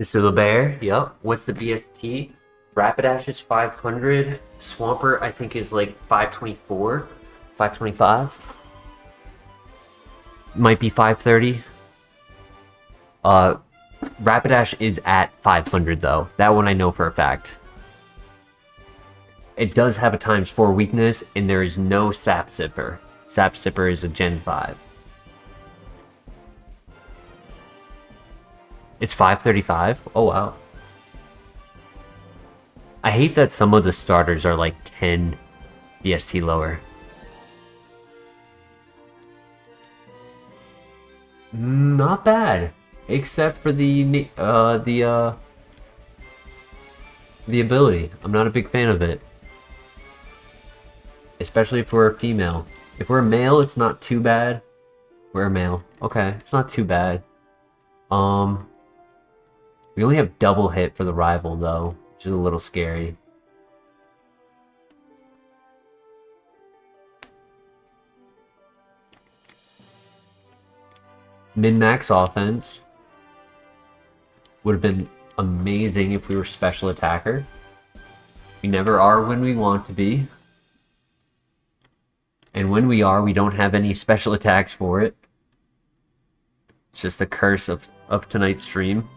Speaker 1: Mr. LeBear, yep. What's the BST? Rapidash is 500. Swampert, I think, is like 524, 525. Might be 530. Rapidash is at 500 though. That one I know for a fact. It does have a ×4 weakness, and there is no Sap Sipper. Sap Sipper is a Gen 5. It's 535? Oh wow. I hate that some of the starters are like 10 BST lower. Not bad. Except for the ability. I'm not a big fan of it. Especially if we're a female. If we're a male, it's not too bad. We're a male. Okay, it's not too bad. We only have double hit for the rival though, which is a little scary. Min-max offense would have been amazing if we were special attacker. We never are when we want to be. And when we are, we don't have any special attacks for it. It's just the curse of tonight's stream.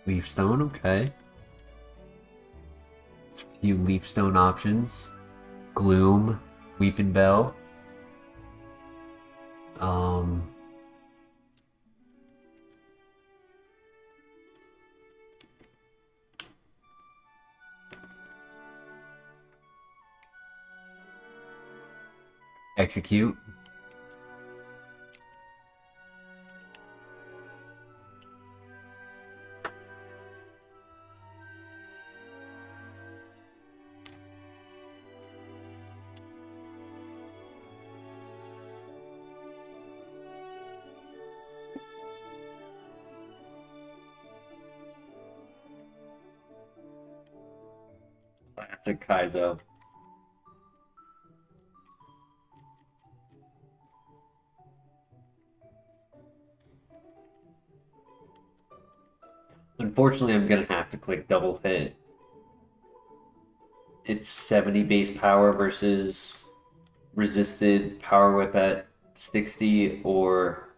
Speaker 1: Leafstone, okay. There's a few Leafstone options. Gloom, Weeping Bell. Execute. Classic Kaizo. Unfortunately, I'm gonna have to click double hit. It's 70 base power versus resisted power whip at 60 or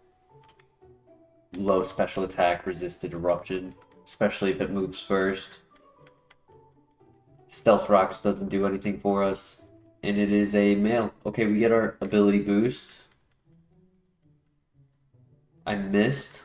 Speaker 1: low special attack resisted eruption, especially if it moves first. Stealth Rocks doesn't do anything for us. And it is a male. Okay, we get our ability boost. I missed.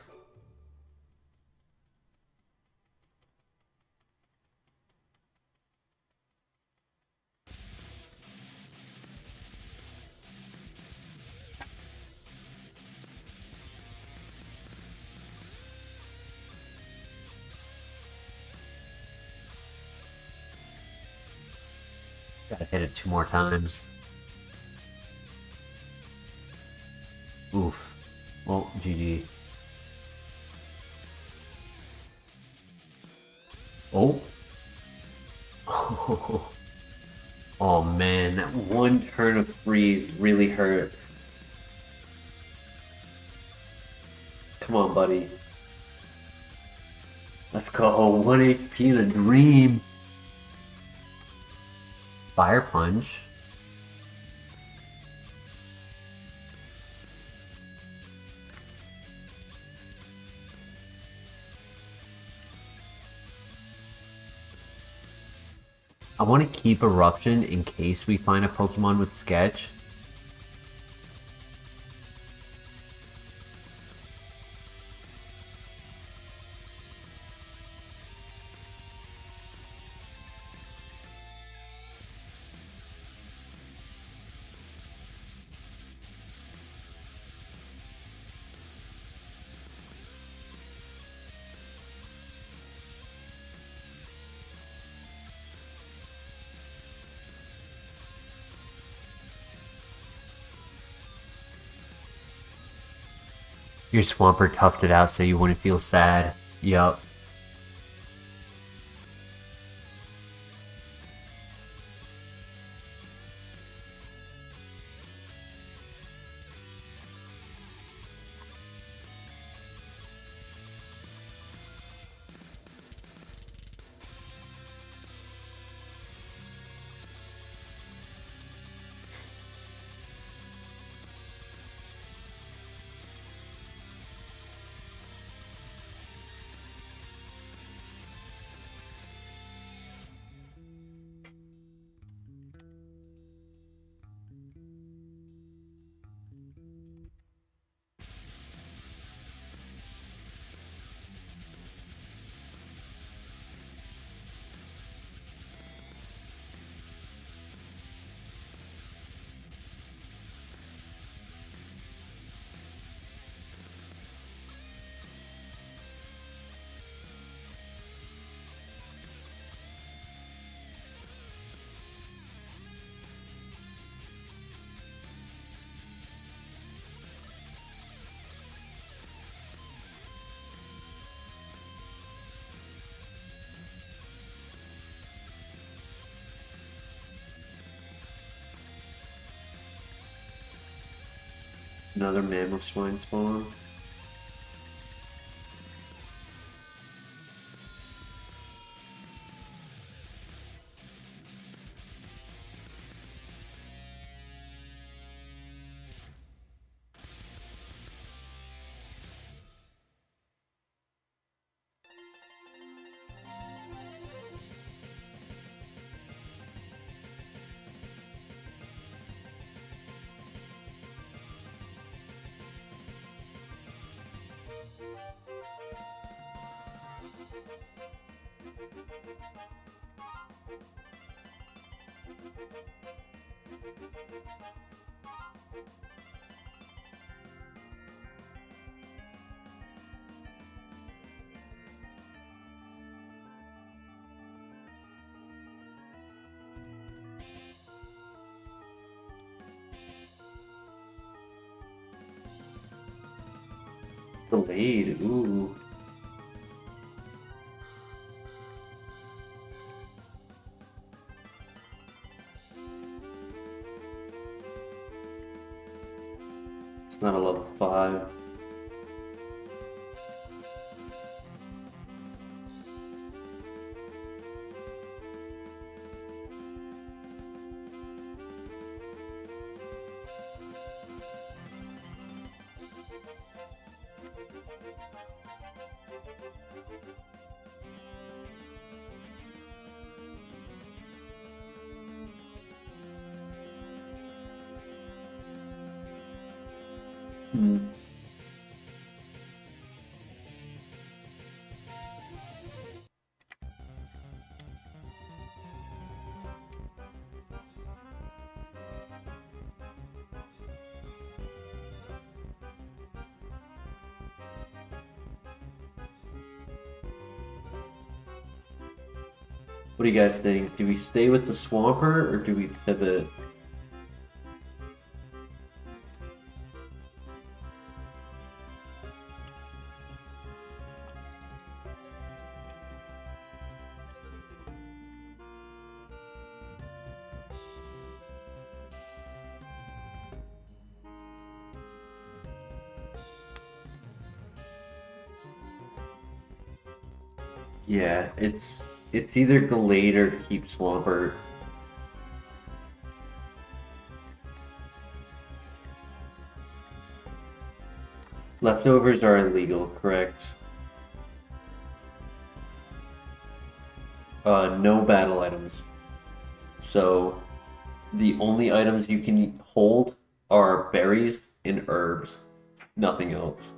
Speaker 1: Gotta hit it 2 more times. Oof. Well, GG. Oh. Oh man, that one turn of freeze really hurt. Come on, buddy. Let's go. 1 HP in a dream. Fire punch. I want to keep Eruption in case we find a Pokemon with Sketch. Your Swampert toughed it out so you wouldn't feel sad. Yup. Another Mammoth Swine spawn. Delayed, ooh. It's not a level 5. Hmm. What do you guys think? Do we stay with the Swampert or do we pivot? Yeah, it's either Gallade or keep Swampert. Leftovers are illegal, correct? No battle items. So the only items you can hold are berries and herbs, nothing else.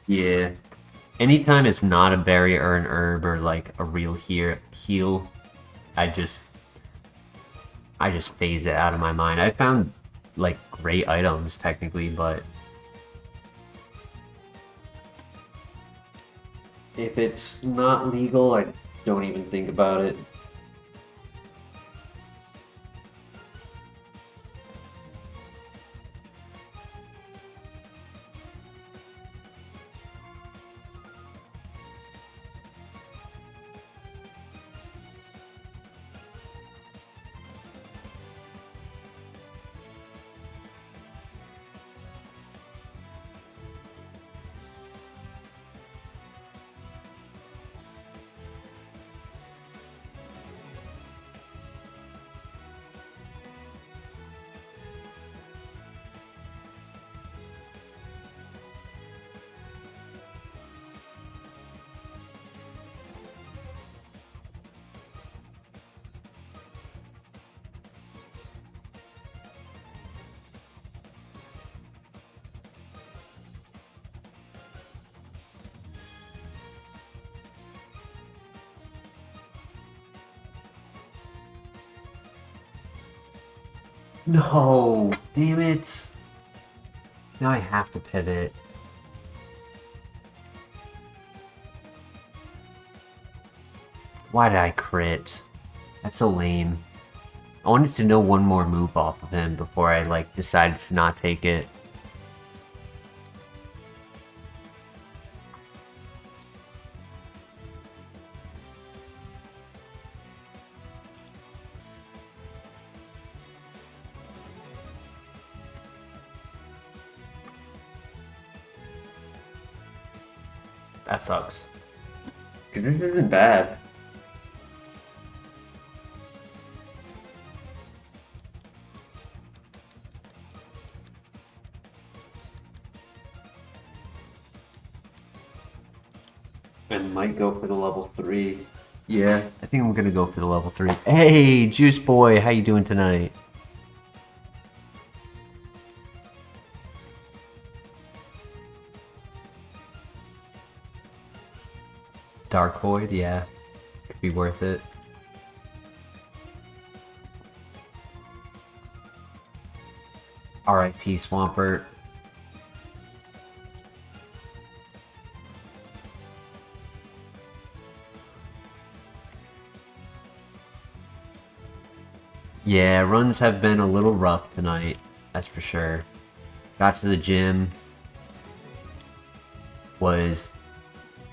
Speaker 1: Yeah. Anytime it's not a berry or an herb or like a real heal, I just phase it out of my mind. I found like great items technically, but if it's not legal, I don't even think about it. No, damn it. Now I have to pivot. Why did I crit? That's so lame. I wanted to know one more move off of him before I like decided to not take it. That sucks. Because this isn't bad. I might go for the level 3. Yeah, I think I'm gonna go for the level 3. Hey, Juice Boy, how you doing tonight? Dark Void, yeah. Could be worth it. R.I.P. Swampert. Yeah, runs have been a little rough tonight, that's for sure. Got to the gym, was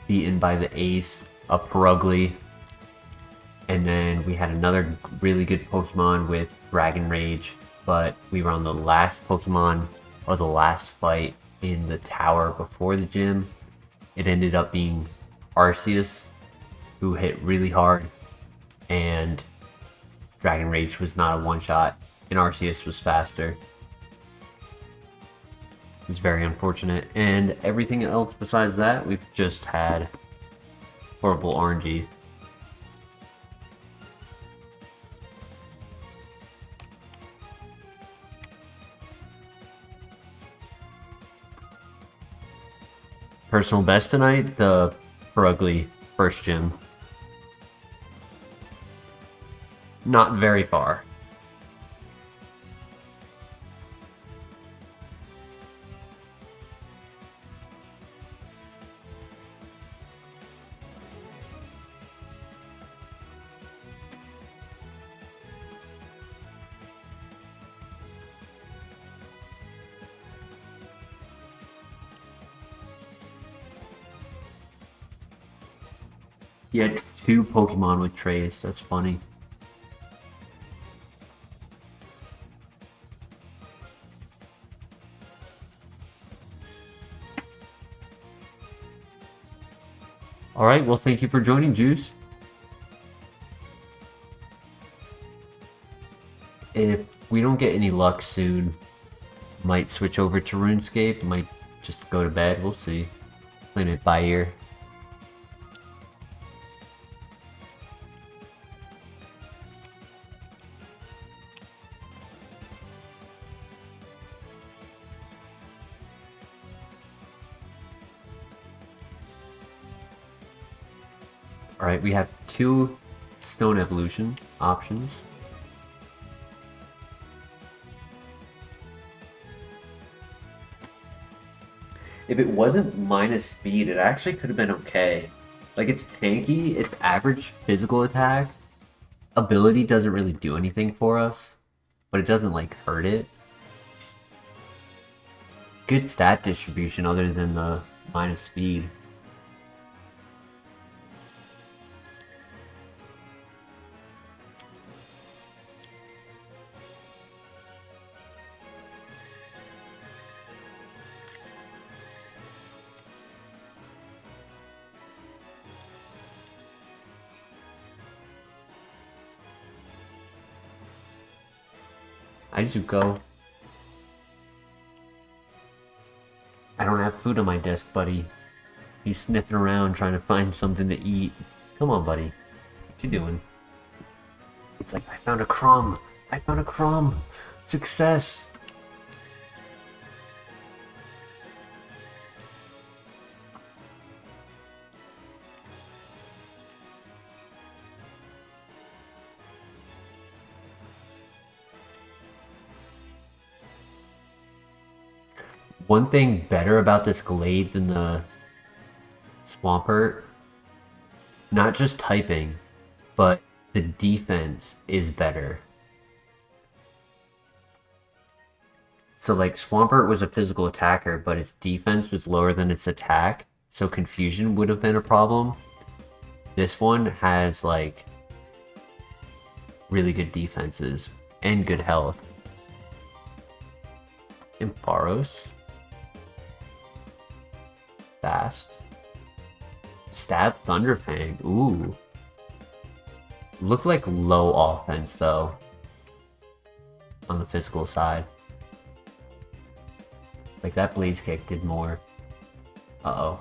Speaker 1: beaten by the ace, a Purugly, and then we had another really good Pokemon with Dragon Rage, but we were on the last Pokemon, or the last fight in the tower before the gym. It ended up being Arceus, who hit really hard, and Dragon Rage was not a one-shot, and Arceus was faster. It was very unfortunate, and everything else besides that, we've just had horrible RNG. Personal best tonight, the Purugly first gym. Not very far. He had 2 Pokemon with Trace, that's funny. Alright, well thank you for joining, Juice. If we don't get any luck soon, might switch over to RuneScape, might just go to bed, we'll see. Playing it by ear. Alright, we have 2 Stone Evolution options. If it wasn't minus speed, it actually could have been okay. Like, it's tanky, its average physical attack. Ability doesn't really do anything for us, but it doesn't, like, hurt it. Good stat distribution other than the minus speed. Izuko. I don't have food on my desk, buddy. He's sniffing around trying to find something to eat. Come on, buddy. What you doing? It's like, I found a crumb. I found a crumb. Success. One thing better about this Glade than the Swampert, not just typing, but the defense is better. So like Swampert was a physical attacker, but its defense was lower than its attack, so confusion would have been a problem. This one has like really good defenses and good health. Ampharos. Fast. Stab Thunderfang. Ooh. Looked like low offense though. On the physical side. Like that Blaze Kick did more. Uh-oh.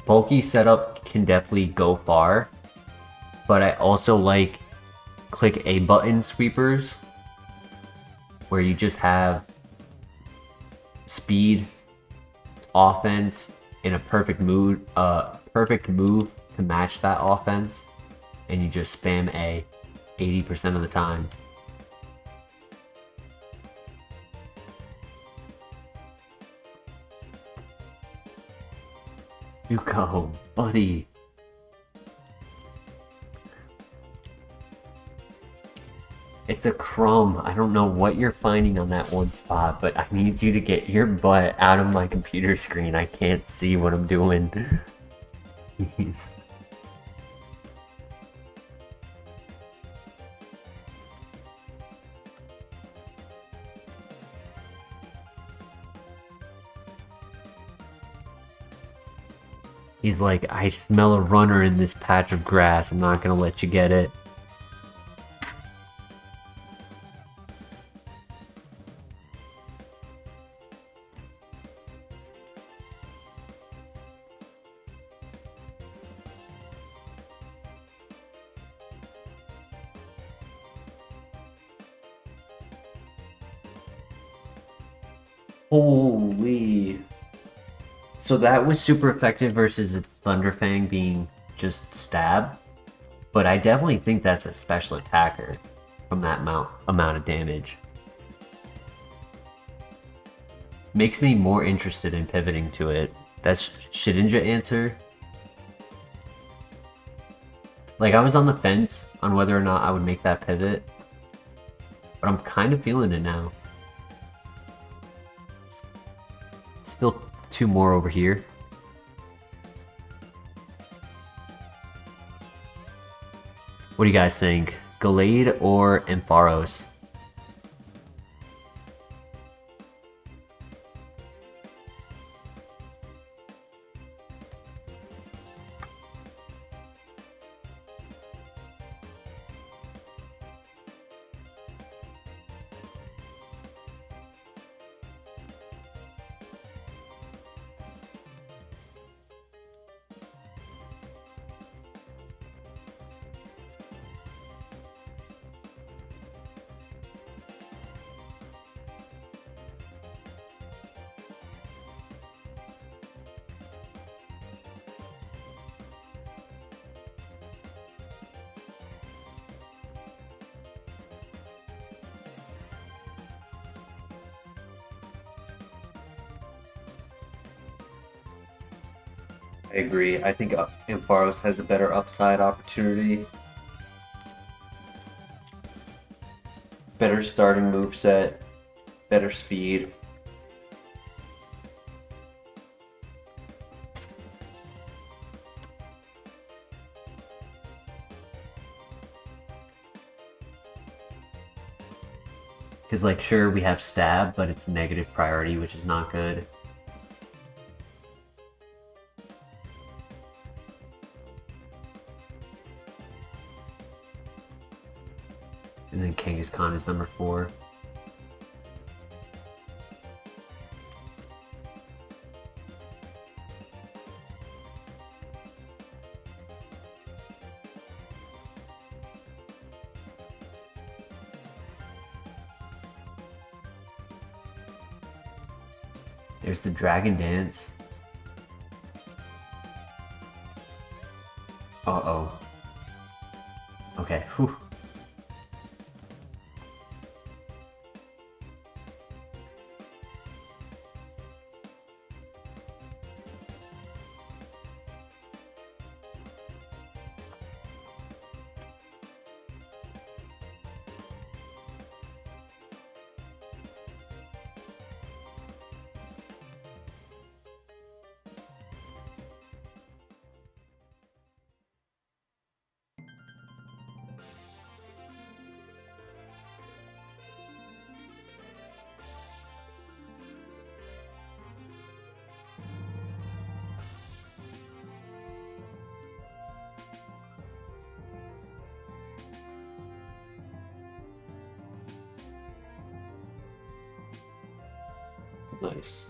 Speaker 1: Bulky setup can definitely go far, but I also like click A button sweepers where you just have speed, offense, and a perfect move to match that offense, and you just spam A 80% of the time. You go, buddy. It's a crumb. I don't know what you're finding on that one spot, but I need you to get your butt out of my computer screen. I can't see what I'm doing. Jeez. He's like, I smell a runner in this patch of grass. I'm not gonna let you get it. Holy. So that was super effective versus Thunderfang being just stab. But I definitely think that's a special attacker from that amount of damage. Makes me more interested in pivoting to it. That's Shedinja answer. Like, I was on the fence on whether or not I would make that pivot. But I'm kind of feeling it now. Still 2 more over here. What do you guys think? Gallade or Ampharos? I agree. I think Ampharos has a better upside opportunity. Better starting moveset, better speed. Because, like, sure, we have stab, but it's negative priority, which is not good. And then Kangaskhan is number 4. There's the Dragon Dance. Uh-oh. Okay, whew. Nice.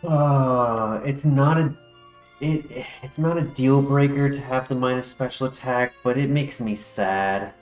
Speaker 1: It's not a it's not a deal breaker to have the minus special attack, but it makes me sad.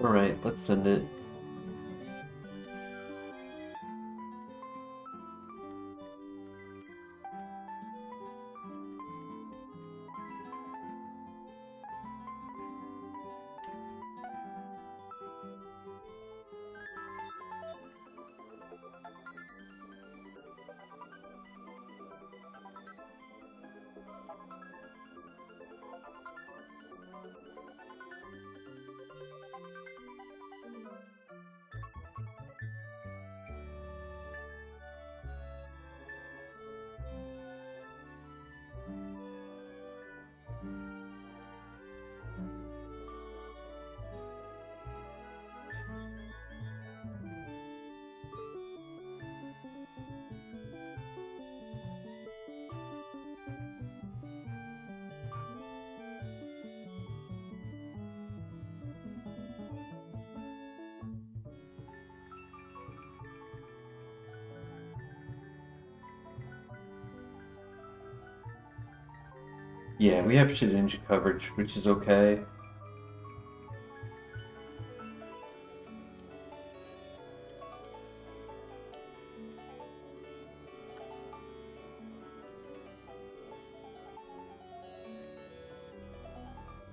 Speaker 1: Alright, let's send it. Yeah, we have Shedinja coverage, which is okay.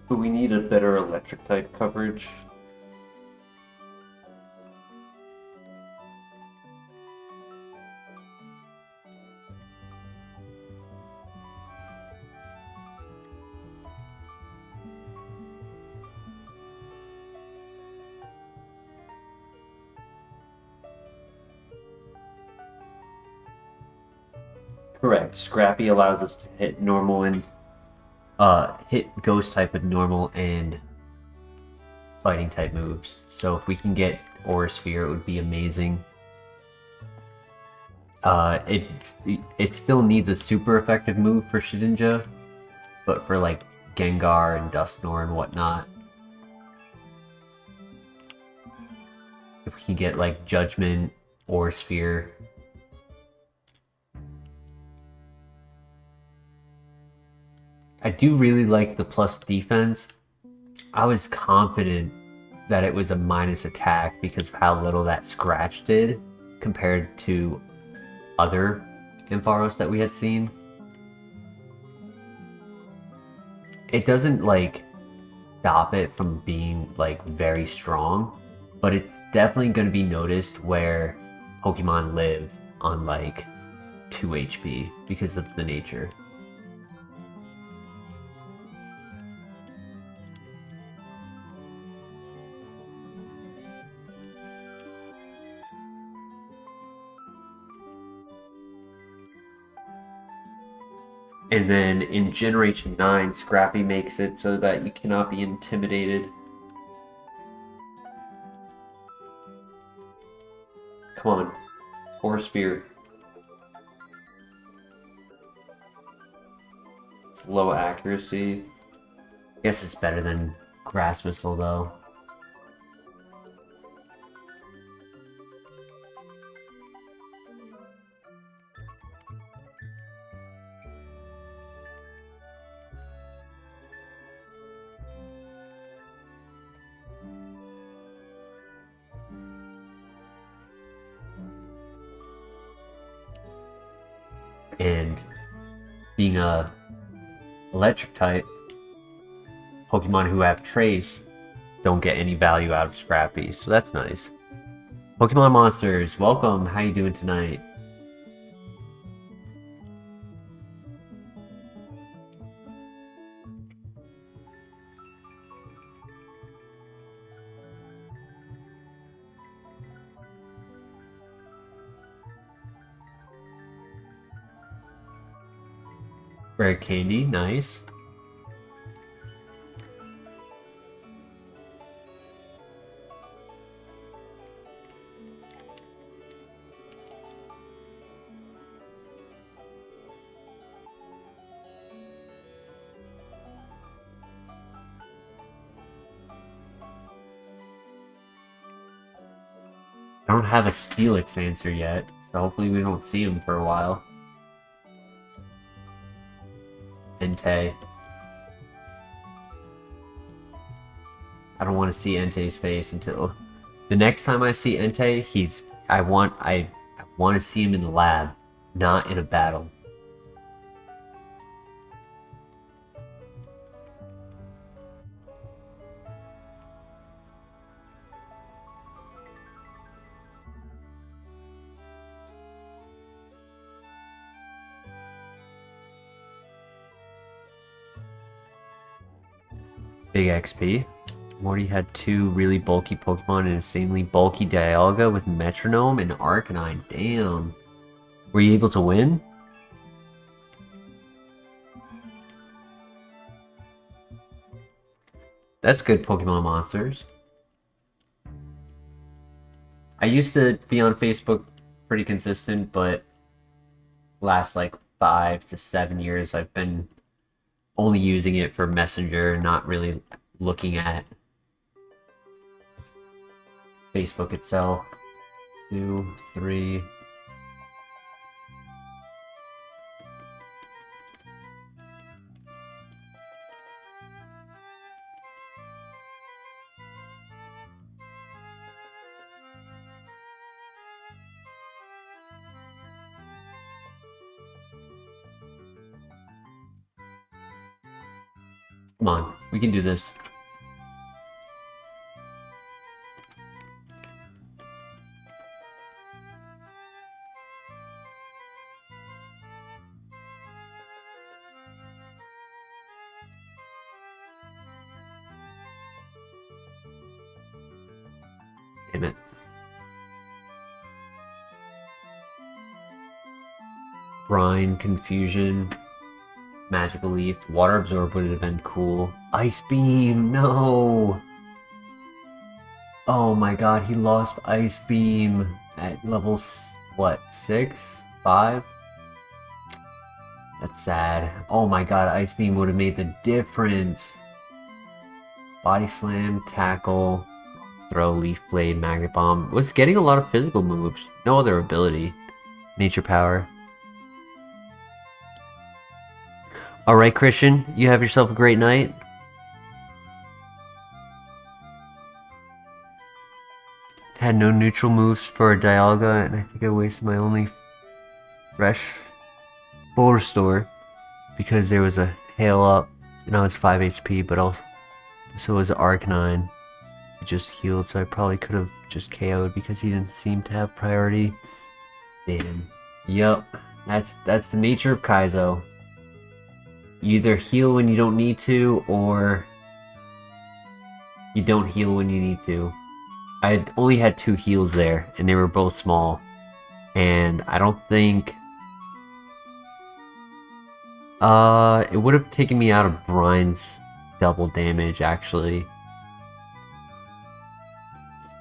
Speaker 1: But we need a better electric type coverage. Correct. Scrappy allows us to hit normal and hit ghost type with normal and fighting type moves. So if we can get Aura Sphere, it would be amazing. It still needs a super effective move for Shedinja, but for like Gengar and Dusknoir and whatnot, if we can get like Judgment or Sphere. I do really like the plus defense. I was confident that it was a minus attack because of how little that scratch did compared to other Ampharos that we had seen. It doesn't like stop it from being like very strong, but it's definitely going to be noticed where Pokemon live on like 2 HP because of the nature. And then in Generation 9, Scrappy makes it so that you cannot be intimidated. Come on. Or Sphere. It's low accuracy. I guess it's better than Grass Missile though. And being a electric type, Pokemon who have Trace don't get any value out of Scrappy, so that's nice. Pokemon Monsters, welcome. How you doing tonight? Rare candy, nice. I don't have a Steelix answer yet, so hopefully we don't see him for a while. Entei. I don't want to see Entei's face until the next time I see Entei. I want to see him in the lab, not in a battle. Big XP. Morty had 2 really bulky Pokemon and insanely bulky Dialga with Metronome and Arcanine. Damn. Were you able to win? That's good Pokemon monsters. I used to be on Facebook pretty consistent, but last like 5 to 7 years I've been only using it for Messenger, not really looking at Facebook itself. 2, 3. Come on, we can do this. Damn it. Brine, Confusion, Magical Leaf, Water Absorb would have been cool. Ice Beam, no! Oh my god, he lost Ice Beam at level, what, 6? 5? That's sad. Oh my god, Ice Beam would have made the difference. Body Slam, Tackle, Throw, Leaf Blade, Magnet Bomb. Was getting a lot of physical moves. No other ability. Nature Power. Alright, Christian, you have yourself a great night. Had no neutral moves for Dialga, and I think I wasted my only fresh full restore because there was a Hail Up, and I was 5 HP, but also so was Arcanine. He just healed, so I probably could have just KO'd because he didn't seem to have priority. Damn. Yup. That's the nature of Kaizo. You either heal when you don't need to, or you don't heal when you need to. I only had 2 heals there, and they were both small. And I don't think... it would have taken me out of Brine's double damage, actually.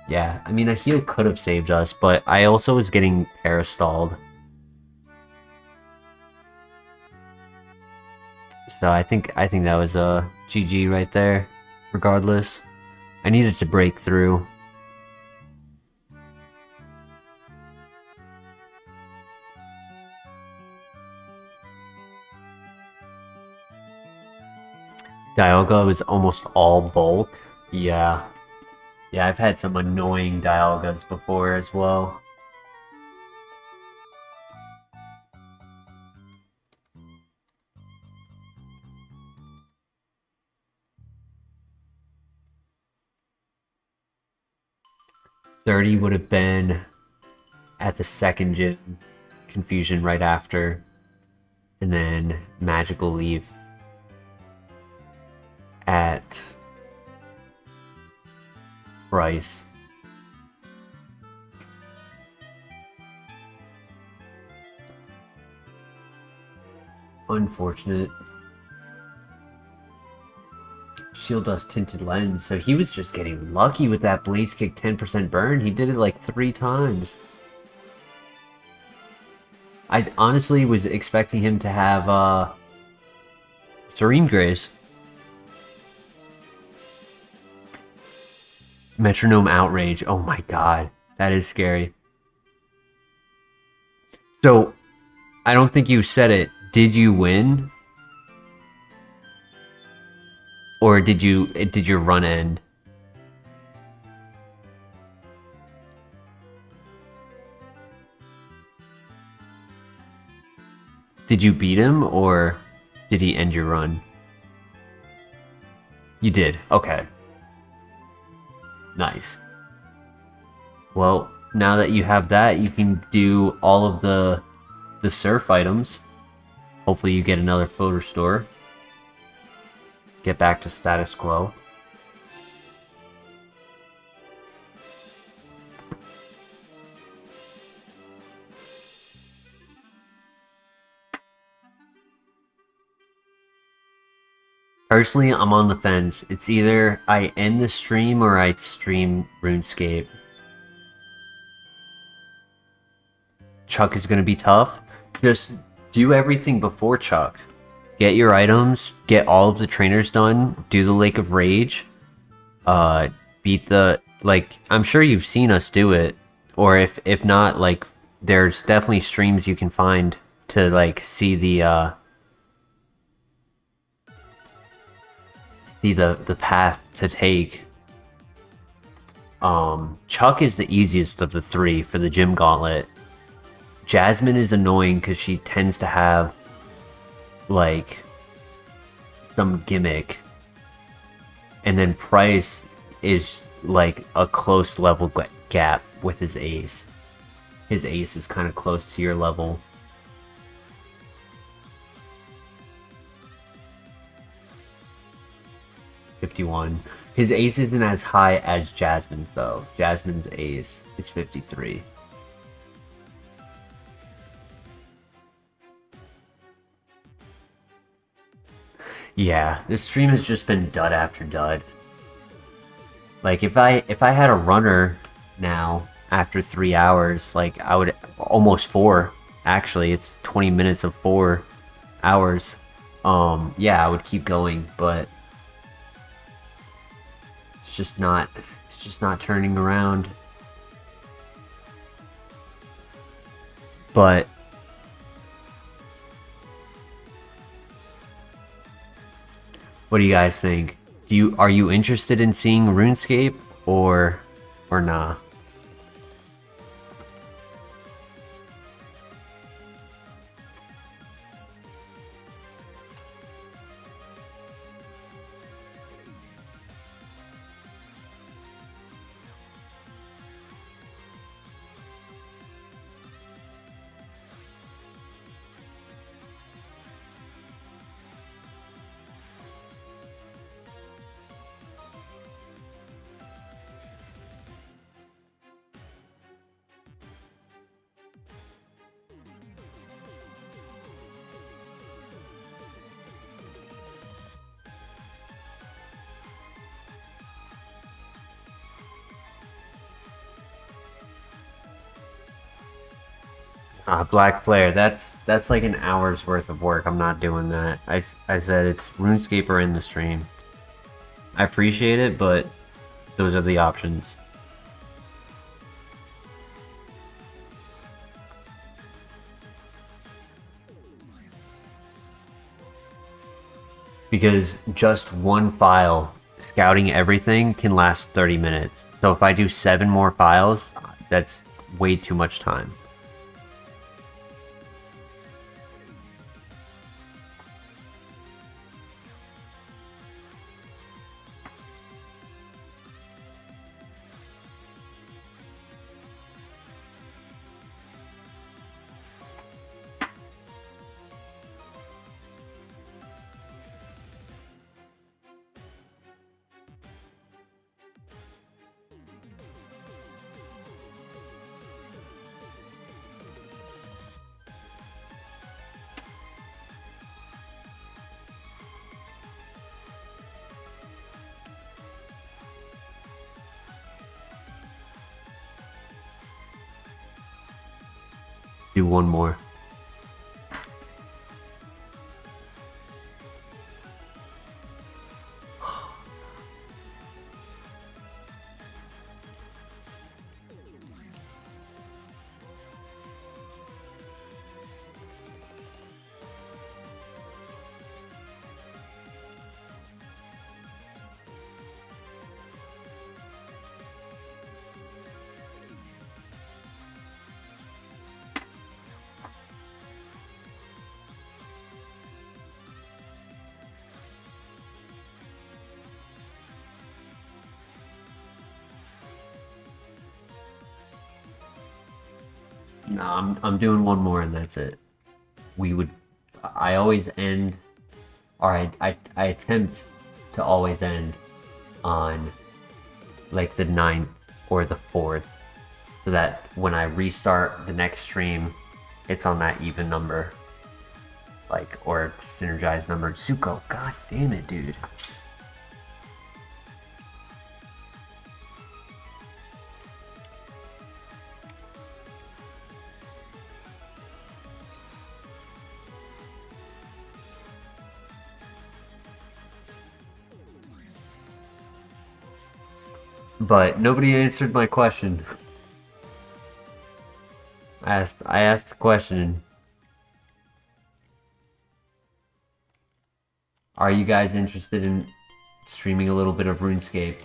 Speaker 1: Yeah, I mean, a heal could have saved us, but I also was getting parastalled. So I think that was a GG right there. Regardless, I needed to break through. Dialga was almost all bulk. Yeah. Yeah, I've had some annoying Dialgas before as well. $30 would have been at the second gym, Confusion right after, and then Magical Leaf at Bryce. Unfortunate. Shield Dust Tinted Lens, so he was just getting lucky with that Blaze Kick 10% burn. He did it like 3 times. I honestly was expecting him to have Serene Grace. Metronome Outrage. Oh my god. That is scary. So, I don't think you said it. Did you win? Or did your run end? Did you beat him, or did he end your run? You did. Okay. Nice. Well, now that you have that, you can do all of the surf items. Hopefully you get another food restore. Get back to status quo. Personally, I'm on the fence. It's either I end the stream or I stream RuneScape. Chuck is going to be tough. Just do everything before Chuck. Get your items, get all of the trainers done, do the Lake of Rage, beat the, like, I'm sure you've seen us do it, or if not, like, there's definitely streams you can find to, like, see the path to take. Chuck is the easiest of the 3 for the gym gauntlet. Jasmine is annoying because she tends to have like some gimmick, and then Price is like a close level gap with his ace. His ace is kind of close to your level. $51. His ace isn't as high as Jasmine's though. Jasmine's ace is 53. Yeah, this stream has just been dud after dud. Like if I had a runner now after 3 hours, like I would almost 4. Actually, it's 20 minutes of 4 hours. Yeah, I would keep going, but it's just not turning around. But what do you guys think? Are you interested in seeing RuneScape or nah? Black Flare, that's like an hour's worth of work. I'm not doing that. I said it's RuneScaper in the stream. I appreciate it, but those are the options. Because just one file, scouting everything, can last 30 minutes. So if I do 7 more files, that's way too much time. Do one more. No, I'm doing one more and that's it. I always end, or I attempt to always end on like the 9th or the 4th, so that when I restart the next stream, it's on that even number, like, or synergized number. Zuko, god damn it, dude. But nobody answered my question. I asked the question. Are you guys interested in streaming a little bit of RuneScape?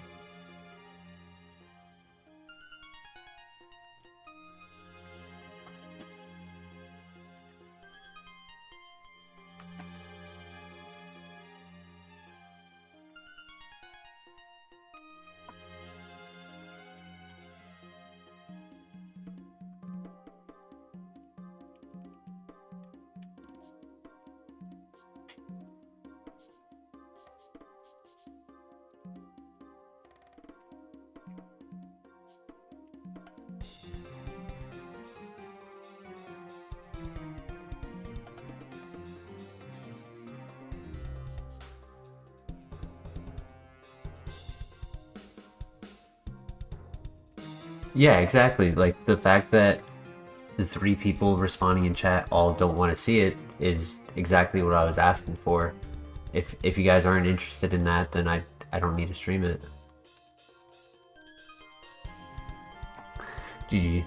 Speaker 1: Yeah, exactly. Like, the fact that the 3 people responding in chat all don't want to see it is exactly what I was asking for. If you guys aren't interested in that, then I don't need to stream it. GG.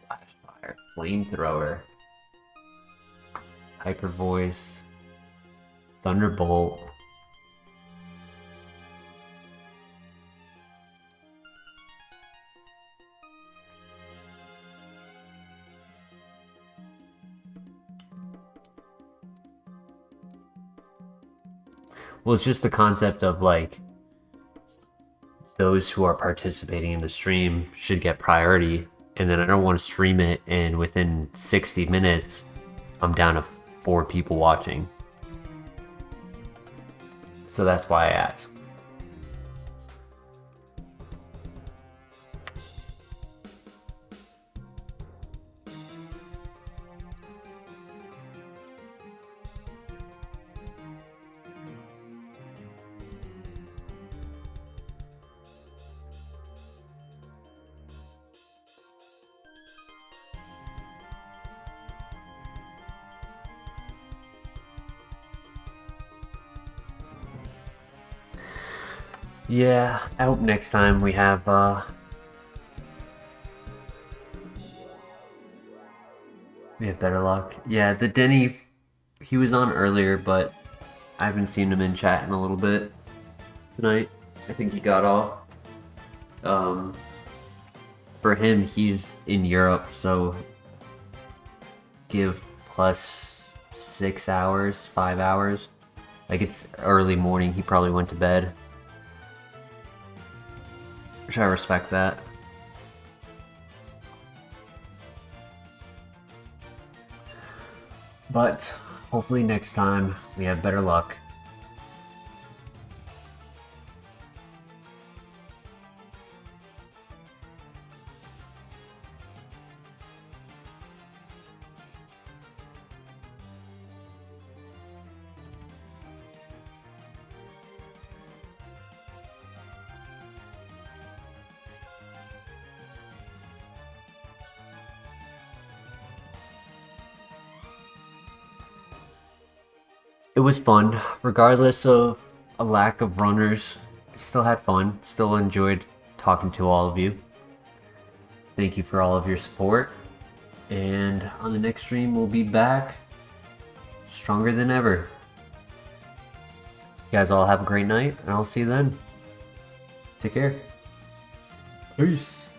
Speaker 1: Flashfire, flamethrower, hyper voice, thunderbolt. Well, it's just the concept of, like, those who are participating in the stream should get priority, and then I don't want to stream it and within 60 minutes I'm down to 4 people watching. So that's why I ask. Yeah, I hope next time we have better luck. Yeah, the Denny, he was on earlier, but I haven't seen him in chat in a little bit tonight. I think he got off. For him, he's in Europe, so give plus 6 hours, 5 hours. Like, it's early morning, he probably went to bed. Which I respect that. But hopefully next time we have better luck. it was fun. Regardless of a lack of runners, I still had fun. Still enjoyed talking to all of you. Thank you for all of your support. And on the next stream, we'll be back stronger than ever. You guys all have a great night, and I'll see you then. Take care. Peace.